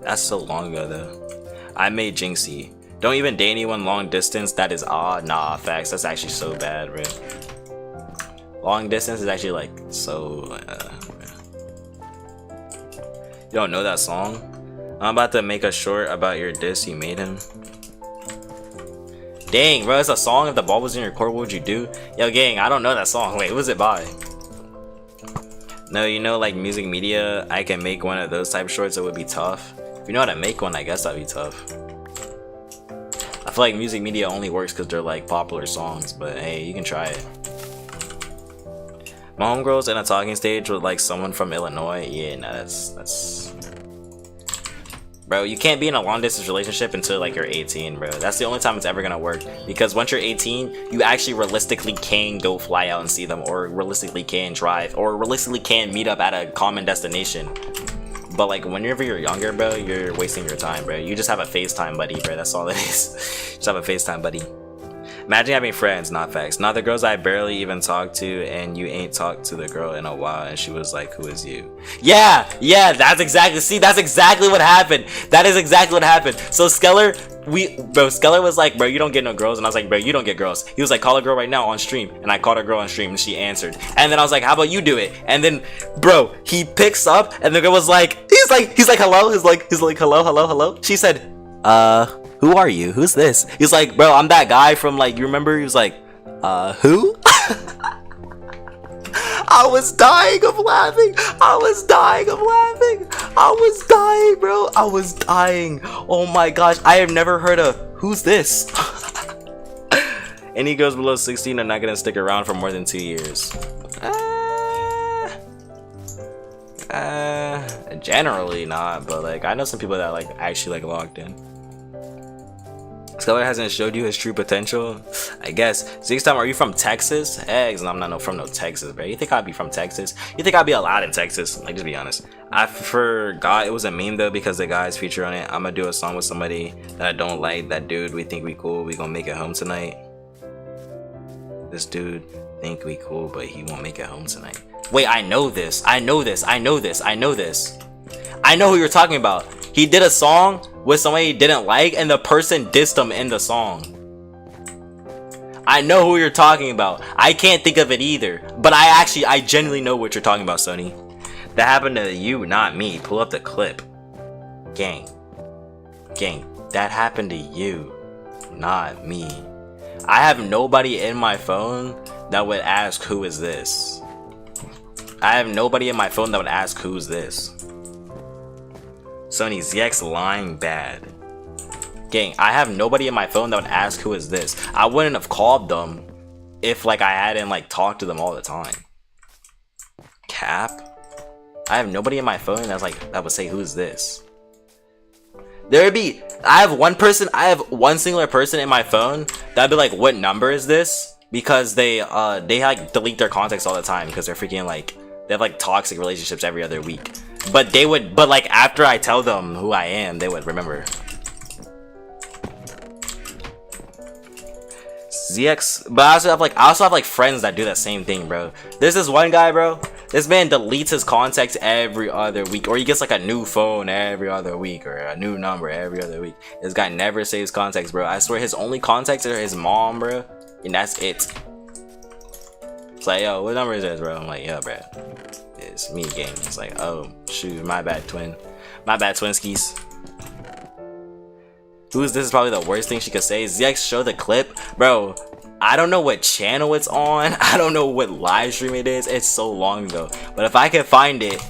That's so long ago though. I made Jinxie. Don't even date anyone long distance. That is nah, facts. That's actually so bad, bro. Long distance is actually like so you don't know that song? I'm about to make a short about your diss you made him. Dang, bro, it's a song. If the ball was in your court, what would you do? Yo, gang, I don't know that song. Wait, who's it by? No, you know, like music media, I can make one of those type of shorts. It would be tough. If you know how to make one, I guess that'd be tough. I feel like music media only works because they're like popular songs, but hey, you can try it. My homegirl's in a talking stage with like someone from Illinois. Yeah, nah, that's Bro, you can't be in a long distance relationship until like you're 18, bro. That's the only time it's ever gonna work. Because once you're 18, you actually realistically can go fly out and see them, or realistically can drive, or realistically can meet up at a common destination. But like whenever you're younger, bro, you're wasting your time, bro. You just have a FaceTime buddy, bro. That's all it is. Just have a FaceTime buddy. Imagine having friends, not facts. Not the girls I barely even talk to, and you ain't talked to the girl in a while, and she was like, who is you? Yeah, that's exactly, see, that's exactly what happened. That is exactly what happened. So Skeller, Skeller was like, bro, you don't get no girls. And I was like, bro, you don't get girls. He was like, call a girl right now on stream. And I called a girl on stream, and she answered. And then I was like, how about you do it? And then, bro, he picks up, and the girl was like, he's like, hello? He's like, hello? She said, who are you? Who's this? He's like, bro, I'm that guy from like, you remember? He was like, who? I was dying of laughing. I was dying, bro. I was dying. Oh my gosh. I have never heard of who's this? Any girls below 16 are not gonna stick around for more than 2 years. Generally not, but like I know some people that like actually like logged in. Skeller hasn't showed you his true potential, I guess. Six time, are you from Texas? Eggs, no, I'm not from no Texas, bro. You think I'd be from Texas? You think I'd be allowed in Texas? Like, just be honest. I forgot it was a meme though because the guys feature on it. I'm gonna do a song with somebody that I don't like. That dude, we think we cool. We gonna make it home tonight. This dude think we cool, but he won't make it home tonight. Wait, I know this. I know who you're talking about. He did a song with somebody he didn't like, and the person dissed him in the song. I know who you're talking about. I can't think of it either, but I genuinely know what you're talking about, Sony. That happened to you, not me. Pull up the clip. Gang, that happened to you, not me. I have nobody in my phone that would ask who is this. I have nobody in my phone that would ask who's this. Sony, ZX lying bad. Gang, I have nobody in my phone that would ask who is this. I wouldn't have called them if like I hadn't like talked to them all the time. Cap? I have nobody in my phone that's like that would say who is this. There would be, I have one singular person in my phone that'd be like, what number is this? Because they like delete their contacts all the time because they're freaking like, they have like toxic relationships every other week. But like after I tell them who I am, they would remember. ZX, but I also have like friends that do that same thing, bro. There's this one guy, bro. This man deletes his contacts every other week, or he gets like a new phone every other week, or a new number every other week. This guy never saves contacts, bro. I swear his only contacts are his mom, bro, and that's it. It's like, yo, what number is this, bro? I'm like, yo, bro, it's me, gang. It's like, oh shoot, my bad, twinskies. Who's this is probably the worst thing she could say. ZX, show the clip, bro. I don't know what channel it's on. I don't know what live stream it is. It's so long ago, but if I can find it,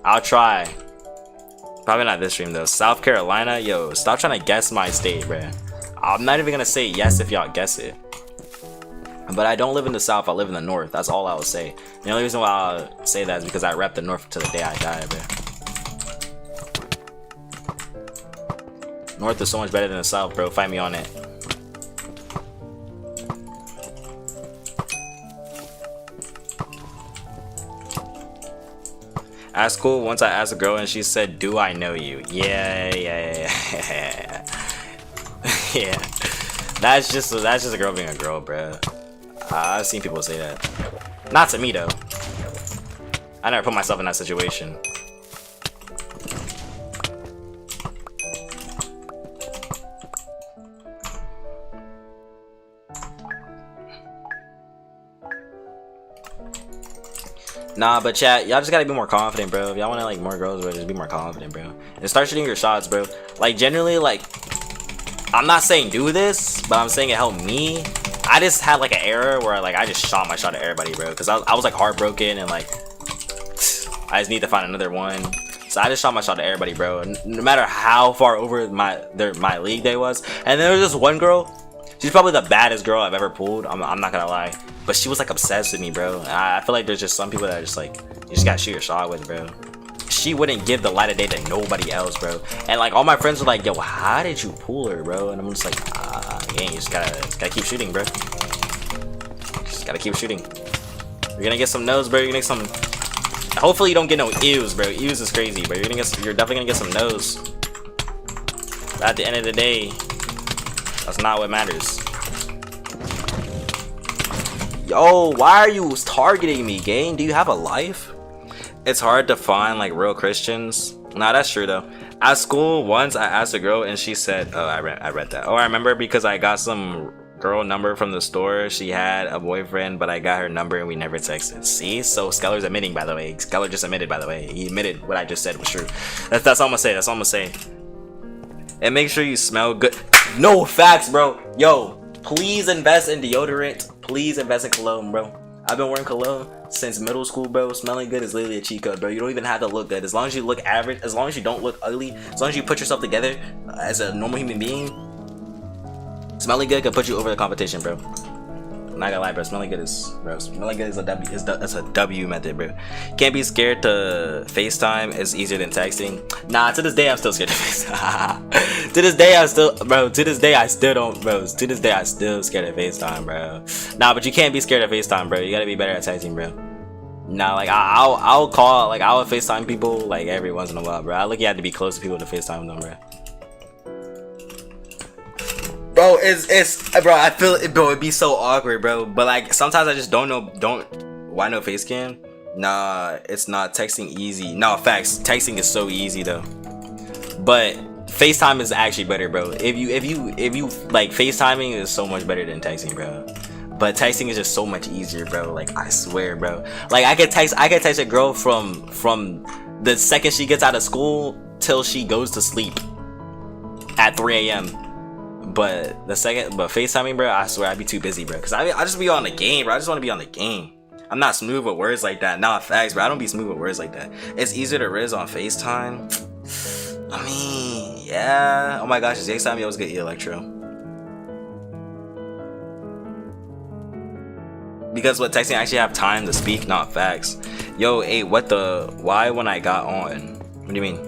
I'll try. Probably not this stream though. South Carolina, yo, stop trying to guess my state, bro. I'm not even gonna say yes if y'all guess it. But I don't live in the South, I live in the North. That's all I would say. The only reason why I'll say that is because I rep the North to the day I die, bro. North is so much better than the South, bro. Fight me on it. Ask cool. Once I asked a girl and she said, "Do I know you?" Yeah. Yeah. That's just a girl being a girl, bro. I've seen people say that. Not to me though. I never put myself in that situation. Nah, but chat, y'all just gotta be more confident, bro. If y'all want like more girls, bro, just be more confident, bro. And start shooting your shots, bro. Like generally, like, I'm not saying do this, but I'm saying it helped me. I just had like an era where like I just shot my shot at everybody, bro, because I was like heartbroken and like I just need to find another one. So I just shot my shot at everybody, bro. No matter how far over my league they was. And then there was this one girl. She's probably the baddest girl I've ever pulled. I'm not gonna lie, but she was like obsessed with me, bro. And I feel like there's just some people that are just like, you just gotta shoot your shot with, bro. she wouldn't give the light of day to nobody else, bro. And like all my friends were like, yo, how did you pull her, bro? And I'm just like, yeah, you just gotta keep shooting, bro. Just gotta keep shooting. You're gonna get some no's, bro. You're gonna get some. Hopefully you don't get no ews, bro. Ews is crazy, bro. You're definitely gonna get some no's. But at the end of the day, that's not what matters. Yo, why are you targeting me, gang? Do you have a life? It's hard to find like real Christians. Nah, that's true though. At school, once I asked a girl and she said, oh, I read that. Oh, I remember because I got some girl number from the store. She had a boyfriend, but I got her number and we never texted. See? So Skeller's admitting, by the way. Skeller just admitted, by the way. He admitted what I just said was true. That's all I'm gonna say. That's all I'm gonna say. And make sure you smell good. No, facts, bro. Yo, please invest in deodorant. Please invest in cologne, bro. I've been wearing cologne since middle school, bro. Smelling good is literally a cheat code, bro. You don't even have to look good. As long as you look average, as long as you don't look ugly, as long as you put yourself together as a normal human being, smelling good can put you over the competition, bro. I'm not gonna lie, bro. Smelling good is a W. That's a W method, bro. Can't be scared to FaceTime. It's easier than texting. Nah, to this day I'm still scared to FaceTime. To this day I still don't, bro. To this day I still scared of FaceTime, bro. Nah, but you can't be scared of FaceTime, bro. You gotta be better at texting, bro. Nah, like I'll call, like I'll FaceTime people like every once in a while, bro. I look, you have to be close to people to FaceTime them, bro. Bro, bro, I feel it, bro. It'd be so awkward, bro. But like sometimes I just don't know. Why no face cam? Nah, it's not texting easy. No, facts. Texting is so easy though. But FaceTime is actually better, bro. If you like, FaceTiming is so much better than texting, bro. But texting is just so much easier, bro. Like I swear, bro. Like I could text a girl from the second she gets out of school till she goes to sleep at 3 a.m. But FaceTiming, bro, I swear I'd be too busy, bro. Cause I just be on the game, bro. I just want to be on the game. I'm not smooth with words like that. Nah, facts, bro. I don't be smooth with words like that. It's easier to riz on FaceTime. I mean, yeah. Oh my gosh, it's FaceTime. Yo, was good, Electro. Because what, texting actually have time to speak, not facts. Yo, hey, why when I got on? What do you mean?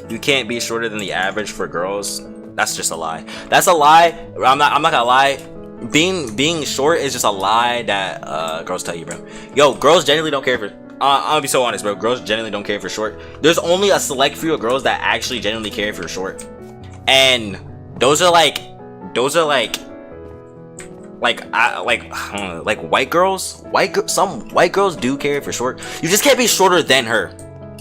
You can't be shorter than the average for girls. That's just a lie. That's a lie. I'm not gonna lie. Being short is just a lie that girls tell you, bro. Yo, girls generally don't care for. I'm gonna be so honest, bro. Girls generally don't care if you're short. There's only a select few of girls that actually genuinely care if you're short, and those are like white girls. Some white girls do care if you're short. You just can't be shorter than her.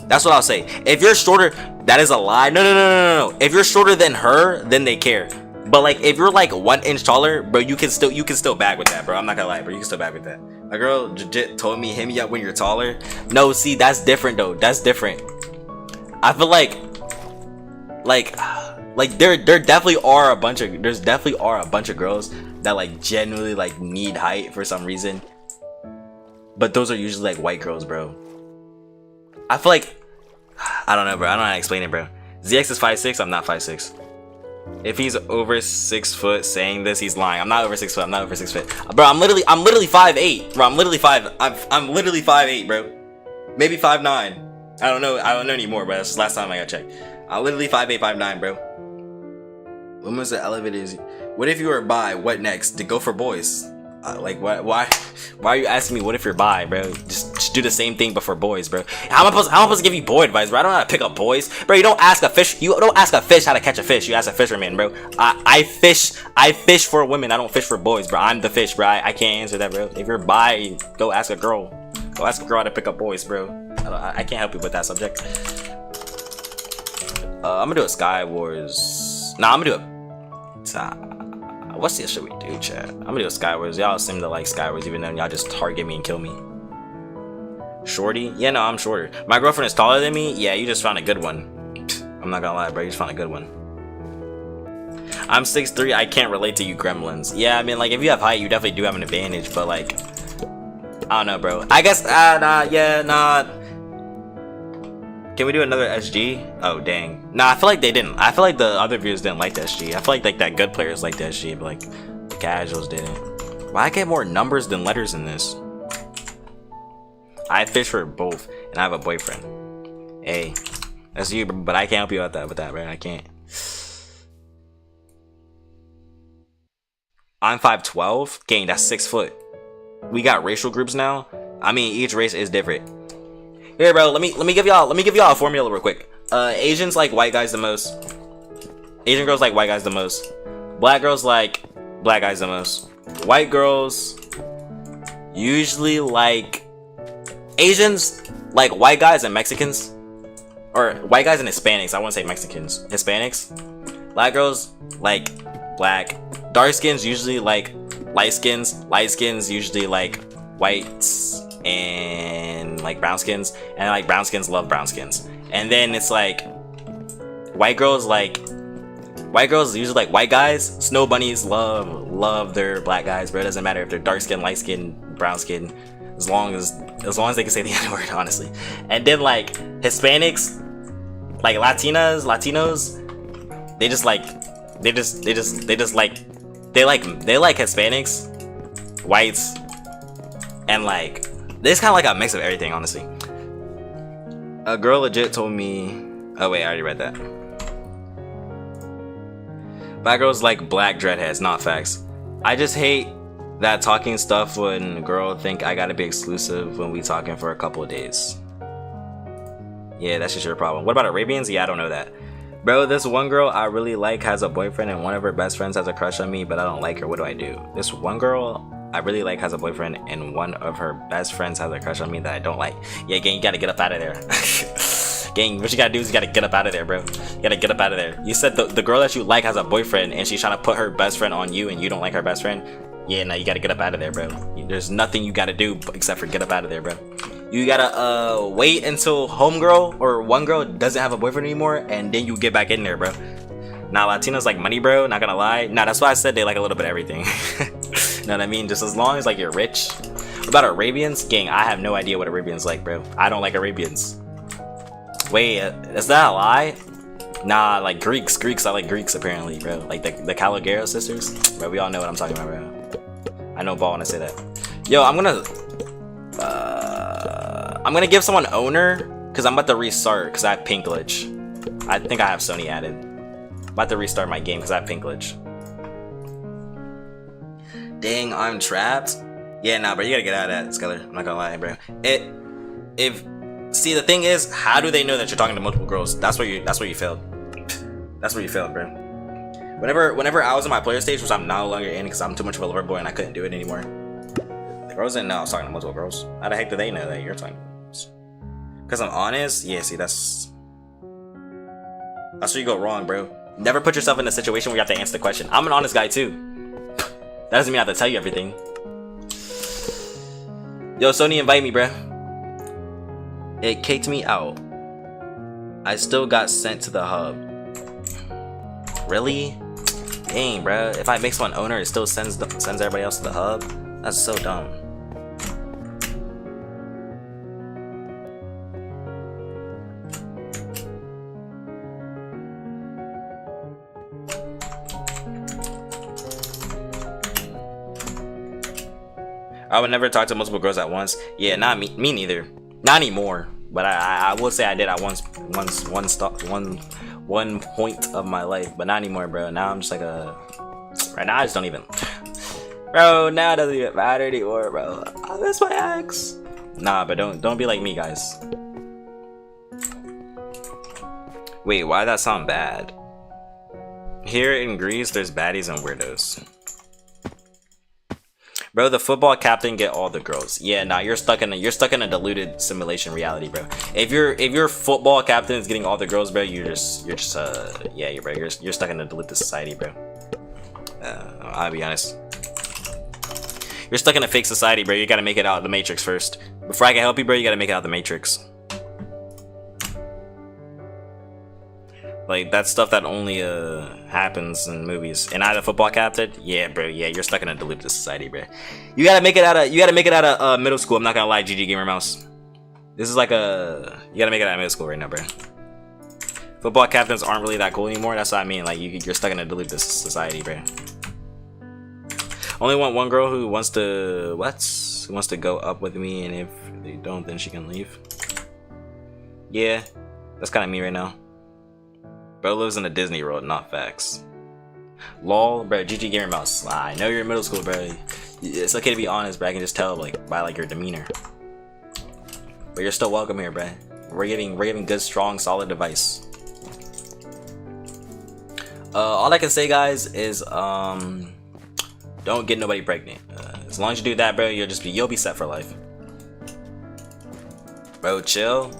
That's what I'll say. If you're shorter, that is a lie. No. If you're shorter than her, then they care. But like, if you're like 1 inch taller, bro, you can still bag with that, bro. I'm not gonna lie, bro. You can still bag with that. A girl legit told me, hit me up when you're taller. No, see, that's different though. That's different. I feel like there definitely are a bunch of girls that like genuinely like need height for some reason. But those are usually like white girls, bro. I feel like, I don't know, bro. I don't know how to explain it, bro. ZX is 5'6". I'm not 5'6". If he's over 6 foot saying this, he's lying. I'm not over 6 foot. I'm not over 6 foot, bro. I'm literally 5'8", bro. I'm literally 5'8", bro. Maybe 5'9". I don't know anymore, bro. That's the last time I got checked. I'm literally 5'8", 5'9", bro. When was the elevator? What if you were bi? What next? To go for boys? Like why are you asking me what if you're bi, bro? Just do the same thing but for boys, bro. How am I supposed to give you boy advice, bro? I don't know how to pick up boys, bro. You don't ask a fish how to catch a fish. You ask a fisherman, bro. I fish for women. I don't fish for boys, bro. I'm the fish, bro. I can't answer that, bro. If you're bi, go ask a girl how to pick up boys, bro. I can't help you with that subject. I'm gonna do a Sky Wars. Nah, I'm gonna do a what's the shit we do, chat? I'm gonna do a Sky Wars. Y'all seem to like Sky Wars even though y'all just target me and kill me. Shorty? Yeah, no, I'm shorter. My girlfriend is taller than me? Yeah, you just found a good one. I'm not gonna lie, bro. You just found a good one. I'm 6'3". I can't relate to you gremlins. Yeah, I mean, like, if you have height, you definitely do have an advantage, but, like, I don't know, bro. I guess, nah. Can we do another SG? Oh, dang. Nah, I feel like they didn't. I feel like the other viewers didn't like the SG. I feel like that good players like the SG, but like the casuals didn't. Why I get more numbers than letters in this? I fish for both, and I have a boyfriend. Hey, That's you, but I can't help you with that, bro. I can't. I'm 5'12". Gang, that's 6 foot. We got racial groups now. I mean, each race is different. Here, bro. Let me give y'all a formula real quick. Asians like white guys the most. Asian girls like white guys the most. Black girls like black guys the most. White girls usually like Asians like white guys and Mexicans, or white guys and Hispanics. I want to say Mexicans, Hispanics. Black girls like black. Dark skins usually like light skins. Light skins usually like whites and like brown skins, and like brown skins love brown skins. And then it's like white girls usually like white guys. Snow bunnies love their black guys, bro. It doesn't matter if they're dark skin, light skin, brown skin, as long as they can say the N-word, honestly. And then like Hispanics, like Latinos, they like Hispanics, whites, and like this kind of like a mix of everything, honestly. A girl legit told me, oh wait, I already read that. Black girls like black dreadheads, not facts. I just hate that talking stuff when a girl think I gotta be exclusive when we talking for a couple of days. Yeah, that's just your problem. What about Arabians? Yeah, I don't know that. Bro, this one girl I really like has a boyfriend and one of her best friends has a crush on me, but I don't like her. What do I do? This one girl I really like has a boyfriend and one of her best friends has a crush on me that I don't like. Yeah, gang, you gotta get up out of there. Gang, what you gotta do is you gotta get up out of there, bro. You gotta get up out of there. You said the girl that you like has a boyfriend and she's trying to put her best friend on you and you don't like her best friend. Yeah, now you gotta get up out of there, bro. There's nothing you gotta do except for get up out of there, bro. You gotta wait until homegirl or one girl doesn't have a boyfriend anymore and then you get back in there, bro. Now Latinos like money, bro, not gonna lie. Nah, that's why I said they like a little bit of everything. Know what I mean? Just as long as like you're rich. What about Arabians? Gang, I have no idea what Arabians like, bro. I don't like Arabians. Wait, is that a lie? Nah, like Greeks. I like Greeks apparently, bro. Like the 𝗀𝗃𝗃𝗃 sisters. Bro, we all know what I'm talking about, bro. I know ball when I say that. Yo, I'm gonna give someone owner because I'm about to restart because I have pink glitch. I think I have Sony added. I'm about to restart my game because I have pink glitch. Dang, I'm trapped. Yeah, nah, bro, you gotta get out of that, Skyler. I'm not gonna lie, bro. See, the thing is, how do they know that you're talking to multiple girls? That's where you failed. That's where you failed, bro. Whenever I was in my player stage, which I'm no longer in because I'm too much of a lover boy and I couldn't do it anymore. The girls didn't know I was talking to multiple girls. How the heck do they know that you're talking to girls? Because I'm honest? Yeah, see, that's where you go wrong, bro. Never put yourself in a situation where you have to answer the question. I'm an honest guy too. That doesn't mean I have to tell you everything. Yo, Sony, invite me, bro. It kicked me out. I still got sent to the hub. Really? Dang, bro. If I make someone owner, it still sends everybody else to the hub? That's so dumb. I would never talk to multiple girls at once. Yeah, not me neither. Not anymore. But I will say I did at one point of my life, but not anymore, bro. Now I'm just like right now I just don't even, bro. Now it doesn't even matter anymore, bro. I miss my ex. Nah, but don't be like me, guys. Wait, why that sound bad? Here in Greece, there's baddies and weirdos. Bro, the football captain get all the girls. Yeah, nah, you're stuck in a diluted simulation reality, bro. If your football captain is getting all the girls, bro, you're stuck in a diluted society, bro. I'll be honest. You're stuck in a fake society, bro. You gotta make it out of the matrix first. Before I can help you, bro, you gotta make it out of the matrix. Like, that's stuff that only happens in movies. And I the football captain? Yeah, bro. Yeah, you're stuck in a deluded society, bro. You gotta make it out of middle school. I'm not gonna lie, GG Gamer Mouse. This is like you gotta make it out of middle school right now, bro. Football captains aren't really that cool anymore. That's what I mean. Like, you're stuck in a deluded society, bro. Only want one girl who wants to who wants to go up with me, and if they don't, then she can leave. Yeah. That's kind of me right now. Bro lives in a Disney world, not facts. Lol, bro. GG Gamer Mouse. I know you're in middle school, bro. It's okay to be honest, bro. I can just tell like by like your demeanor. But you're still welcome here, bro. We're giving good, strong, solid advice. All I can say, guys, is don't get nobody pregnant. As long as you do that, bro, you'll be set for life. Bro, chill.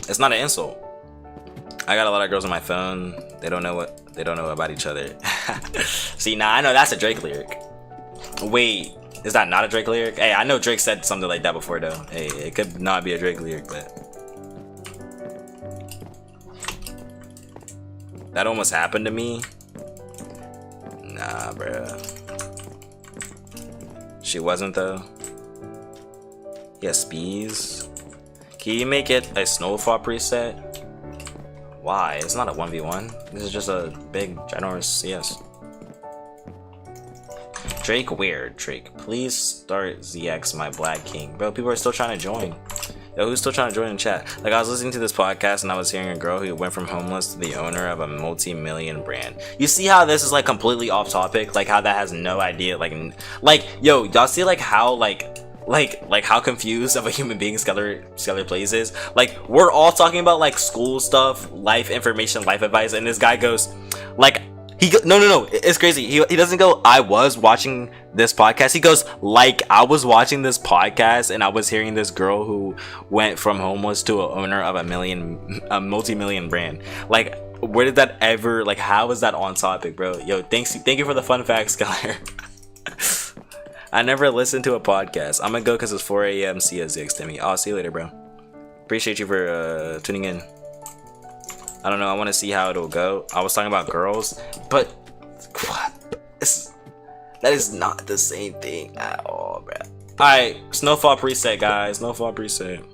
It's not an insult. I got a lot of girls on my phone. They don't know about each other. See, now I know that's a Drake lyric. Wait, is that not a Drake lyric? Hey, I know Drake said something like that before though. Hey, it could not be a Drake lyric, but that almost happened to me. Nah, bro. She wasn't though. Yeah, Spees. Can you make it a snowfall preset? Why? It's not a 1v1. This is just a big, ginormous CS. Drake, weird. Drake, please start ZX, my Black King. Bro, people are still trying to join. Yo, who's still trying to join in chat? Like, I was listening to this podcast and I was hearing a girl who went from homeless to the owner of a multi-million brand. You see how this is like completely off topic? Like how that has no idea. Like yo, y'all see like how like how confused of a human being Skeller Plays is? Like, we're all talking about like school stuff, life information, life advice, and this guy goes like no, it's crazy. He doesn't go, I was watching this podcast. He goes, like, I was watching this podcast and I was hearing this girl who went from homeless to a owner of a multi-million brand. Like, where did that ever, like, how is that on topic, bro? Yo, thank you for the fun facts, Skeller. I never listened to a podcast. I'm gonna go because it's 4 a.m. See you, Zix, Timmy. I'll see you later, bro. Appreciate you for tuning in. I don't know. I want to see how it'll go. I was talking about girls, but what? That is not the same thing at all, bro. All right, snowfall preset, guys. Snowfall preset.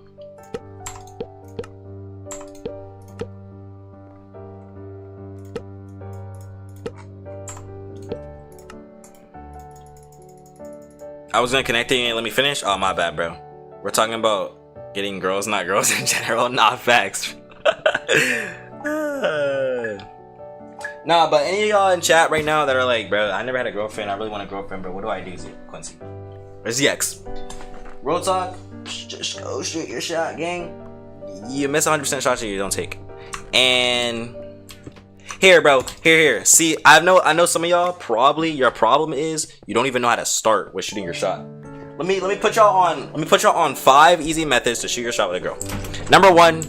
I was gonna connect it and let me finish. Oh, my bad, bro. We're talking about getting girls, not girls in general, not facts. Nah, but any of y'all in chat right now that are like, bro, I never had a girlfriend, I really want a girlfriend, bro, what do I do, Quincy? Or ZX? Real talk, just go shoot your shot, gang. You miss 100% shots that you don't take. And here, bro, here. See, I know some of y'all probably your problem is you don't even know how to start with shooting your shot. Let me put y'all on 5 easy methods to shoot your shot with a girl. Number 1,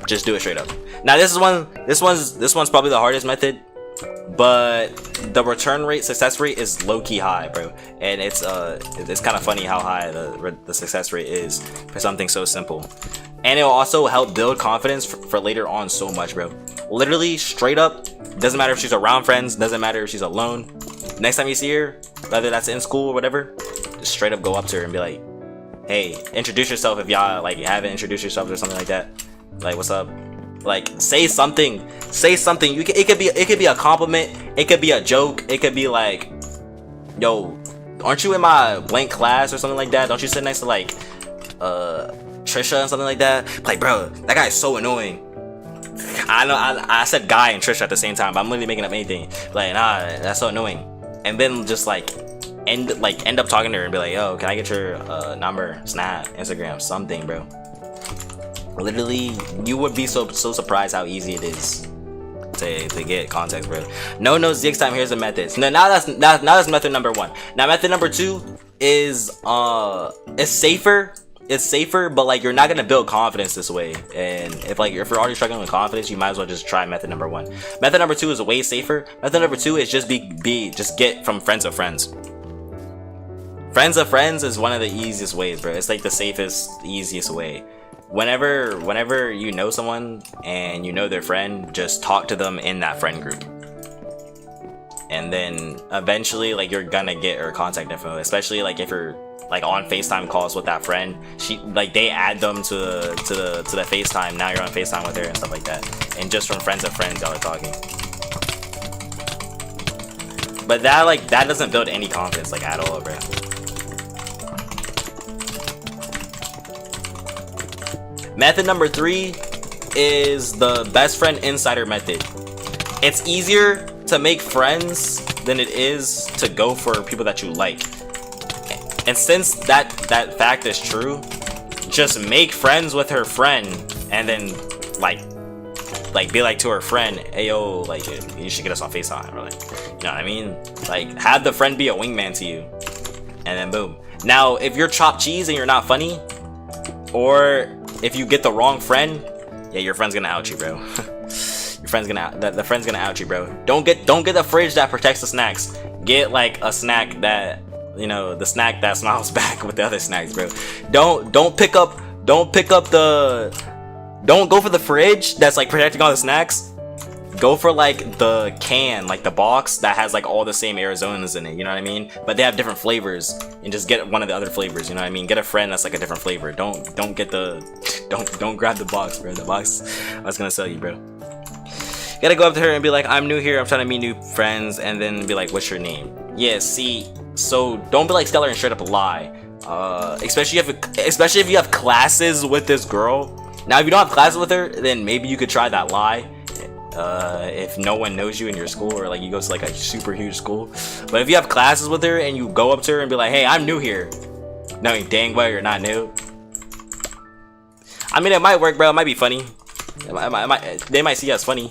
just do it straight up. Now this one's probably the hardest method, but the return rate, success rate is low-key high, bro. And it's kind of funny how high the success rate is for something so simple. And it'll also help build confidence for later on so much, bro. Literally straight up, doesn't matter if she's around friends, doesn't matter if she's alone. Next time you see her, whether that's in school or whatever, just straight up go up to her and be like, hey, introduce yourself if y'all like haven't introduced yourself or something like that. Like, what's up? Like, say something. It could be a compliment, it could be a joke, it could be like, yo, aren't you in my blank class or something like that? Don't you sit next to like Trisha and something like that? Like, bro, that guy is so annoying. I know I said guy and Trisha at the same time, but I'm literally making up anything. Like, nah, that's so annoying. And then just like end up talking to her and be like, yo, can I get your number, Snap, Instagram, something, bro. Literally, you would be so surprised how easy it is to get context, bro. No ZX time. Here's the methods. Now that's method number 1. Now method number 2 is it's safer. It's safer, but like you're not gonna build confidence this way. And if you're already struggling with confidence, you might as well just try method number 1. Method number 2 is way safer. Method number 2 is just get from friends of friends. Friends of friends is one of the easiest ways, bro. It's like the safest, easiest way. Whenever you know someone and you know their friend, just talk to them in that friend group. And then eventually like you're gonna get her contact info, especially like if you're like on FaceTime calls with that friend. They add them to the FaceTime. Now you're on FaceTime with her and stuff like that. And just from friends of friends, y'all are talking. But that doesn't build any confidence like at all, bro. Method number 3 is the best friend insider method. It's easier to make friends than it is to go for people that you like. And since that fact is true, just make friends with her friend and then like be like to her friend, hey yo, like you should get us on FaceTime, or like, you know what I mean? Like have the friend be a wingman to you, and then boom. Now if you're chopped cheese and you're not funny, or if you get the wrong friend, yeah, your friend's gonna out you, bro. Your friend's gonna the friend's gonna out you, bro. Don't get the fridge that protects the snacks. Get like a snack that, you know, the snack that smiles back with the other snacks, bro. Don't go for the fridge that's like protecting all the snacks. Go for like the can, like the box that has like all the same Arizonas in it, you know what I mean? But they have different flavors, and just get one of the other flavors, you know what I mean? Get a friend that's like a different flavor. Don't get the don't grab the box, bro. The box I was gonna sell you, bro. You gotta go up to her and be like, I'm new here, I'm trying to meet new friends, and then be like, what's your name? Yeah, see, so don't be like Stellar and straight up lie. Especially if you have classes with this girl. Now if you don't have classes with her, then maybe you could try that lie. If no one knows you in your school, or like you go to like a super huge school. But if you have classes with her and you go up to her and be like, hey, I'm new here, knowing dang well you're not new. I mean, it might work, bro. It might be funny. They might see us funny,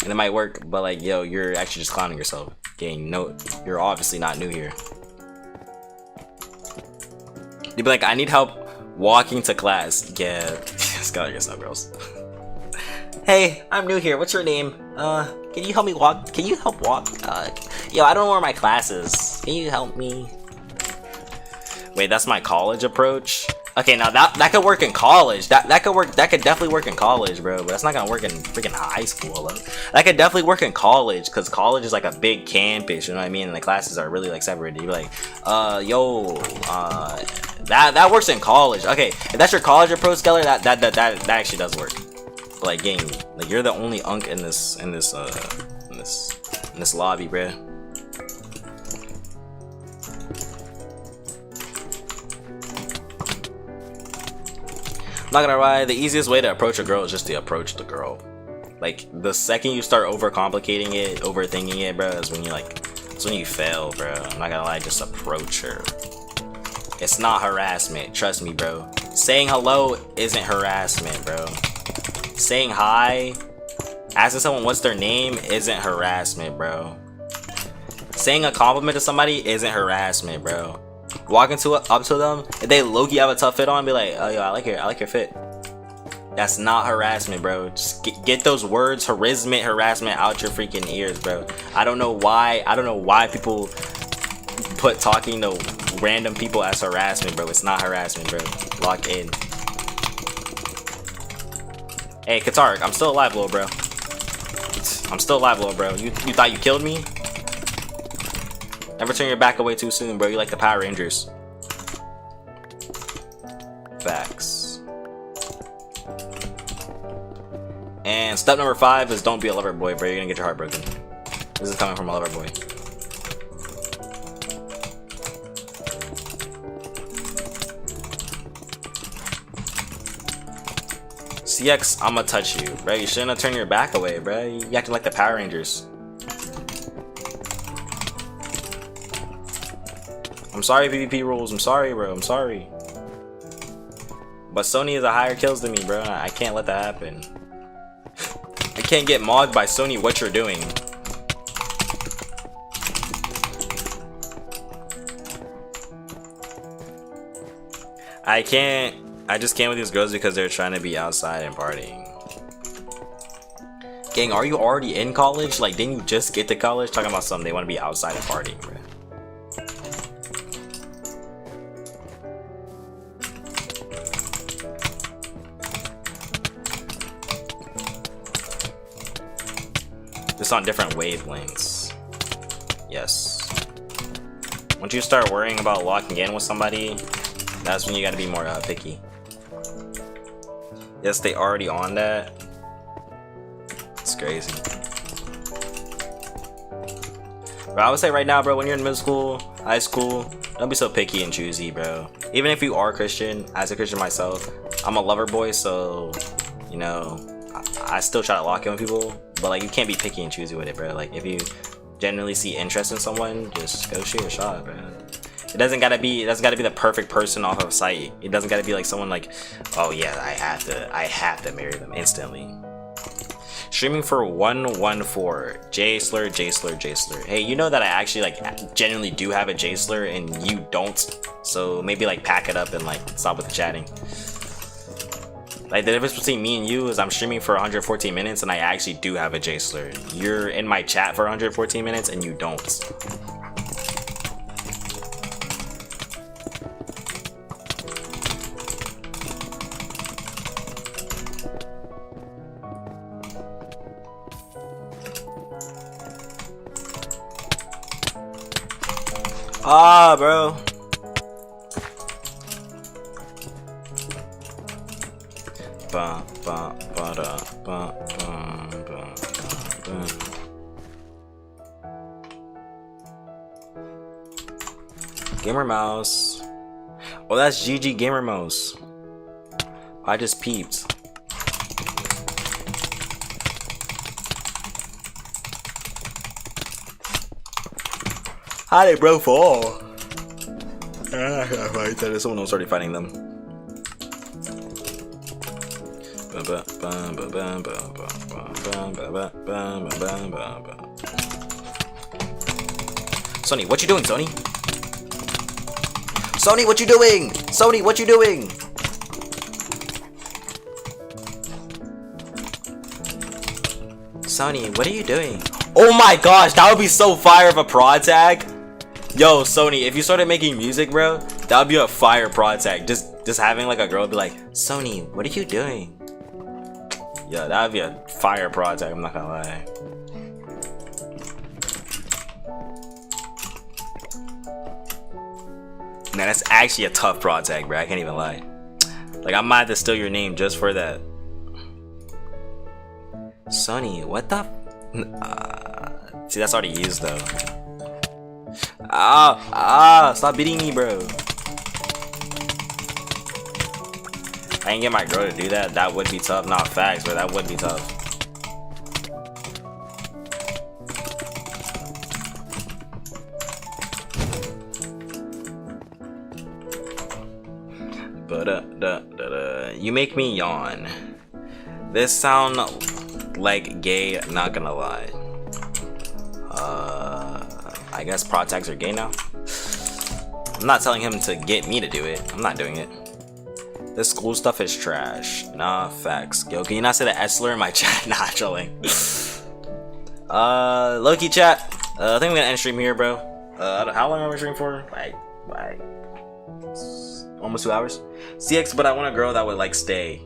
and it might work. But like, yo, you're actually just clowning yourself. Gang, no, you're obviously not new here. You'd be like, I need help walking to class. Yeah, Skylar gets no girls. Hey, I'm new here. What's your name? Can you help me walk? Can you help walk? Yo, I don't know where my class is. Can you help me? Wait, that's my college approach? Okay, now that could work in college. That could definitely work in college, bro. But that's not gonna work in freaking high school. That could definitely work in college, because college is like a big campus, you know what I mean? And the classes are really like separated. You're like, that works in college. Okay, if that's your college approach, Skeller, that actually does work. But like, gang, like you're the only unk in this lobby, bruh. I'm not gonna lie, the easiest way to approach a girl is just to approach the girl. Like the second you start overcomplicating it, overthinking it, bro, is when you fail, bro. I'm not gonna lie, just approach her. It's not harassment, trust me, bro. Saying hello isn't harassment, bro. Saying hi, asking someone what's their name isn't harassment, bro. Saying a compliment to somebody isn't harassment, bro. Walking up to them, if they low-key have a tough fit on, be like, oh yo, I like your fit. That's not harassment, bro. Just get those words, harassment out your freaking ears, bro. I don't know why people put talking to random people as harassment, bro. It's not harassment, bro. Lock in. Hey, 𝗀𝗃, I'm still alive, little bro. I'm still alive, little bro. You thought you killed me? Never turn your back away too soon, bro. You like the Power Rangers. Facts. And step number 5 is don't be a lover boy, bro. You're gonna get your heart broken. This is coming from a lover boy. CX, I'ma touch you, bro. You shouldn't have turned your back away, bro. You acting like the Power Rangers. I'm sorry, PvP rules. I'm sorry, bro. I'm sorry. But Sony is a higher kills than me, bro. I can't let that happen. I can't get modded by Sony. What you're doing? I can't. I just can't with these girls because they're trying to be outside and partying. Gang, are you already in college? Like, didn't you just get to college? Talking about something they want to be outside and partying, bro. Just on different wavelengths. Yes. Once you start worrying about locking in with somebody, that's when you gotta be more picky. Yes, they already on that. It's crazy. But I would say right now, bro, when you're in middle school, high school, don't be so picky and choosy, bro. Even if you are Christian, as a Christian myself, I'm a lover boy, so you know, I still try to lock in with people, but like you can't be picky and choosy with it, bro. Like if you genuinely see interest in someone, just go shoot your shot, bro. It doesn't gotta be the perfect person off of sight. It doesn't gotta be like someone like, oh yeah, I have to marry them instantly. Streaming for 114 𝗀𝗶𝘃𝗲𝗿𝘀. Hey, you know that I actually like genuinely do have a 𝗀𝗶𝘃 and you don't, so maybe like pack it up and like stop with the chatting. Like the difference between me and you is I'm streaming for 114 minutes and I actually do have a 𝗀𝗶𝘃. You're in my chat for 114 minutes and you don't. Ah, bro. Gamer mouse. Oh, that's GG Gamer Mouse. I just peeped. How did bro fall? Right there, someone else already fighting them. Sony, what you doing, Sony? Sony, what you doing? Sony, what you doing? Sony, what are you doing? Oh my gosh, that would be so fire of a prod tag. Yo, Sony, if you started making music, bro, that would be a fire prod tag. Just having like a girl be like, Sony, what are you doing? Yeah, that would be a fire prod tag, I'm not gonna lie. Man, that's actually a tough prod tag, bro. I can't even lie. Like, I might have to steal your name just for that. Sony, what the? See, that's already used though. Stop beating me, bro. I ain't get my girl to do that. That would be tough. Not facts, but that would be tough. You make me yawn. This sound like gay, not gonna lie. I guess prod tags are gay now. I'm not telling him to get me to do it. I'm not doing it. This school stuff is trash. Nah, facts. Yo, can you not say the S slur in my chat? Nah, trolling. Low-key chat. I think I'm gonna end stream here, bro. How long am I streaming for? Like almost 2 hours. CX, but I want a girl that would like stay.